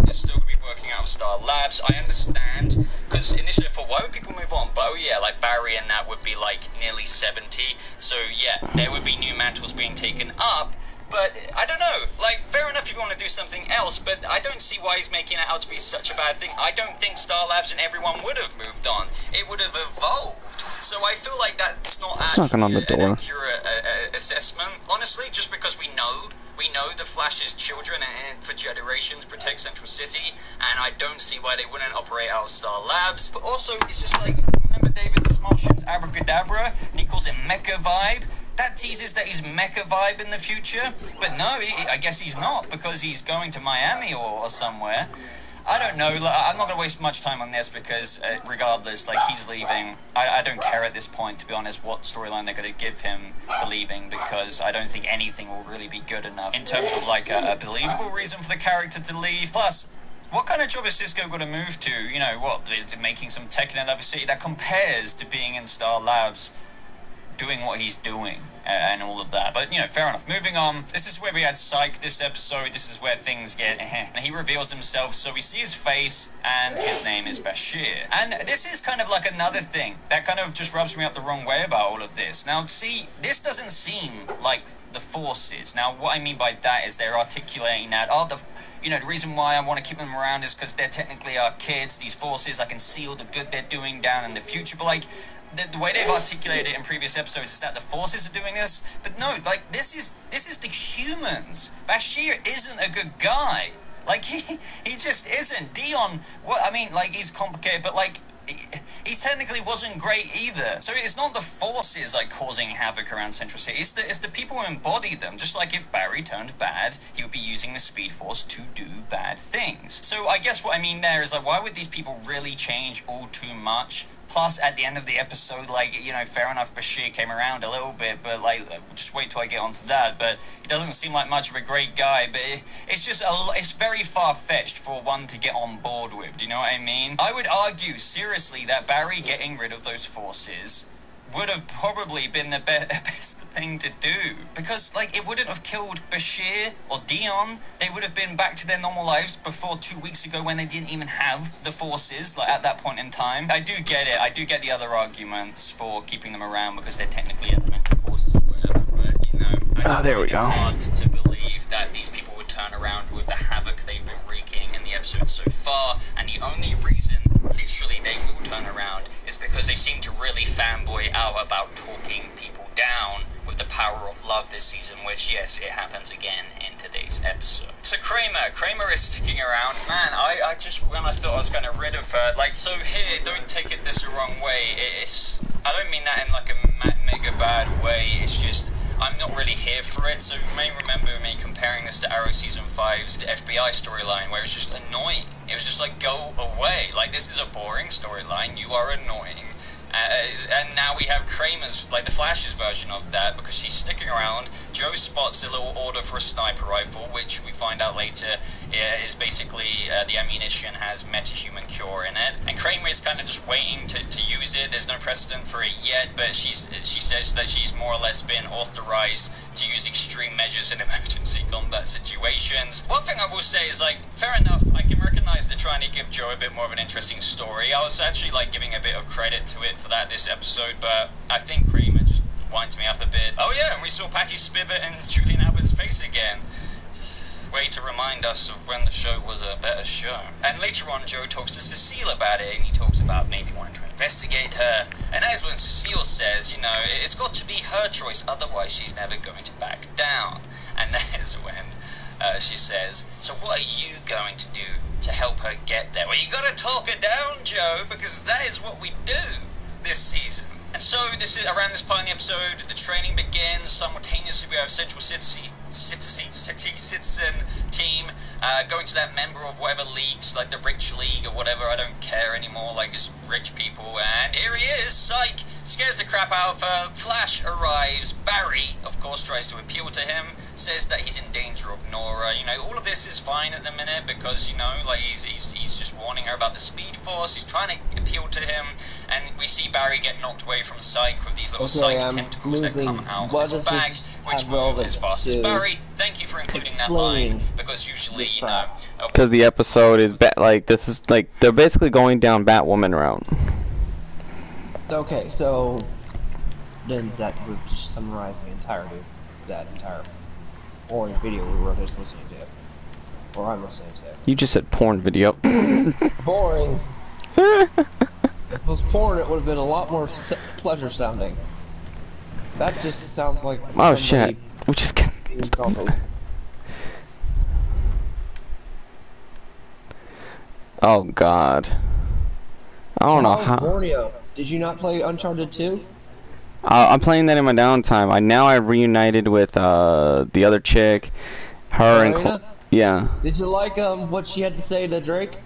They're still going to be working out of Star Labs. I understand, because initially I thought, why would people move on? But oh yeah, like Barry and that would be like nearly 70. So yeah, there would be new mantles being taken up. But I don't know, like, fair enough if you want to do something else, but I don't see why he's making it out to be such a bad thing. I don't think Star Labs and everyone would have moved on. It would have evolved. So I feel like that's not actually on the door. an accurate assessment. Honestly, just because we know the Flash's children and for generations protect Central City, and I don't see why they wouldn't operate out of Star Labs. But also, it's just like, remember David the Martian's Abracadabra, and he calls it Mecha Vibe? That teases that he's Mecha Vibe in the future, but no, I guess he's not, because he's going to Miami or somewhere. I don't know, I'm not going to waste much time on this, because regardless, like, he's leaving. I don't care at this point, to be honest, what storyline they're going to give him for leaving, because I don't think anything will really be good enough in terms of, like, a believable reason for the character to leave. Plus, what kind of job is Cisco going to move to? You know, what, making some tech in another city that compares to being in Star Labs, doing what he's doing, and all of that. But, you know, fair enough. Moving on, this is where we had Psych this episode. This is where things get and he reveals himself, so we see his face, and his name is Bashir. And this is kind of like another thing that kind of just rubs me up the wrong way about all of this. Now, see, this doesn't seem like the Forces. Now, what I mean by that is they're articulating that, you know, the reason why I want to keep them around is because they're technically our kids, these Forces. I can see all the good they're doing down in the future, but, like, the way they've articulated it in previous episodes is that the Forces are doing this, but no, like, this is the humans. Bashir isn't a good guy. Like, he just isn't. Dion, well, I mean, like, he's complicated, but, like, he technically wasn't great either. So it's not the Forces, like, causing havoc around Central City. It's the people who embody them. Just like if Barry turned bad, he would be using the Speed Force to do bad things. So I guess what I mean there is, like, why would these people really change all too much? Plus, at the end of the episode, like, you know, fair enough, Bashir came around a little bit, but, like, just wait till I get onto that. But he doesn't seem like much of a great guy, but it's just, it's very far-fetched for one to get on board with, do you know what I mean? I would argue, seriously, that Barry getting rid of those Forces would have probably been the best thing to do. Because, like, it wouldn't have killed Bashir or Dion. They would have been back to their normal lives before 2 weeks ago when they didn't even have the Forces, like, at that point in time. I do get it. I do get the other arguments for keeping them around because they're technically elemental forces or whatever. But, you know, I there we find it go. hard to believe that these people would turn around with the havoc they've been wreaking in the episode so far. And the only reason, literally, they will turn around is because they seem to really fanboy out about talking people down with the power of love this season, which, yes, it happens again in today's episode. So Kramer is sticking around. Man, I just, when I thought I was going to rid of her, like, so here, don't take it this the wrong way. I don't mean that in, like, a mega bad way. It's just, I'm not really here for it. So you may remember me comparing this to Arrow Season 5's FBI storyline, where it's just annoying. It was just like, go away. Like, this is a boring storyline. You are annoying. And now we have Kramer's, like, the Flash's version of that, because she's sticking around. Joe spots a little order for a sniper rifle, which we find out later is basically the ammunition has metahuman cure in it. And Kramer is kind of just waiting to use it. There's no precedent for it yet, but she says that she's more or less been authorized to use extreme measures in emergency combat situations. One thing I will say is, like, fair enough, I can recognize they're trying to give Joe a bit more of an interesting story. I was actually, like, giving a bit of credit to it for that this episode, but I think Kramer just winds me up a bit. Oh yeah, and we saw Patty Spivot and Julian Albert's face again. Way to remind us of when the show was a better show. And later on, Joe talks to Cecile about it, and he talks about maybe wanting to investigate her. And that is when Cecile says, you know, it's got to be her choice, otherwise she's never going to back down. And that is when she says, so what are you going to do to help her get there? Well, you gotta talk her down, Joe, because that is what we do this season. And so this is around this part in the episode, the training begins. Simultaneously, we have Central City Citizen team going to that member of whatever leagues, like the Rich League or whatever. I don't care anymore. Like, it's rich people. And here he is. Psych scares the crap out of her. Flash arrives. Barry, of course, tries to appeal to him. Says that he's in danger of Nora. You know, all of this is fine at the minute because, you know, like, he's just warning her about the Speed Force. He's trying to appeal to him. And we see Barry get knocked away from Psych with these little Psych tentacles that come out of his bag, which move as fast as Barry. Thank you for including that line, because usually, you know... Because the episode is, like, this is, like, they're basically going down Batwoman route. Okay, so then that would just summarize the entirety of that entire porn video we were just listening to. Or I'm listening to. You just said porn video. Boring. If it was porn, it would have been a lot more pleasure sounding. That just sounds like. Oh shit. We just get. Oh god. I don't know how. Borneo. Did you not play Uncharted 2? I'm playing that in my downtime. I reunited with the other chick. Her and yeah. Did you like what she had to say to Drake?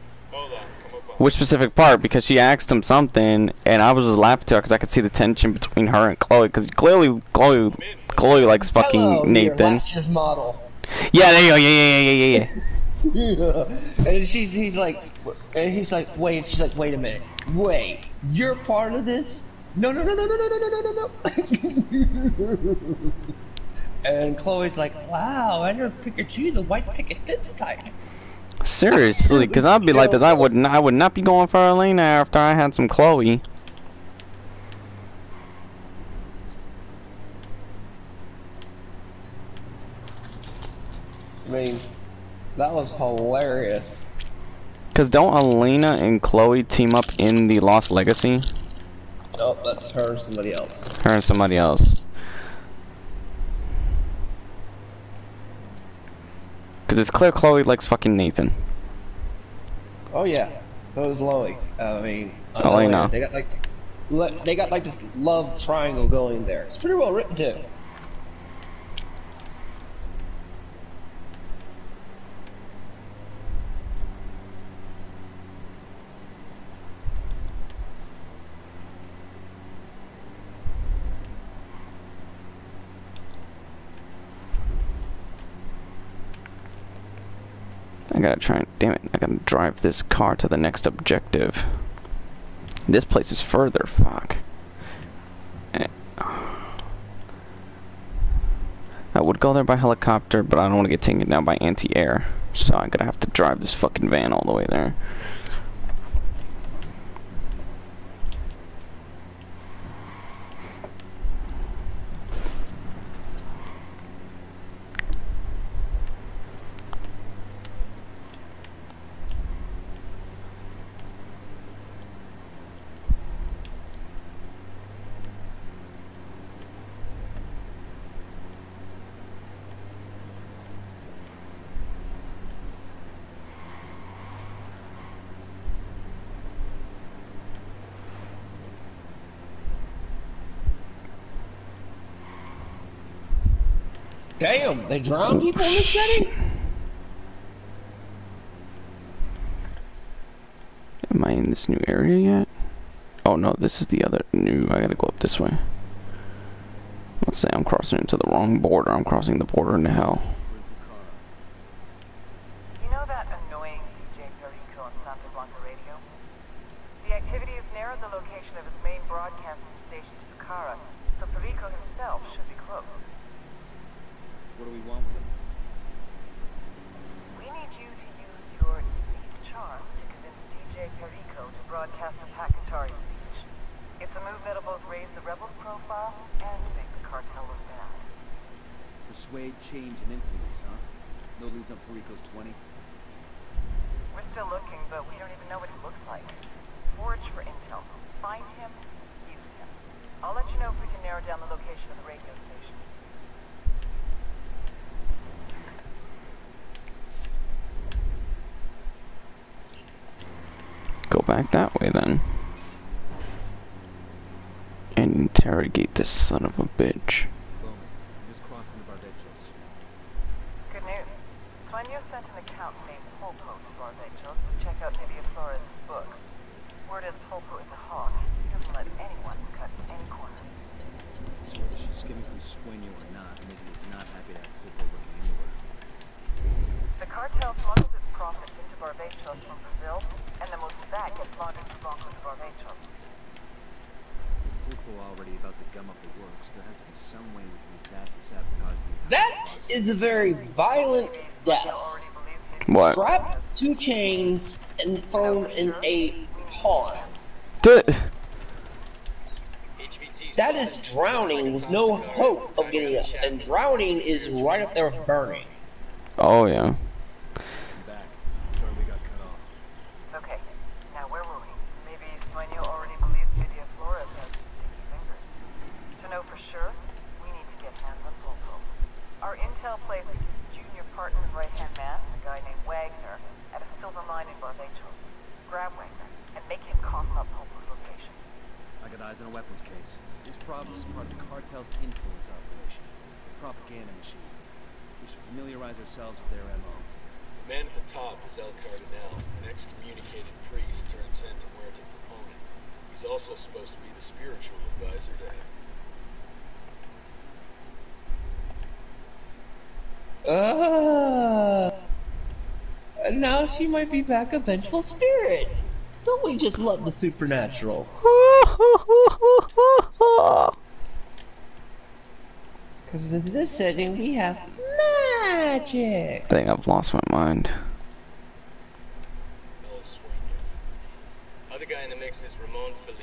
Which specific part? Because she asked him something, and I was just laughing to her because I could see the tension between her and Chloe. Because clearly, Chloe likes fucking Hello, Nathan. Your model. Yeah, there you go. Yeah. And he's like, wait. She's like, wait a minute. Wait, you're part of this? No. And Chloe's like, wow, I never figured you the white picket fence type. Seriously, because I'd be like this. I would not be going for Elena after I had some Chloe. I mean, that was hilarious. Because don't Elena and Chloe team up in the Lost Legacy? Nope, that's her and somebody else. Her and somebody else. Because it's clear Chloe likes fucking Nathan. Oh yeah, so does Chloe. I mean, Elena. They got like this love triangle going there. It's pretty well written too. I gotta damn it, I gotta drive this car to the next objective. This place is further, fuck. I would go there by helicopter, but I don't want to get taken down by anti-air. So I'm gonna have to drive this fucking van all the way there. Damn, they drown people in this setting? Am I in this new area yet? Oh no, this is the other new. I gotta go up this way. Let's say I'm crossing into the wrong border. I'm crossing the border into hell. You know that annoying DJ Perico on Santa Blanca radio? The activity has narrowed the location of his main broadcasting station to Pucara, so Perico himself should be close. What do we want with him? We need you to use your unique charm to convince DJ Perico to broadcast a Pakatari speech. It's a move that'll both raise the rebels' profile and make the cartel look bad. Persuade, change, and influence, huh? No leads on Perico's 20? We're still looking, but we don't even know what he looks like. Forage for intel. Find him, use him. I'll let you know if we can narrow down the location of the radio station. Go back that way then. And interrogate this son of a bitch. Just crossed into Barbechos. Good news. Sueño sent an account named Polpo to Barbechos to check out Nivea Flores' books. Word is Polpo is a hawk. He doesn't let anyone cut any corners. So whether she's skimming from Sueño or not, Nikki is not happy to have Polpo looking into her. The cartel smuggles its profits into Barbechos from Brazil, and the most of that gets laundered to Blanco to Barbechos. Polpo already about to gum up the works. There has to be some way we can use that to sabotage the entire That is a very violent death. What? Strapped to chains and thrown in a pond. That is drowning with no hope of getting up. And drowning is right up there with burning. Oh yeah. Back. Sorry we got cut off. Okay, now where were we? Maybe Sueño already believes Lydia Flores has sticky fingers. To know for sure, we need to get hands on Popo. Our intel places his junior partner's right-hand man, a guy named Wagner, at a silver mine in Barbados. Grab Wagner and make him cough up Popo's location. I got eyes on a weapons case. This province is part of the cartel's influence operation. A propaganda machine. We should familiarize ourselves with their MO. The man at the top is El Cardinal, an excommunicated priest turned Santa Muerte proponent. He's also supposed to be the spiritual advisor to him. And now she might be back a vengeful spirit. Don't we just love the supernatural? Because in this setting we have magic. I think I've lost my mind. Other guy in the mix is Ramon Feliz.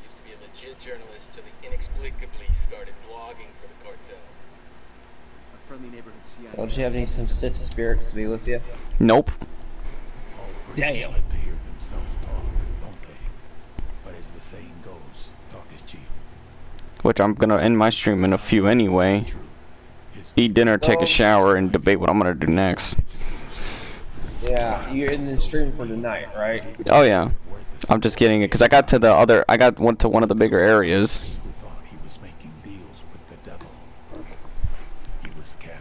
Used to be a legit journalist till he inexplicably started blogging for the cartel. A friendly neighborhood CIA. Don't you have any some Sith spirits to be with you? Nope. Damn. Like to hear themselves talk, don't they? But as the saying goes, talk is cheap. Which I'm gonna end my stream in a few anyway. Eat dinner, take a shower, and debate what I'm gonna do next. Yeah, you're in the stream for tonight, right? Oh yeah. I'm just getting it because I got to the other. I went to one of the bigger areas.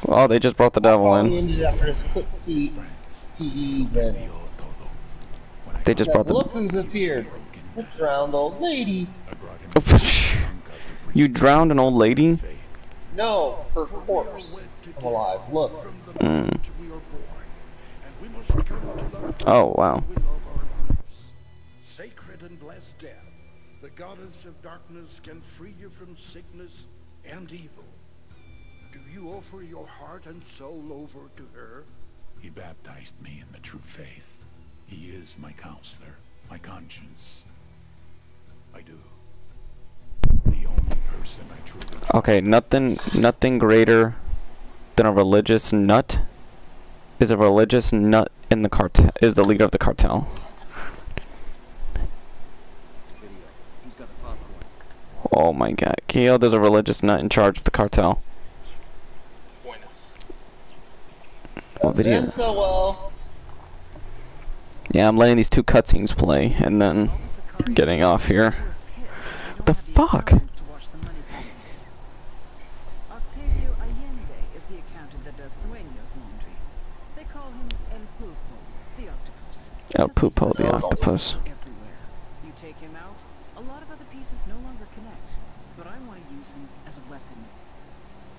Oh, they just brought the devil in. Ended after this quick TE event. They just brought the. Look who's appeared. The drowned old lady. You drowned an old lady? No, her corpse. I'm alive. Look. Mm. Oh wow. Sacred and blessed death, the goddess of darkness can free you from sickness and evil. Do you offer your heart and soul over to her? He baptized me in the true faith. He is my counselor, my conscience. I do. The only person I truly trust. Okay, nothing greater than a religious nut is a religious nut in the cartel. Is the leader of the cartel. Oh my god, Keo, there's a religious nut in charge of the cartel. What video? And so well. Yeah, I'm letting these two cutscenes play and then getting off here. What the fuck? Octavio Allende is the accountant that does Sueño's laundry. They call him El Pulpo, the octopus. El Pupo, the octopus. Everywhere. You take him out, a lot of other pieces no longer connect. But I want to use him as a weapon.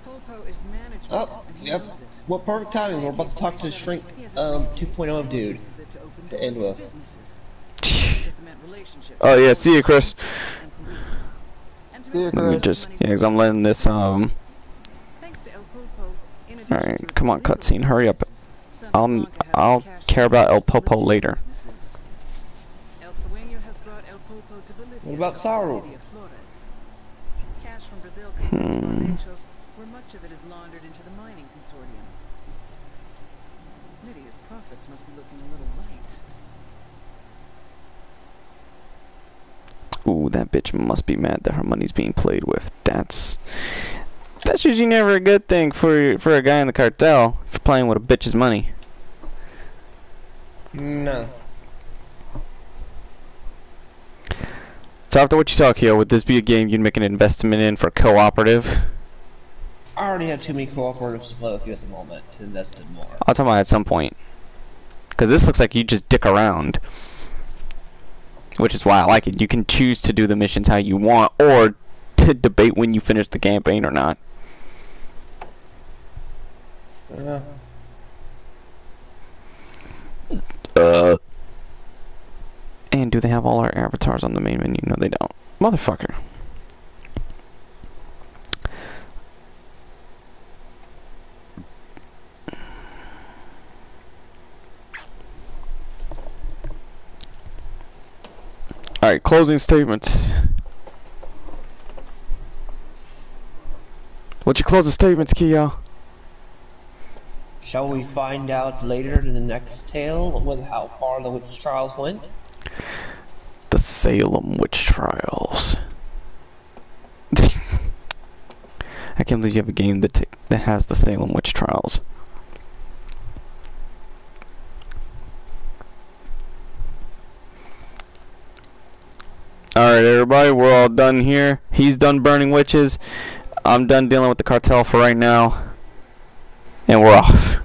Pulpo is management, and he knows it. What perfect timing. We're about to talk to Shrink 2.0 dude to end with. Oh yeah, see you, Chris. Let me just, yeah, because I'm letting this, alright, come on, cutscene, hurry up. I'll care about El Popo later. What about Saru? Cash from Brazil comes into Barbados, where much of it is laundered into the mining consortium. Lydia's profits must be looking a little light. Ooh, that bitch must be mad that her money's being played with. That's usually never a good thing for a guy in the cartel for playing with a bitch's money. No. So after what you saw, Kyo, would this be a game you'd make an investment in for cooperative? I already have too many cooperatives to play with you at the moment to invest in more. I'll tell you at some point. Because this looks like you just dick around. Which is why I like it. You can choose to do the missions how you want, or to debate when you finish the campaign or not. And do they have all our avatars on the main menu? No, they don't. Motherfucker. Alright, closing statements. What's your closing statements, Kia? Shall we find out later in the next tale with how far the witch trials went? The Salem witch trials. I can't believe you have a game that has the Salem witch trials. Alright everybody, we're all done here. He's done burning witches. I'm done dealing with the cartel for right now. And we're off.